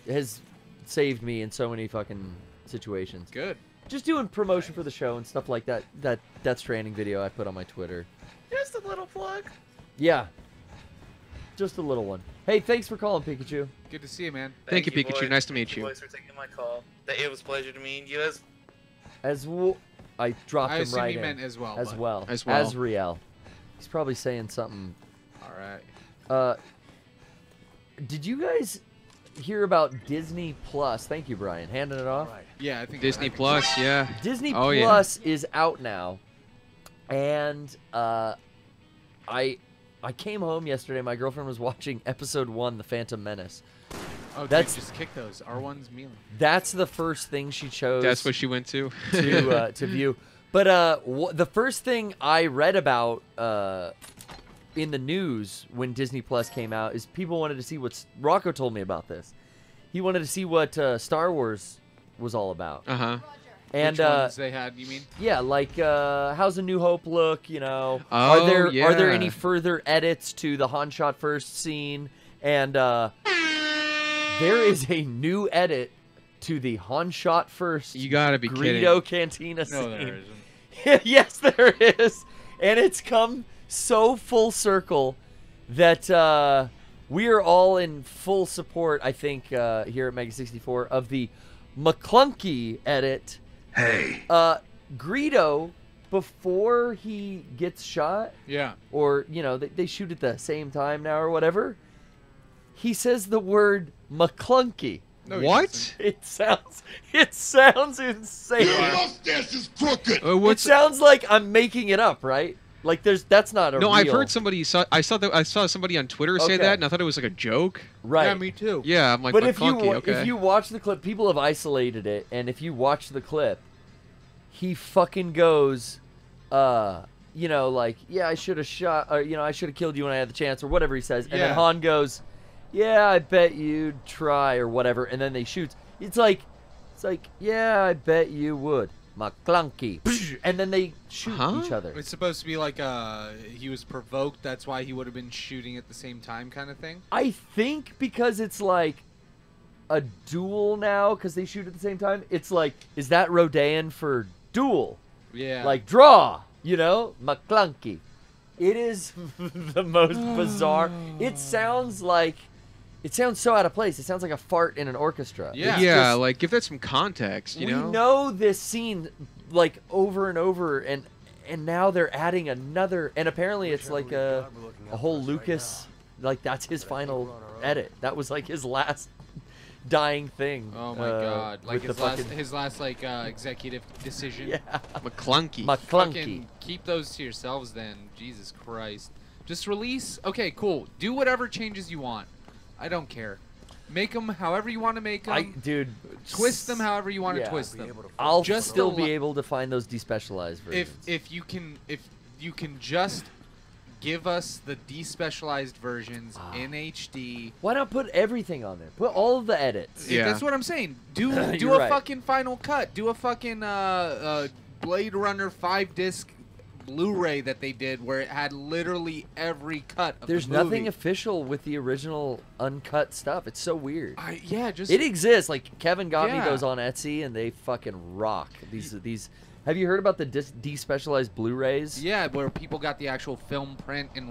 has saved me in so many fucking situations. Good. Just doing promotion for the show and stuff like that. That Death Stranding video I put on my Twitter. Just a little plug. Yeah. Just a little one. Hey, thanks for calling, Pikachu. Good to see you, man. Thank you, Pikachu. boys. Nice to Thank meet you. boys for taking my call. It was a pleasure to meet you. I dropped I him assume right you in. meant as well, As but- well. As well. Azriel. He's probably saying something. All right. Did you guys hear about Disney Plus? Thank you, Brian. Handing it off. Yeah, I think Disney Plus, yeah. Disney Oh, yeah. Plus is out now, and I came home yesterday. My girlfriend was watching episode 1, The Phantom Menace. Oh, dude, That's just kick those. R1's mealing. That's the first thing she chose. That's what she went to. to view. But the first thing I read about in the news when Disney Plus came out is people wanted to see what Rocco told me about this. He wanted to see what Star Wars was all about. Uh-huh. And Which ones they had, you mean? yeah, like how's A New Hope look? You know, Oh, are there yeah. any further edits to the Han shot first scene? And there is a new edit to the Han shot first. You gotta be kidding. Greedo Cantina scene. No, there isn't. Yes, there is, and it's come so full circle that we are all in full support. I think here at Mega 64 of the McClunky edit. Hey. Greedo, before he gets shot, Yeah. or, you know, they shoot at the same time now or whatever, he says the word McClunky. No, What? It sounds insane. Your mustache is crooked. It sounds like I'm making it up, right? Like that's not a No, real... I've heard somebody. I saw somebody on Twitter say Okay. that, and I thought it was like a joke. Right. Yeah, me too. Yeah, I'm like, But if McClunky, okay. you watch the clip, people have isolated it, and if you watch the clip, he fucking goes, you know, like, yeah, I should have shot, or, you know, I should have killed you when I had the chance, or whatever he says. And then Yeah. Han goes, yeah, I bet you'd try, or whatever, and then they shoot. It's like, yeah, I bet you would. McClunky. And then they shoot each other. It's supposed to be like he was provoked, that's why he would have been shooting at the same time kind of thing? I think because it's like a duel now, because they shoot at the same time, it's like, is that Rodan for duel? Yeah. Like, draw, you know? McClunky. It is the most bizarre. It sounds so out of place. It sounds like a fart in an orchestra. Yeah. Yeah, like give that some context, you know? We know this scene like over and over, and now they're adding another, and apparently it's like a whole Lucas, like that's his final edit. That was like his last dying thing. Oh my god! Like with his last like executive decision. Yeah. McClunky. Fucking keep those to yourselves then. Jesus Christ. Just release. Okay, cool. Do whatever changes you want. I don't care. Make them however you want to make them. Dude, twist them however you want to yeah. twist them. I'll Just still the be li- able to find those despecialized versions. if you can just give us the despecialized versions in HD. Why not put everything on there? Put all of the edits. Yeah. That's what I'm saying. Do You're a right. fucking final cut. Do a fucking Blade Runner 5-disc Blu-ray that they did where it had literally every cut of There's the movie. nothing official with the original uncut stuff. It's so weird. Yeah, just it exists. Like Kevin got me Yeah. those on Etsy, and they fucking rock. These. Have you heard about the despecialized Blu-rays? Yeah, where people got the actual film print and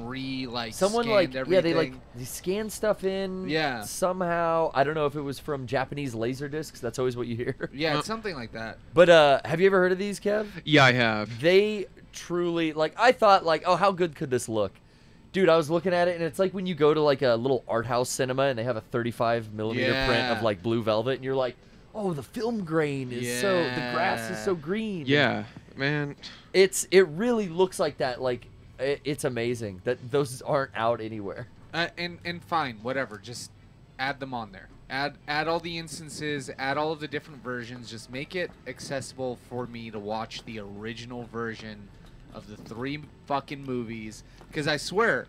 Someone scanned like everything. they scan stuff in. Yeah. Somehow I don't know if it was from Japanese laser discs. That's always what you hear. Yeah, it's something like that. But have you ever heard of these, Kev? Yeah, I have. They truly, like, I thought, like, oh, how good could this look? Dude, I was looking at it, and it's like when you go to, like, a little art house cinema, and they have a 35mm print of, like, Blue Velvet, and you're like, oh, the film grain is the grass is so green. Yeah, man. It really looks like that. Like, it's amazing that those aren't out anywhere. And fine, whatever. Just add them on there. Add all the instances. Add all of the different versions. Just make it accessible for me to watch the original version of the 3 fucking movies. Because I swear,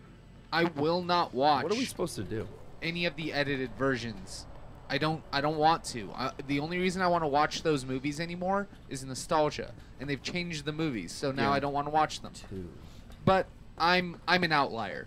I will not watch. What are we supposed to do? Any of the edited versions. I don't want to. The only reason I want to watch those movies anymore is nostalgia, and they've changed the movies, so now I don't want to watch them. But I'm an outlier.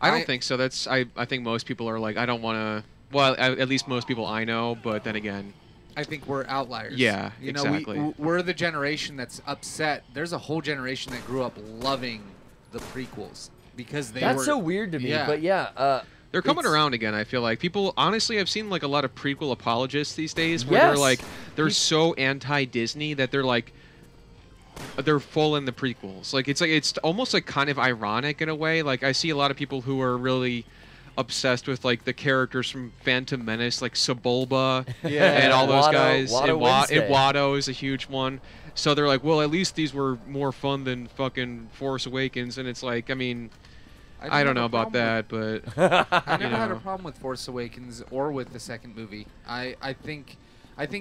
I don't think so. I think most people are like, I don't want to. Well, at least most people I know. But then again, I think we're outliers. Yeah, you know, exactly. we're the generation that's upset. There's a whole generation that grew up loving the prequels because they That's were so weird to me. Yeah. But yeah, they're coming around again. I feel like people. Honestly, I've seen like a lot of prequel apologists these days, where they're like, they're so anti-Disney that they're like, they're full in the prequels. Like it's almost like kind of ironic in a way. Like I see a lot of people who are really obsessed with like the characters from Phantom Menace, like Sebulba and all those guys. And Watto is a huge one. So they're like, well, at least these were more fun than fucking Force Awakens. And it's like, I mean, I don't know about that, but I never had a problem with Force Awakens or with the second movie. I think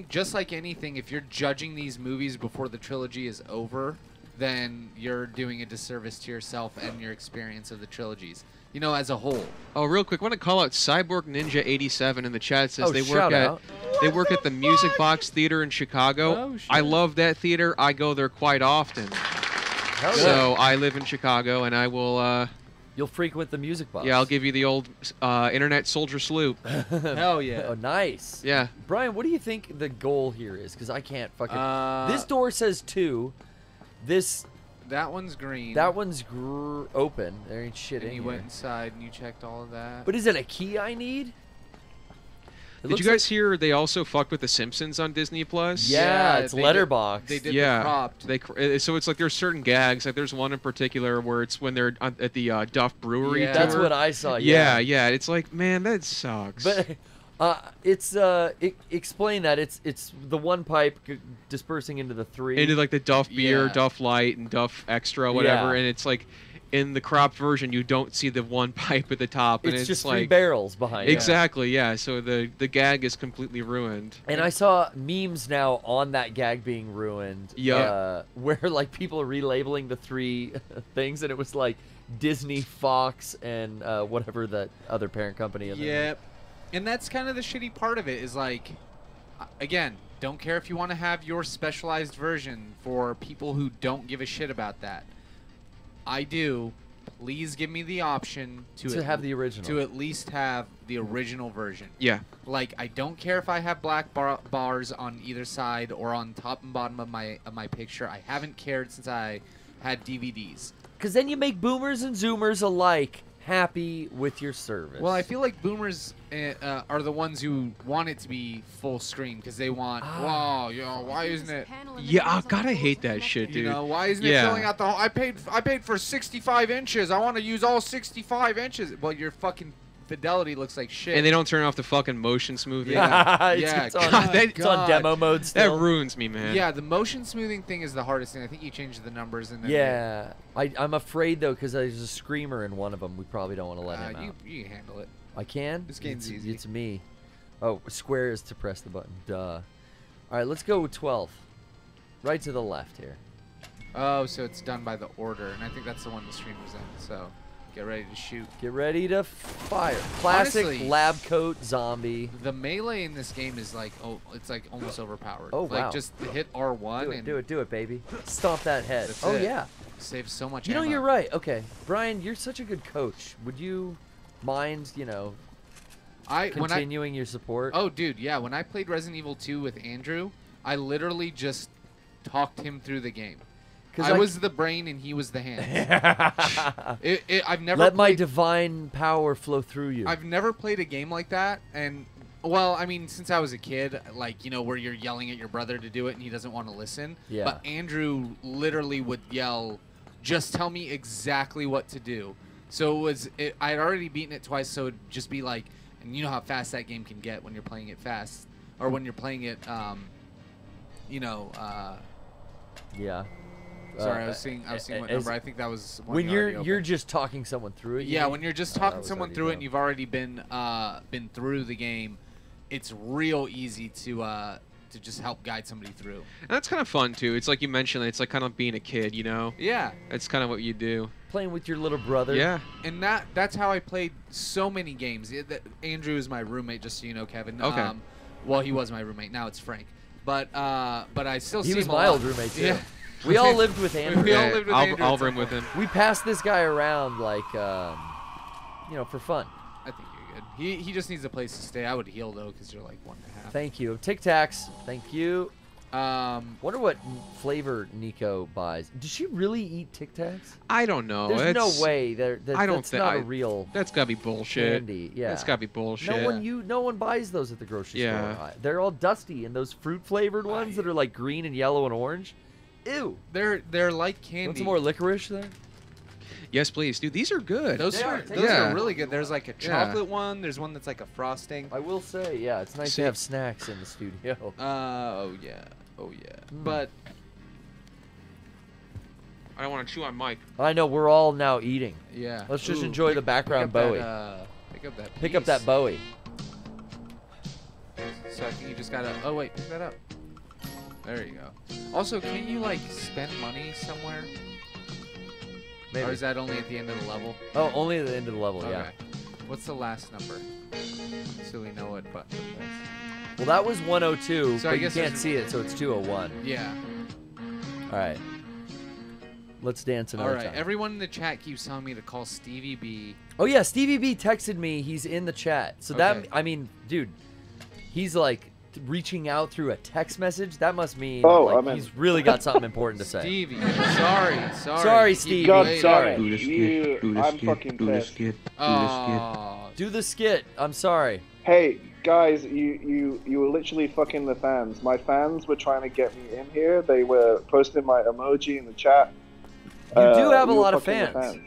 just like anything, if you're judging these movies before the trilogy is over, then you're doing a disservice to yourself and your experience of the trilogies. You know, as a whole. Oh, real quick, I want to call out Cyborg Ninja 87 in the chat. Says they work out. at the Music Box Theater in Chicago. Oh, shit. I love that theater. I go there quite often. So I live in Chicago, and I will. You'll frequent the Music Box. Yeah, I'll give you the old internet soldier salute. Hell yeah. Oh, nice. Yeah. Brian, what do you think the goal here is? Because I can't fucking. This door says 2. That one's green. That one's open. There ain't shit and in you here. went inside and you checked all of that. But is it a key I need? Did you guys hear they also fucked with The Simpsons on Disney Plus? Yeah, it's Letterboxd. They did yeah, the cropped. so it's like there's certain gags. Like there's one in particular where it's when they're at the Duff Brewery. Yeah. That's tour. what I saw. Yeah, yeah. It's like, man, that sucks. But explain that. It's the one pipe dispersing into the three. Into like the Duff beer, Yeah. Duff Light, and Duff Extra, whatever. Yeah. And it's like, in the cropped version, you don't see the one pipe at the top, and It's just like 3 barrels behind it. Exactly, yeah. So the gag is completely ruined. And I saw memes now on that gag being ruined. Yeah. Where like people are relabeling the 3 things, and it was like Disney, Fox, and whatever that other parent company. In there. Yep. And that's kind of the shitty part of it is like, again, don't care if you want to have your specialized version for people who don't give a shit about that. I do. Please give me the option to have the original. To at least have the original version. Yeah. Like, I don't care if I have black bars on either side or on top and bottom of my picture. I haven't cared since I had DVDs. Because then you make boomers and zoomers alike happy with your service. Well, I feel like boomers are the ones who want it to be full screen because they want, wow, you know, why isn't it? Yeah, God, I hate that shit, dude. You know, why isn't it filling out the whole? I paid for 65 inches. I want to use all 65 inches. Well, your fucking fidelity looks like shit. And they don't turn off the fucking motion smoothing. Yeah, it's on demo mode still. That ruins me, man. Yeah, the motion smoothing thing is the hardest thing. I think you change the numbers and then. Yeah, I'm afraid though because there's a screamer in one of them. We probably don't want to let him out. You can handle it. I can. This game's easy. It's me. Oh, square is to press the button. Duh. All right, let's go with 12. Right to the left here. Oh, so it's done by the order, and I think that's the one the streamer's in. So. Get ready to shoot. Get ready to fire. Classic Honestly, lab coat zombie. The melee in this game is like, it's like almost overpowered. Oh, like, wow. just hit R1 and do it, baby. Stomp that head. That's Oh, it. yeah. Saves so much You know, ammo. you're right. Okay. Brian, you're such a good coach. Would you mind, you know, continuing your support? Oh, dude, yeah. When I played Resident Evil 2 with Andrew, I literally just talked him through the game. I was the brain and he was the hands. I've never let my divine power flow through you. I've never played a game like that, and well, I mean, since I was a kid, like, you know, where you're yelling at your brother to do it and he doesn't want to listen. Yeah. But Andrew literally would yell, "Just tell me exactly what to do." So I had already beaten it twice, so it'd just be like, and you know how fast that game can get when you're playing it fast, or when you're playing it, you know. Yeah. Sorry, I was seeing what number. I think that was when you're just talking someone through it. Yeah, when you're just talking someone through it, and you've already been through the game, it's real easy to just help guide somebody through. And that's kind of fun too. It's like you mentioned, it's like kind of being a kid, you know? Yeah. That's kind of what you do. Playing with your little brother. Yeah. And that's how I played so many games. Andrew is my roommate, just so you know, Kevin. Okay. Well, he was my roommate. Now it's Frank. But I still see him He was a my lot. old roommate too. Yeah. We all lived with Andrew. We all lived with Andrew. I'll room with him. We passed this guy around like, you know, for fun. I think you're good. He just needs a place to stay. I would heal though, because you're like 1.5. Thank you. Tic Tacs. Thank you. Wonder what flavor Nico buys. Does she really eat Tic Tacs? I don't know. There's no way. I don't that's think not a real. That's gotta be bullshit. Candy. Yeah. That's gotta be bullshit. No one buys those at the grocery Yeah. store. They're all dusty, and those fruit flavored ones that are like green and yellow and orange. Ew. They're like candy. Want some more licorice there? Yes, please, dude. These are good. Those are really good. There's like a chocolate one. There's one that's like a frosting. I will say, yeah, it's nice to have snacks in the studio. Oh yeah. But I don't want to chew on Mike. I know we're all now eating. Yeah. Let's just enjoy the background Bowie. Pick up that Bowie. So I think you just gotta. Oh wait, pick that up. There you go. Also, can't you like spend money somewhere? Maybe. Or is that only at the end of the level? Oh, only at the end of the level. Okay. Yeah. What's the last number? So we know what button it is. Well, that was 102, So I but you guess can't there's- see it, so it's 201. Yeah. All right. Let's dance another All right. time. Everyone in the chat keeps telling me to call Stevie B. Oh yeah, Stevie B texted me. He's in the chat. So Okay. that, I mean, dude, he's like reaching out through a text message. That must mean he's really got something important to say. Stevie, sorry. Sorry, Stevie. God Sorry. damn it. I'm fucking pissed. Do the skit. I'm sorry. Hey, guys, you were literally fucking the fans. My fans were trying to get me in here. They were posting my emoji in the chat. You do have a you were lot of fucking the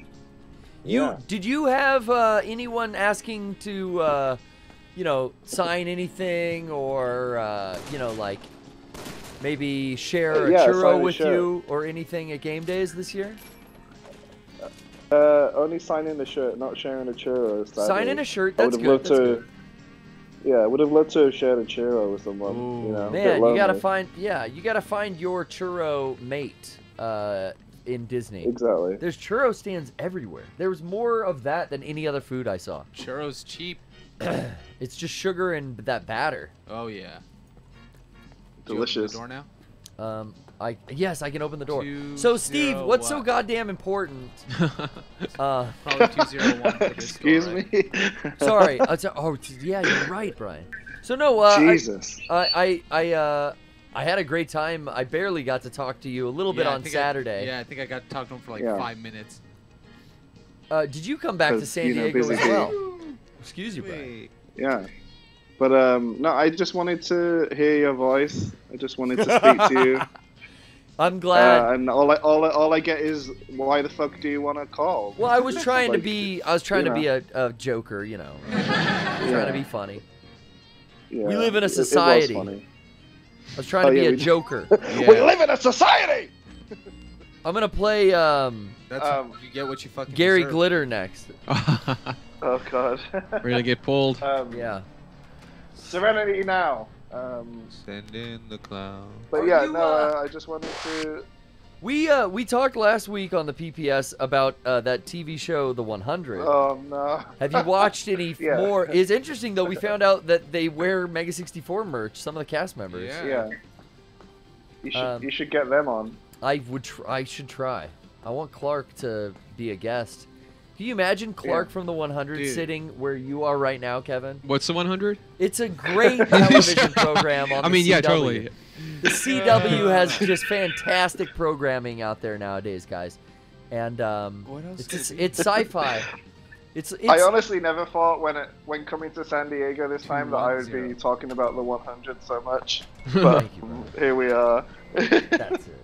fans. Did you have anyone asking to, you know, sign anything or, you know, like maybe share a churro with you or anything at game days this year? Only signing the shirt, not sharing the churros. Signing a shirt, that's good. That's good. Yeah, I would have loved to have shared a churro with someone. You know, man, you gotta find you gotta find your churro mate in Disney. Exactly. There's churro stands everywhere. There was more of that than any other food I saw. Churros cheap. It's just sugar and that batter. Oh yeah. Delicious. Do you open the door now? Yes, I can open the door. So Steve, what's so goddamn important? Probably 201 for this. Excuse me. Sorry. Oh yeah, you're right, Brian. So no, Jesus. I had a great time. I barely got to talk to you a little bit on Saturday. I think I got to talk to him for like 5 minutes. Did you come back to San Diego as well? Excuse you, Brian. Yeah. But no, I just wanted to hear your voice. I just wanted to speak to you. I'm glad. And all I get is, why the fuck do you want to call? Well, I was trying to be a joker, you know. Trying to be funny. Yeah, we live in a society. It was funny. I was trying to be a joker. We live in a society. I'm gonna play you get what you fucking Gary deserve. Glitter next. Oh god. We're gonna get pulled. Yeah. Serenity now. Send in the clown. But yeah, no, I just wanted to. We talked last week on the PPS about that TV show, The 100. Oh no. Have you watched any more? It's interesting though. We found out that they wear Mega 64 merch. Some of the cast members. Yeah. You should get them on. I should try. I want Clark to be a guest. Can you imagine Clark from the 100 sitting where you are right now, Kevin? What's the 100? It's a great television program on the CW. Yeah, totally. The CW has just fantastic programming out there nowadays, guys. And it's sci-fi. I honestly never thought when coming to San Diego this time that I would be talking about the 100 so much. But here we are. That's it.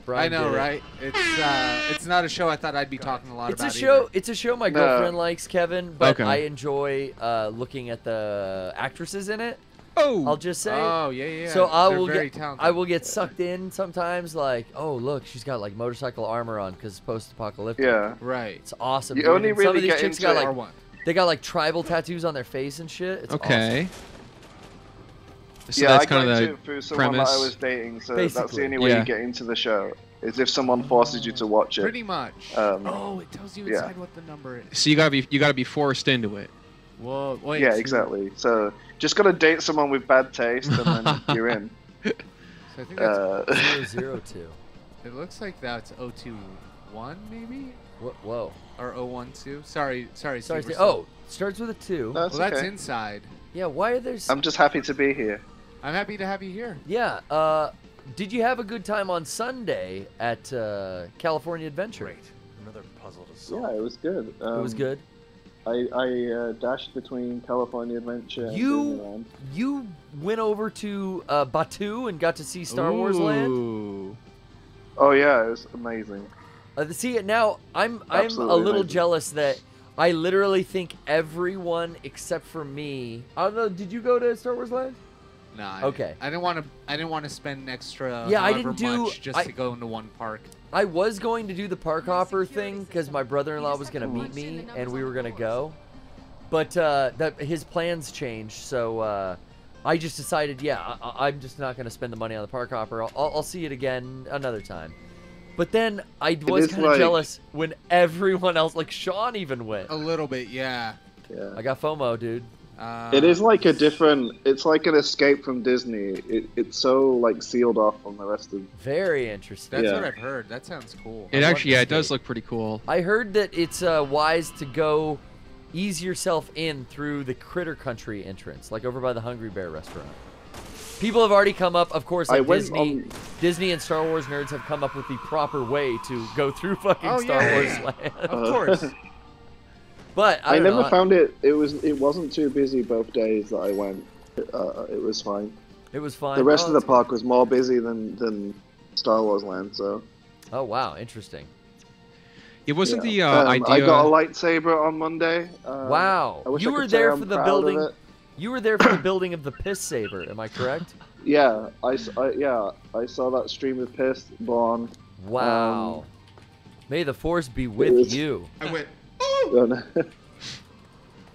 Brian I know, right? It's not a show I thought I'd be talking a lot about. It's a show my girlfriend likes, Kevin, but I enjoy looking at the actresses in it. Oh, I'll just say. Oh yeah. So I will get sucked in sometimes. Like, oh look, she's got like motorcycle armor on because it's post-apocalyptic. Yeah. Right. It's awesome. You only really some of these get chicks into got like they got like tribal tattoos on their face and shit. It's okay. Awesome. So that's I kind got of into it through someone that I was dating, so that's the only way Yeah. you get into the show. Is if someone forces you to watch it. Pretty much. It tells you inside what the number is. So you gotta be forced into it. Whoa, wait. Yeah, exactly. So just gotta date someone with bad taste, and then you're in. So I think that's 002. It looks like that's 021 maybe. Whoa. Or 012. Sorry. Steve, Steve. Starts with a 2. That's That's okay. inside. Yeah. Why are there? I'm just happy to be here. I'm happy to have you here. Yeah. Did you have a good time on Sunday at California Adventure? Great. Another puzzle to solve. Yeah, it was good. It was good. I dashed between California Adventure and Disneyland. You went over to Batu and got to see Star Wars Land. Oh yeah, it was amazing. See it now. I'm Absolutely a little amazing. jealous that I literally think everyone except for me. I don't know. Did you go to Star Wars Land? Nah. Okay. I didn't want to spend an extra. Yeah, I however didn't do much just to go into one park. I was going to do the park hopper thing because my brother-in-law was going to meet me and we were going to go, but his plans changed. So I just decided, I'm just not going to spend the money on the park hopper. I'll see it again another time. But then I was kind of jealous when everyone else, like Sean, even went. A little bit, yeah. I got FOMO, dude. It is like it's like an escape from Disney. It's so like sealed off from the rest of. Very interesting. That's what I've heard. That sounds cool. It actually, it does look pretty cool. I heard that it's wise to go ease yourself in through the Critter Country entrance, like over by the Hungry Bear restaurant. People have already come up, of course, like Disney and Star Wars nerds have come up with the proper way to go through fucking Star Wars Land. Of course. But I don't never know. found it. It wasn't too busy both days that I went. It was fine. It was fine. The rest Oh, of the that's park was more busy than Star Wars Land. So. Oh wow, interesting. It wasn't the I idea. got a lightsaber on Monday. Wow, I wish you I were could say there I'm for the proud of building. it. You were there for the building of the piss saber. Am I correct? Yeah, I saw that stream of piss born. Wow. May the force be with was- you. I went.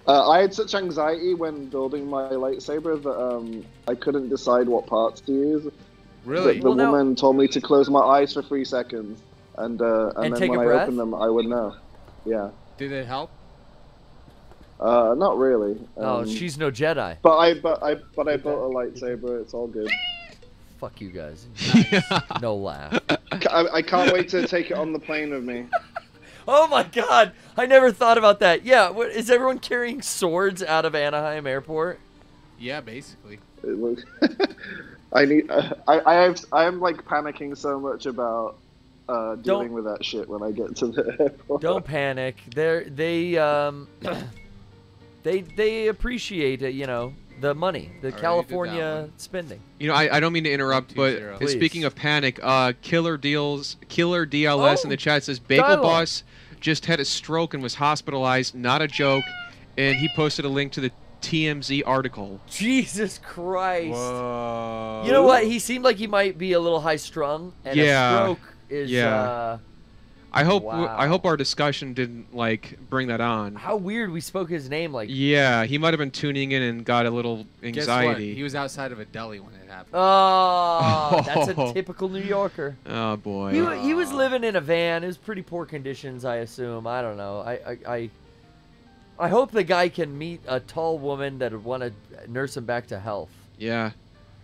I had such anxiety when building my lightsaber that I couldn't decide what parts to use. Really? The woman told me to close my eyes for 3 seconds, and then take when a I breath? opened them, I would know. Yeah. Did it help? Not really. Oh, she's no Jedi. But I built a lightsaber. It's all good. Fuck you guys. No laugh. I can't wait to take it on the plane with me. Oh my god! I never thought about that. Yeah, what, is everyone carrying swords out of Anaheim Airport? Yeah, basically. It looks. I'm like panicking so much about dealing with that shit when I get to the airport. Don't panic. They appreciate it, you know, the money, the California spending. You know, I don't mean to interrupt, but Please. speaking of panic, Killer DLS in the chat says Bagel dialogue. Boss just had a stroke and was hospitalized. Not a joke. And he posted a link to the TMZ article. Jesus Christ. Whoa. You know what? He seemed like he might be a little high strung, and a stroke is I hope wow. our discussion didn't like bring that on. How weird we spoke his name like. Yeah, he might have been tuning in and got a little Guess what? anxiety. He was outside of a deli when it happened. Oh, that's a typical New Yorker. Oh boy. He was living in a van. It was pretty poor conditions, I assume. I don't know. I hope the guy can meet a tall woman that would want to nurse him back to health. Yeah.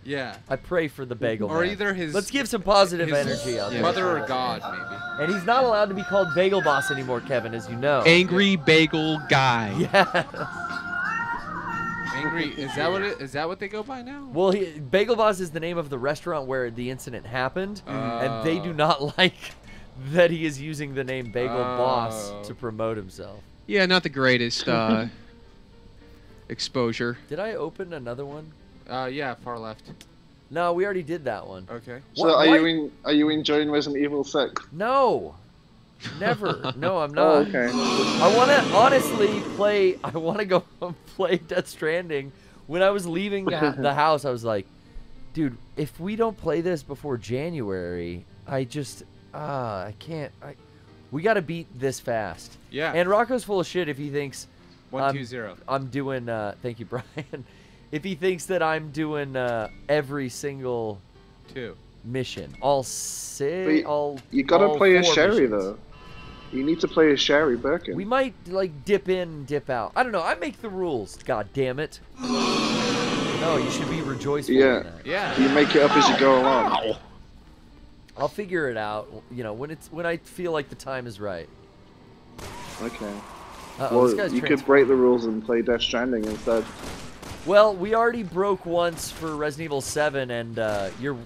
Yeah. I pray for the bagel Or man. either his. Let's give some positive his energy out there. Mother or God, maybe. And he's not allowed to be called Bagel Boss anymore, Kevin, as you know. Angry bagel guy. Yeah. Angry. Is that what they go by now? Well, Bagel Boss is the name of the restaurant where the incident happened, and they do not like that he is using the name Bagel Boss to promote himself. Yeah, not the greatest exposure. Did I open another one? Yeah, far left. No, we already did that one. Okay. So are you enjoying Resident Evil 6? No. Never. No, I'm not. Oh, okay. I want to honestly play. I want to go play Death Stranding. When I was leaving the house, I was like, dude, if we don't play this before January, I just, I can't. We got to beat this fast. Yeah. And Rocco's full of shit if he thinks 1-2-0. I'm doing, thank you, Brian. If he thinks that I'm doing every single mission, all you gotta play as Sherry missions. though. You need to play as Sherry Birkin. We might like dip in and dip out. I don't know. I make the rules. God damn it. No, you should be rejoiceful. Yeah. In that. Yeah. You make it up as you go along. I'll figure it out. You know, when I feel like the time is right. Okay. Uh-oh, this Well, guy's you could break the rules and play Death Stranding instead. Well, we already broke once for Resident Evil 7, and your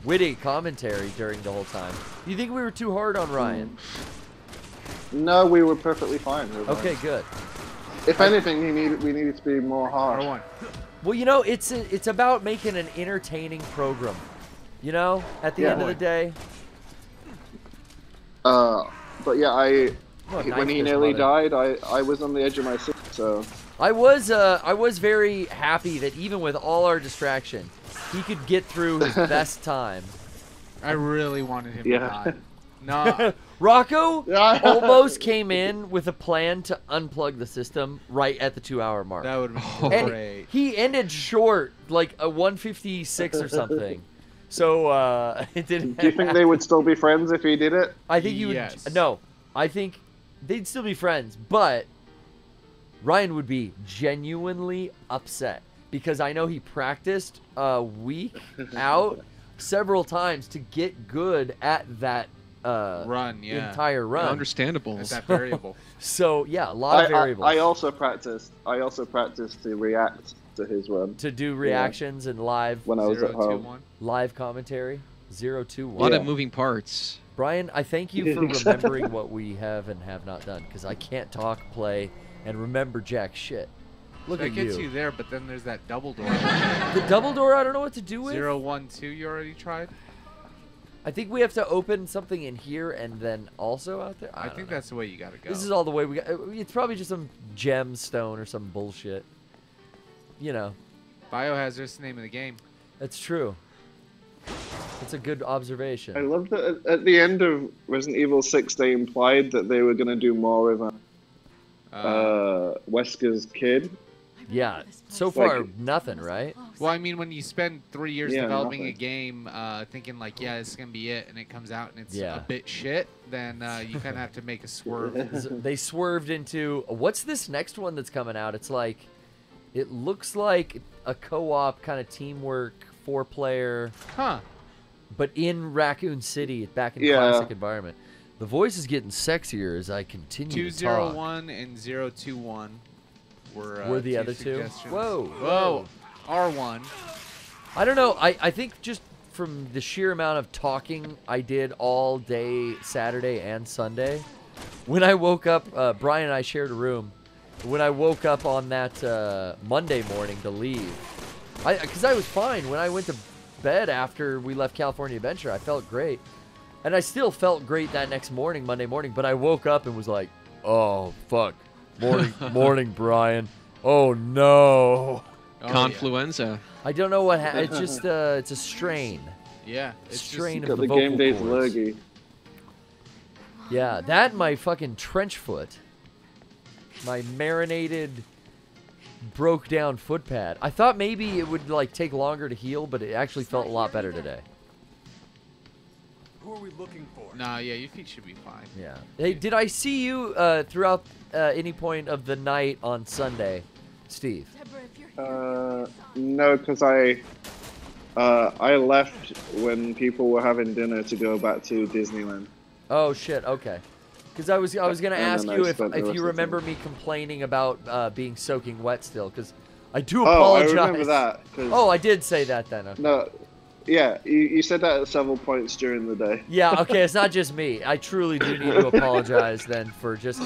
witty commentary during the whole time. Do you think we were too hard on Ryan? No, we were perfectly fine. With Okay, that. good. If anything, we needed to be more harsh. Well, you know, it's about making an entertaining program. You know, at the end of the day. But yeah, when he his nearly mother. died, I was on the edge of my seat. So I was very happy that even with all our distraction, he could get through his best time. I really wanted him to die. No. Rocco almost came in with a plan to unplug the system right at the 2-hour mark. That would have been And great. he ended short, like a 156 or something. So it didn't. do you think they would still be friends if he did it? I think you would. Yes. No, I think they'd still be friends, but Ryan would be genuinely upset because I know he practiced a week out several times to get good at that run, entire run. Understandable. At that variable. So yeah, a lot of variables. I also practiced to react to his run. To do reactions and live when I was at home. Live commentary. 0-2-1. A lot of moving parts. Brian, I thank you for remembering what we have and have not done, because I can't talk, play, and remember jack shit. Look that at gets you there, but then there's that double door. The double door, I don't know what to do with. 0, 1, 2, you already tried? I think we have to open something in here and then also out there. I think that's the way you gotta go. This is all the way we got. It's probably just some gemstone or some bullshit. You know. Biohazard's the name of the game. That's true. It's a good observation. I love that at the end of Resident Evil 6, they implied that they were going to do more with Wesker's kid. Yeah, so far Like- nothing, right? Well, I mean, when you spend 3 years Yeah, developing a nothing. game, thinking like, yeah, this is gonna be it, and it comes out and it's Yeah. a bit shit, then you kind of have to make a swerve. They swerved into what's this next one that's coming out? It's like, it looks like a co-op kind of teamwork 4-player. Huh. But in Raccoon City, back in Yeah. classic environment. The voice is getting sexier as I continue to talk. 201 and 021 were the other two? suggestions. Whoa. Whoa. R1. I don't know. I think just from the sheer amount of talking I did all day Saturday and Sunday, when I woke up, Brian and I shared a room. When I woke up on that Monday morning to leave, because I was fine when I went to bed after we left California Adventure. I felt great, and I still felt great that next morning, Monday morning. But I woke up and was like, "Oh fuck, morning, Brian. Oh no." Confluenza. I don't know what happened. It's just it's a strain. Yeah, it's strain Got of the the vocal game days cords. lurgy. Yeah, that and my fucking trench foot. My marinated, broke down foot pad. I thought maybe it would like take longer to heal, but it actually felt a lot better today. Who are we looking for? Nah, yeah, your feet should be fine. Yeah. Hey, did I see you throughout any point of the night on Sunday, Steve? No, because I left when people were having dinner to go back to Disneyland. Oh shit. Okay. Because I was gonna And ask then you I if spent the rest you of the remember me complaining about being soaking wet still. Because I do Oh, I apologize. remember that, 'cause- Oh, I did say that then. Okay. No, yeah, you said that at several points during the day. Yeah, okay, it's not just me. I truly do need to apologize then for just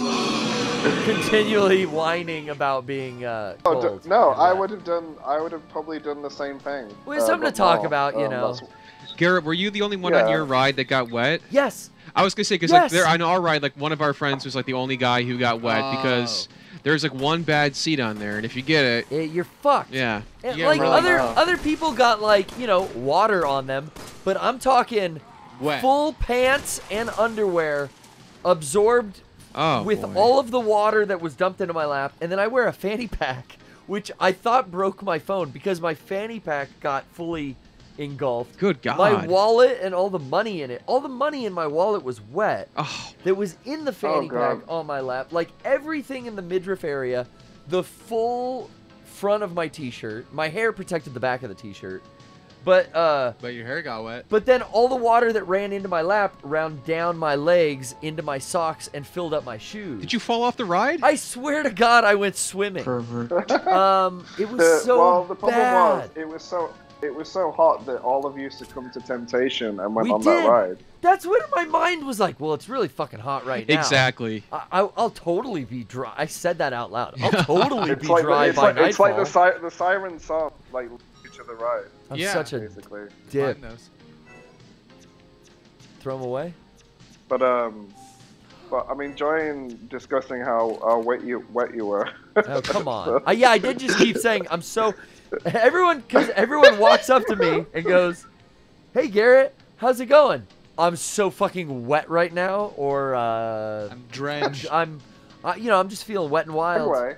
continually whining about being cold. No, I would have probably done the same thing. Well, it's something to talk about, you know. Garrett, were you the only one Yeah. on your ride that got wet? Yes. I was gonna say because Yes. like there on our ride, like one of our friends was like the only guy who got wet because there's like one bad seat on there, and if you get it, you're fucked. Yeah. And, Yeah, like really. other people got like water on them, but I'm talking Wet. full pants and underwear absorbed with boy. all of the water that was dumped into my lap, and then I wear a fanny pack, which I thought broke my phone because my fanny pack got fully engulfed. Good God. My wallet and all the money in it. All the money in my wallet was wet. Oh. That was in the fanny pack God. on my lap. Like everything in the midriff area, the full front of my t-shirt. My hair protected the back of the t-shirt. But your hair got wet. But then all the water that ran into my lap ran down my legs into my socks and filled up my shoes. Did you fall off the ride? I swear to God, I went swimming. Pervert. It was so well, the problem bad. was it was so hot that all of you succumbed to temptation and went We on did. that ride. That's what my mind was like. Well, it's really fucking hot right now. Exactly. I'll totally be dry. I said that out loud. I'll totally be like dry it's by like, it's like nightfall. the siren song, like each of the ride. I'm such a basically. dip. Mine knows. Throw them away. But I'm enjoying discussing how wet you were. Oh, come on. Yeah, I did just keep saying I'm so. Because everyone walks up to me and goes, "Hey, Garrett, how's it going?" I'm so fucking wet right now, or I'm drenched. I'm just feeling wet and wild. Anyway,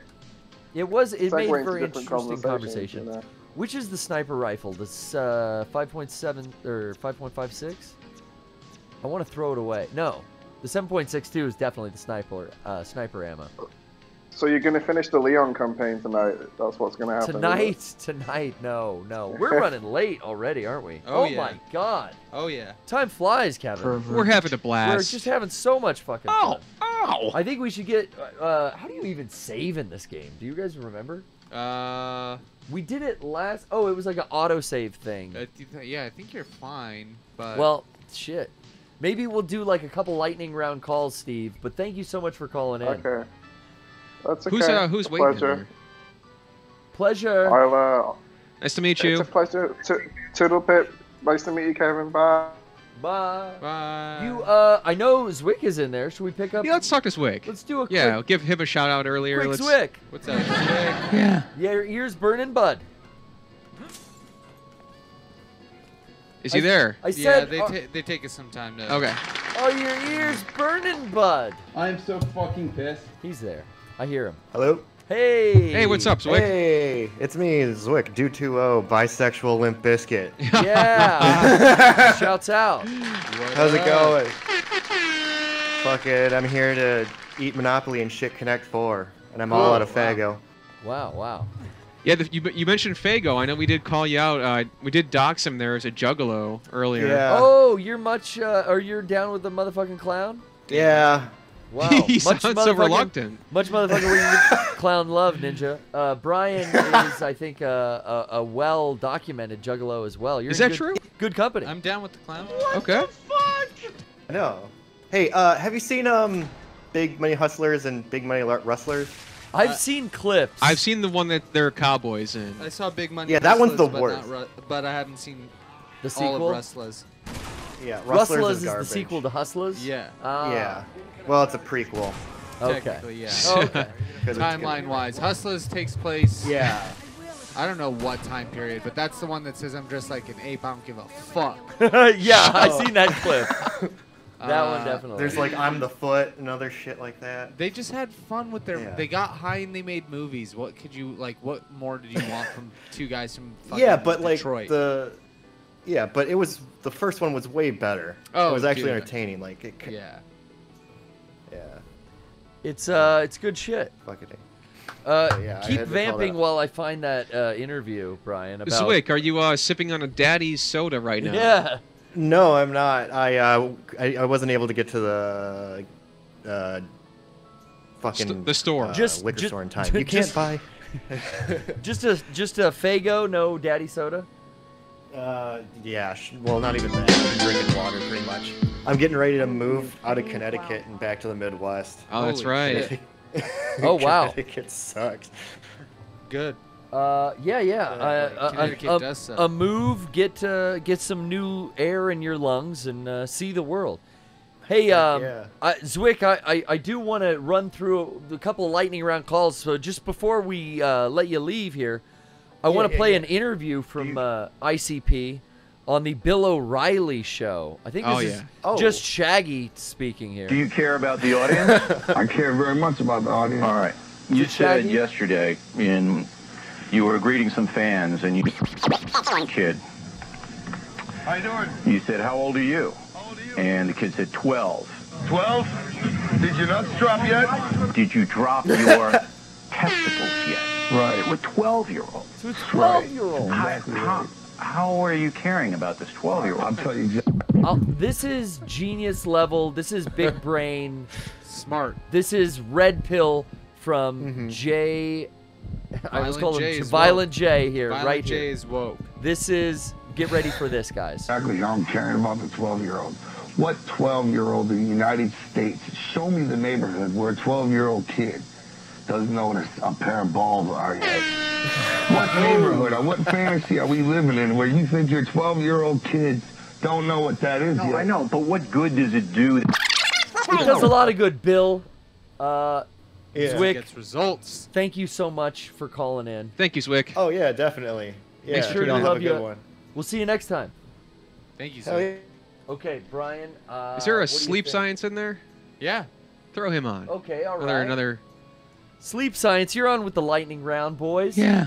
It made segue a into very different interesting conversations, conversation. Which is the sniper rifle? This 5.7 or 5.56? I want to throw it away. No, the 7.62 is definitely the sniper ammo. So you're gonna finish the Leon campaign tonight? That's what's gonna happen. Tonight, no. We're running late already, aren't we? Oh, yeah. My God. Oh yeah. Time flies, Kevin. We're having a blast. We're just having so much fucking fun. Ow! I think we should get. How do you even save in this game? Do you guys remember? We did it last. Oh, it was like an autosave thing. Yeah, I think you're fine, but Well, shit. Maybe we'll do like a couple lightning round calls, Steve. But thank you so much for calling in. Okay. That's okay. Who's a waiting? pleasure. Pleasure. I'll, Nice to meet you. It's a pleasure. Toodle pip. Nice to meet you, Kevin. Bye. Bye. Bye. I know Zwick is in there. Should we pick up? Yeah, let's talk to Zwick. Let's do a Yeah, quick, give him a shout out earlier. quick Let's... Zwick. What's up, Zwick? Yeah. Yeah, your ears burning, bud. Is he there? I said. They take us some time to. Okay. Are your ears burning, bud? I'm so fucking pissed. He's there. I hear him. Hello? Hey. Hey, what's up, Zwick? Hey, it's me, Zwick, Due2O, bisexual Limp Bizkit. Yeah. Shouts out. How's it going? Fuck it, I'm here to eat Monopoly and shit Connect 4, and I'm all out of Fago. Wow. Yeah, you mentioned Fago. I know we did call you out. We did dox him there as a juggalo earlier. Yeah. Oh, you're you're down with the motherfucking clown? Yeah. Wow. He sounds so reluctant. Much motherfucking where you clown love, Ninja. Brian is, I think, a well-documented juggalo as well. You're Is in that true? Good company. I'm down with the clown. Okay. No. Hey, have you seen Big Money Hustlers and Big Money Rustlers? I've seen clips. I've seen the one that they're cowboys in. I saw Big Money. Yeah, that one's the Rustlers, worst. but I haven't seen The all sequel? of Rustlers. Yeah, Rustlers is the garbage. sequel to Hustlers? Yeah. Yeah. Well, it's a prequel. Okay. Technically, yeah. Okay. Timeline-wise, Hustlers takes place. Yeah. I don't know what time period, but that's the one that says I'm dressed like an ape. I don't give a fuck. Yeah, I've seen that clip. That one definitely. There's like I'm the Foot and other shit like that. They just had fun with their. Yeah. They got high and they made movies. What could you like? What more did you want from two guys from fucking Yeah, but like Detroit? Yeah, but it was the first one was way better. Oh, it was actually dude. entertaining. Like it. Yeah. Yeah. It's good shit. Fuck it. Keep Yeah, I had to call vamping that. while I find that interview, Brian. About Zwick, are you sipping on a daddy's soda right now? Yeah. No, I'm not. I wasn't able to get to the fucking the store. liquor store in time. You can't buy. just a Fago, no daddy soda. Yeah. Well, not even that. I'm drinking water pretty much. I'm getting ready to move out of Connecticut and back to the Midwest. Oh, that's right. Oh wow. Connecticut sucks. Good. Connecticut does suck. A move, get some new air in your lungs and see the world. Hey, Zwick, I do want to run through a couple of lightning round calls. So just before we let you leave here, I want to play an interview from ICP on the Bill O'Reilly show. I think this is just Shaggy speaking here. Do you care about the audience? I care very much about the audience. All right. You said yesterday you were greeting some fans and you kid. How you doing? You said, how old are you? And the kid said 12. 12? Did your nuts drop yet? Did you drop your testicles yet? Right. With 12-year-olds. So it's 12-year-old. How are you caring about this 12-year-old? I'll tell you exactly. This is genius level. This is big brain. Smart. This is red pill from Jay. I was calling him Violent J here, right here. J is woke. This is, get ready for this, guys. Exactly how I'm caring about the 12-year-old. What 12-year-old in the United States, show me the neighborhood where a 12-year-old kid doesn't know what a pair of balls are yet. What neighborhood or what fantasy are we living in where you think your 12-year-old kids don't know what that is yet? No, I know, but what good does it do? It does a lot of good, Bill. Zwick, Gets results. thank you so much for calling in. Thank you, Zwick. Oh yeah, definitely. Yeah, Make sure y'all to have love a good you. one. We'll see you next time. Thank you, Hell sir. yeah. Okay, Brian. Is there a what do you sleep think? science in there? Yeah. Throw him on. Okay, all right. Another. Sleep science. You're on with the lightning round, boys. Yeah.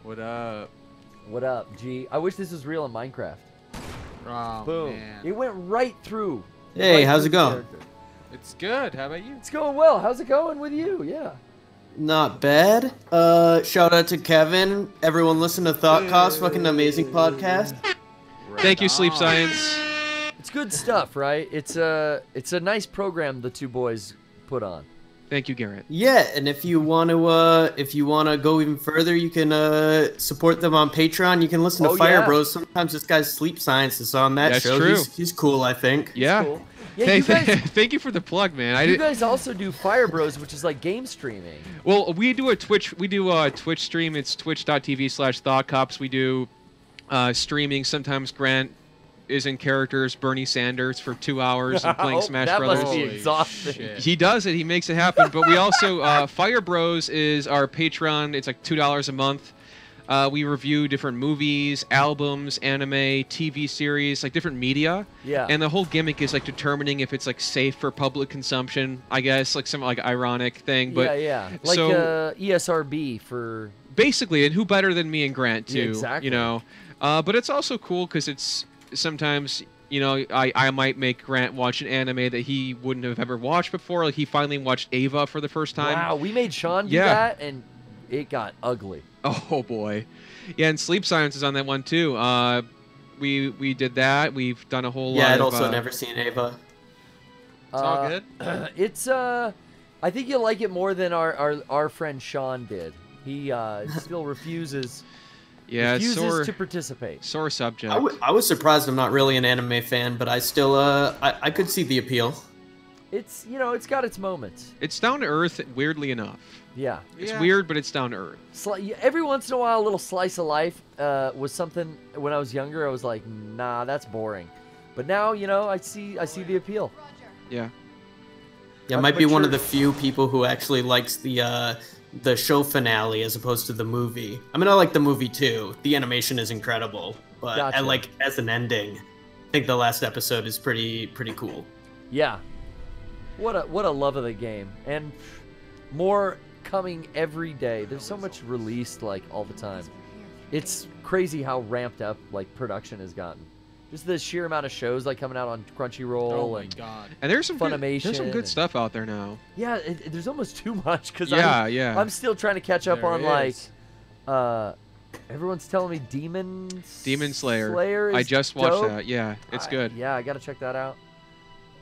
What up? What up, G? I wish this was real in Minecraft. Oh, Boom. man. It went right through. Hey, right how's through it the going? character. It's good. How about you? It's going well. How's it going with you? Yeah. Not bad. Shout out to Kevin. Everyone listen to Thought Cost, fucking amazing podcast. Thank you, Sleep Science. It's good stuff, right? It's a nice program the two boys put on. Thank you, Garrett. Yeah, and if you want to go even further, you can support them on Patreon. You can listen to Fire Bros. Sometimes this guy's Sleep Science is on that show. True. He's cool, I think. Yeah. Cool. Yeah, Hey, you guys, thank you for the plug, man. you guys also do Fire Bros, which is like game streaming. Well, we do a Twitch stream. It's twitch.tv/ThoughtCops. We do streaming. Sometimes Grant is in characters Bernie Sanders for 2 hours and playing Smash that Brothers. must be exhausting. He does it. He makes it happen. But we also Fire Bros is our Patreon. It's like $2 a month. We review different movies, albums, anime, TV series, like different media. Yeah. And the whole gimmick is like determining if it's like safe for public consumption. I guess like some like ironic thing. But yeah. Like so, ESRB for. Basically, and who better than me and Grant too? Yeah, exactly. You know. But it's also cool because it's sometimes. You know, I might make Grant watch an anime that he wouldn't have ever watched before. Like he finally watched Ava for the first time. Wow, we made Sean do that, and it got ugly. Oh boy, yeah, and Sleep Science is on that one too. We did that. We've done a whole lot. Yeah, I'd of, also never seen Ava. It's all good. It's I think you'll like it more than our friend Sean did. He still refuses. Yeah, refuses to participate. Sore subject. I was surprised I'm not really an anime fan, but I still I could see the appeal. It's it's got its moments. It's down to earth, weirdly enough. Yeah. It's weird, but it's down to earth. Every once in a while, a little slice of life was something. When I was younger, I was like, nah, that's boring. But now, I see the appeal. Yeah. Yeah, might be one of the few people who actually likes the show finale as opposed to the movie. I mean, I like the movie too. The animation is incredible, but I like as an ending. I think the last episode is pretty cool. Yeah. What a love of the game, and more coming every day. There's so much released like all the time. It's crazy how ramped up like production has gotten. Just the sheer amount of shows like coming out on Crunchyroll. Oh my god! And there's some Funimation. There's some good stuff out there now. Yeah, there's almost too much because I'm still trying to catch up on like. Everyone's telling me Demon Slayer. Is I just watched dope. that. Yeah, it's good. Yeah, I gotta check that out.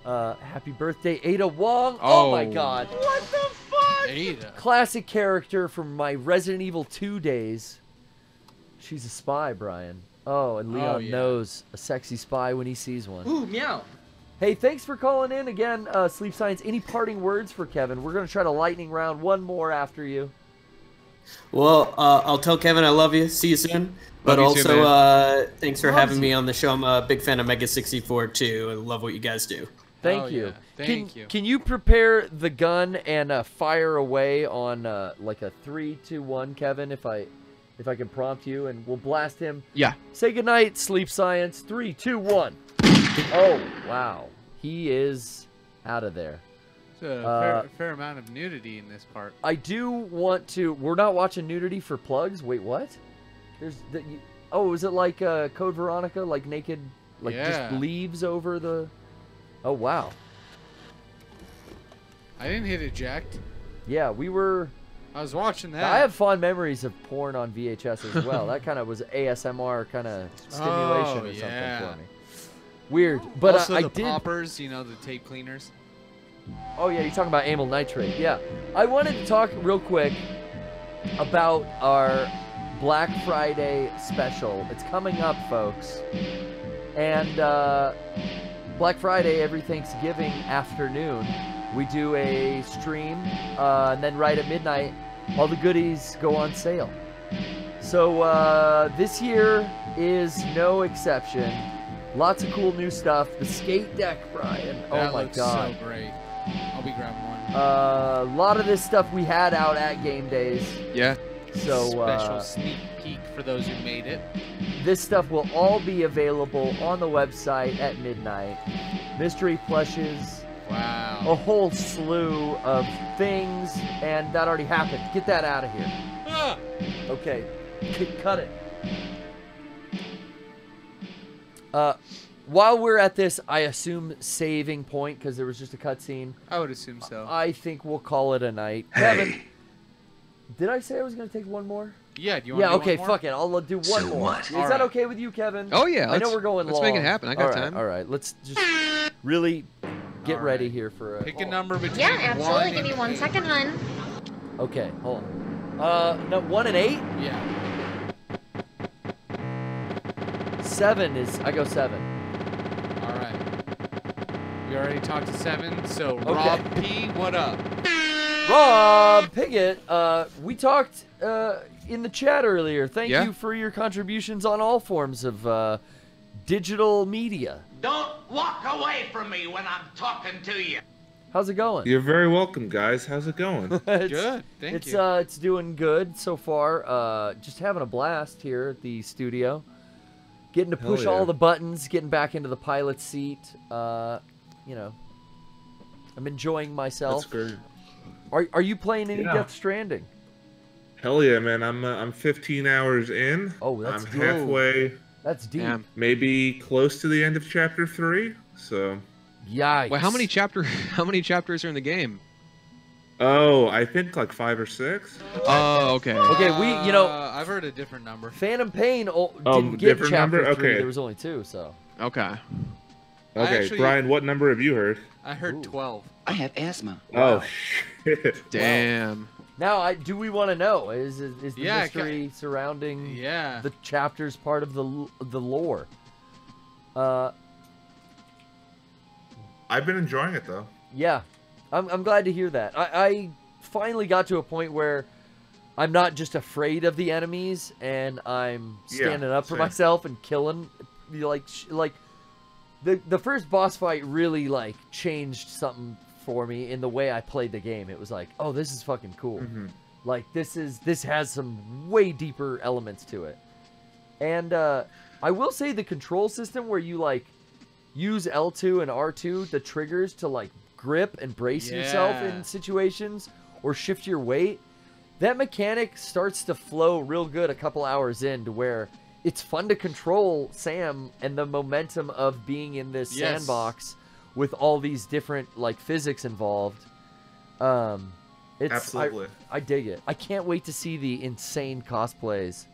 Happy birthday, Ada Wong. Oh my god. What the fuck? Ada. Classic character from my Resident Evil 2 days. She's a spy, Brian. Oh, and Leon knows a sexy spy when he sees one. Ooh, meow. Hey, thanks for calling in again, Sleep Science. Any parting words for Kevin? We're going to try to lightning round one more after you. Well, I'll tell Kevin I love you. See you soon. But Love you too, also, thanks for having me on the show. I'm a big fan of Mega 64 too, and love what you guys do. Thank you. Yeah. Thank you. Can you prepare the gun and fire away on like a 3, 2, 1, Kevin? If I can prompt you, and we'll blast him. Yeah. Say goodnight, Sleep Science. 3, 2, 1. Oh wow, he is out of there. There's a fair amount of nudity in this part. I do want to. We're not watching nudity for plugs. Wait, what? There's the. Oh, is it like Code Veronica, like naked, like just leaves over the? Oh wow. I didn't hit eject. Yeah, we were. I was watching that. I have fond memories of porn on VHS as well. That kind of was ASMR kind of stimulation or something for me. Weird, but also I the did. poppers, the tape cleaners. Oh yeah, you're talking about amyl nitrate. Yeah, I wanted to talk real quick about our Black Friday special. It's coming up, folks, and Black Friday every Thanksgiving afternoon, we do a stream, and then right at midnight, all the goodies go on sale. So this year is no exception. Lots of cool new stuff. The skate deck, Brian. Oh my god. So great. I'll be grabbing one. A lot of this stuff we had out at game days. Yeah. So special sneak peek for those who made it. This stuff will all be available on the website at midnight. Mystery plushes. Wow. A whole slew of things, and that already happened. Get that out of here. Ah! Okay. Cut it. While we're at this, I assume saving point, because there was just a cutscene. I would assume so. I think we'll call it a night. Kevin, did I say I was going to take one more? Yeah, do you want to do okay, one more? fuck it. I'll do one more. Is that okay with you, Kevin? Oh, yeah. I know we're going long. Let's make it happen. I got time. All right, let's just really get ready here for a... Pick a number between Yeah, absolutely. 1 Give me 1 second, hun. Okay, hold on. No, 1 and 8? Yeah. 7 is... I go 7. All right. We already talked to 7, so Okay. Rob P, what up? Rob Piggott, we talked in the chat earlier. Thank Yeah. you for your contributions on all forms of digital media. Don't walk away from me when I'm talking to you. How's it going? You're very welcome, guys. How's it going? Good, thank it's, you. It's doing good so far. Just having a blast here at the studio. Getting to push Hell yeah. all the buttons, getting back into the pilot seat. You know, I'm enjoying myself. That's great. Are you playing any Yeah. Death Stranding? Hell yeah, man. I'm 15 hours in. Oh, that's I'm deep. halfway. That's deep. Damn. Maybe close to the end of chapter 3. So. Yikes. Well, how many chapters are in the game? Oh, I think like 5 or 6. Oh, okay. Okay, you know, I've heard a different number. Phantom Pain didn't get different chapter number? 3. Okay. There was only 2, so. Okay. Okay, actually- Brian, what number have you heard? I heard 12. I have asthma. Oh, shit. Damn. Now, do we want to know? Is the Yeah, mystery surrounding Yeah. the chapters part of the lore? I've been enjoying it, though. Yeah, I'm glad to hear that. I finally got to a point where I'm not just afraid of the enemies, and I'm standing up for same. myself and killing. Like the first boss fight really like changed something for me in the way I played the game. It was like, oh, this is fucking cool. Mm-hmm. Like this has some way deeper elements to it. And I will say the control system where you like use L2 and R2, the triggers to like grip and brace yourself Yeah. in situations or shift your weight, that mechanic starts to flow real good a couple hours in to where it's fun to control Sam and the momentum of being in this Yes. sandbox with all these different like physics involved. It's Absolutely. I dig it. I can't wait to see the insane cosplays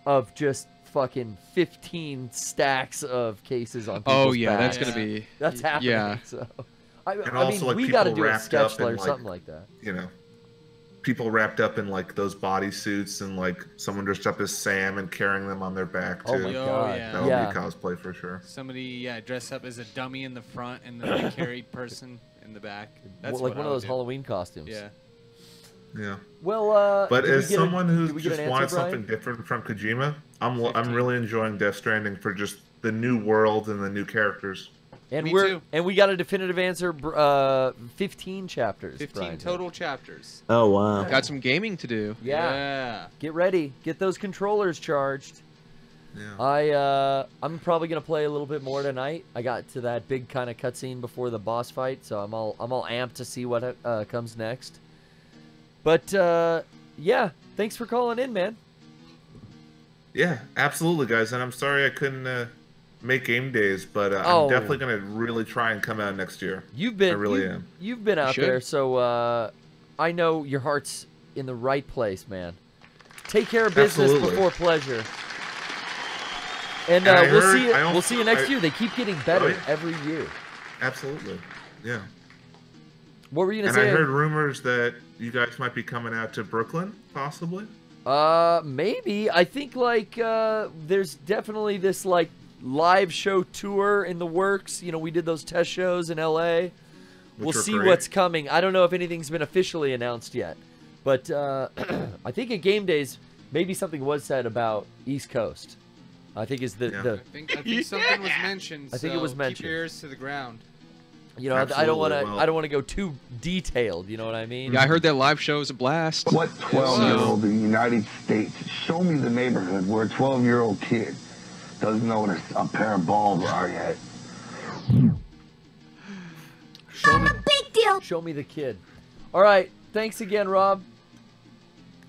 of just fucking 15 stacks of cases on people's Oh yeah, backs. that's gonna be. That's happening. Yeah. So I And mean, also, like, we got to people do a wrapped sketch up in, or like, something like that. You know, people wrapped up in like those bodysuits and like someone dressed up as Sam and carrying them on their back too. Oh my God. Yeah. That would Yeah. be cosplay for sure. Somebody, dressed up as a dummy in the front and then a carried person in the back. That's Like what one I of would those do. Halloween costumes. Yeah. Yeah. Well, But did we as get a- someone who's did we get just an answer, wanted Brian? something different from Kojima, I'm really enjoying Death Stranding for just the new world and the new characters. And Me we're too. and we got a definitive answer. 15 chapters. 15 Brian. total chapters. Oh wow. Got some gaming to do. Yeah. Get ready. Get those controllers charged. Yeah. I'm probably gonna play a little bit more tonight. I got to that big kind of cutscene before the boss fight, so I'm all amped to see what comes next. But yeah, thanks for calling in, man. Yeah, absolutely, guys. And I'm sorry I couldn't make game days, but Oh. I'm definitely gonna really try and come out next year. You've been I really you- am. You've been out should. there, so I know your heart's in the right place, man. Take care of business Absolutely. before pleasure. And And I we'll heard- see you. I We'll also- see you next I- year. They keep getting better Oh, yeah. every year. Absolutely. Yeah. What were you gonna And say? I heard rumors that you guys might be coming out to Brooklyn, possibly. Maybe. I think like there's definitely this like live show tour in the works. You know, we did those test shows in LA. We'll were see great. what's coming. I don't know if anything's been officially announced yet, but I think at Game Days maybe something was said about East Coast. I think is the I think something was mentioned. I think it was so mentioned. Keep your ears to the ground. You know, I don't want to. Absolutely. I don't want to go too detailed. You know what I mean? Yeah, I heard that live show was a blast. What 12-year-old in the United States, show me the neighborhood where a 12-year-old kid doesn't know what a pair of balls are yet. Big deal. Show me the kid. All right. Thanks again, Rob.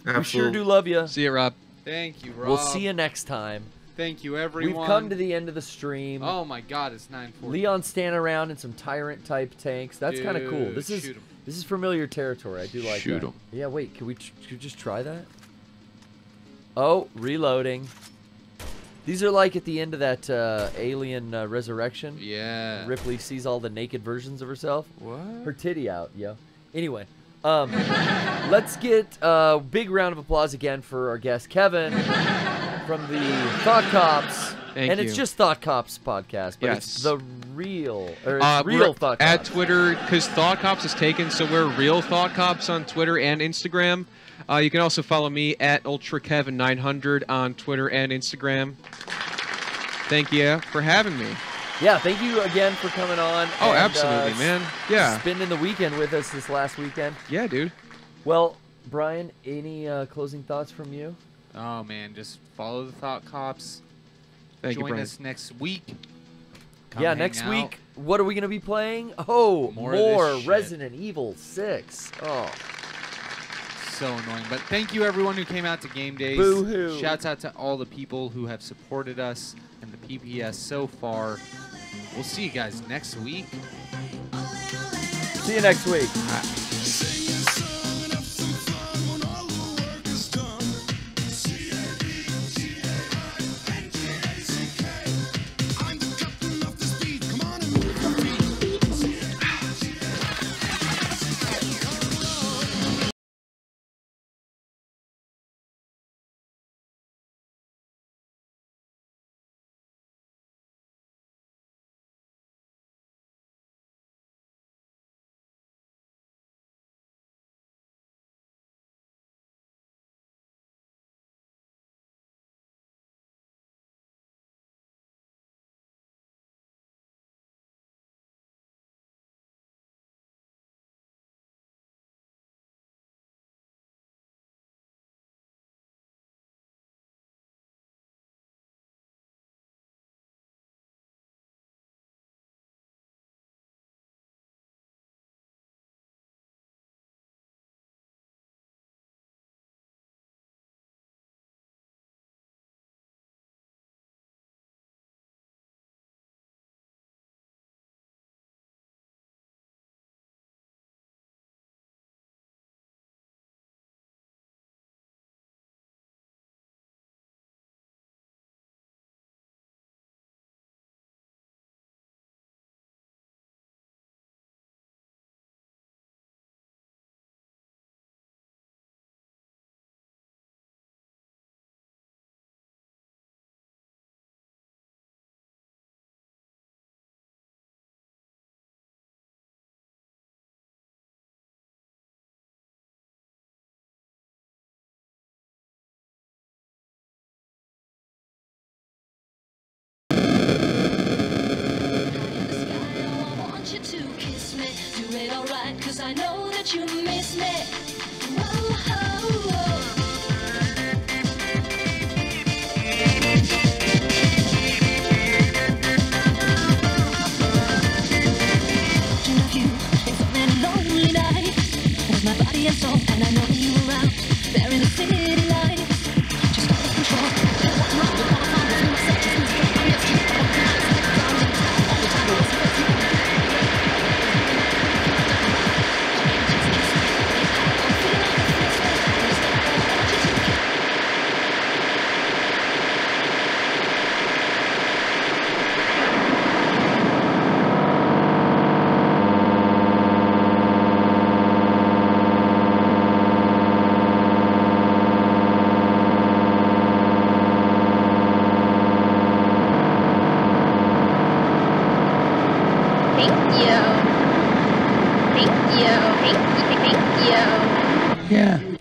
We sure Absolutely. do love you. See you, Rob. Thank you, Rob. We'll see you next time. Thank you, everyone. We've come to the end of the stream. Oh my God, it's 9:40. Leon standing around in some tyrant type tanks. That's kind of cool. Dude, This is shoot 'em. this is familiar territory. I do like Shoot that. 'em. Yeah, wait. Could we just try that? Oh, reloading. These are like at the end of that Alien Resurrection. Yeah. Ripley sees all the naked versions of herself. What? Her titty out, yo. Anyway, let's get a big round of applause again for our guest, Kevin, from the Thought Cops. Thank It's you. just Thought Cops podcast, but Yes. it's the real, or it's real Thought Cops. At Twitter, because Thought Cops is taken, so we're Real Thought Cops on Twitter and Instagram. You can also follow me at UltraKevin900 on Twitter and Instagram. Thank you for having me. Yeah, thank you again for coming on. Oh, and, absolutely, man. Yeah. Spending the weekend with us this last weekend. Yeah, dude. Well, Brian, any closing thoughts from you? Oh man, just follow the Thought Cops. Thank you, Join Brian. us next week. Come Yeah, hang next out. week, what are we going to be playing? Oh, More more of this shit. Resident Evil 6. Oh. So annoying. But thank you everyone who came out to game days. Boo-hoo. Shouts out to all the people who have supported us and the PPS so far. We'll see you guys next week. See you next week. I know that you miss me. It's been a lonely night with my body and soul, and I know you around there in the city lights. Just out of control. What's wrong with all the fun between myself and you? I'm just keep on trying to stick down and all the time. It's with you. Yeah.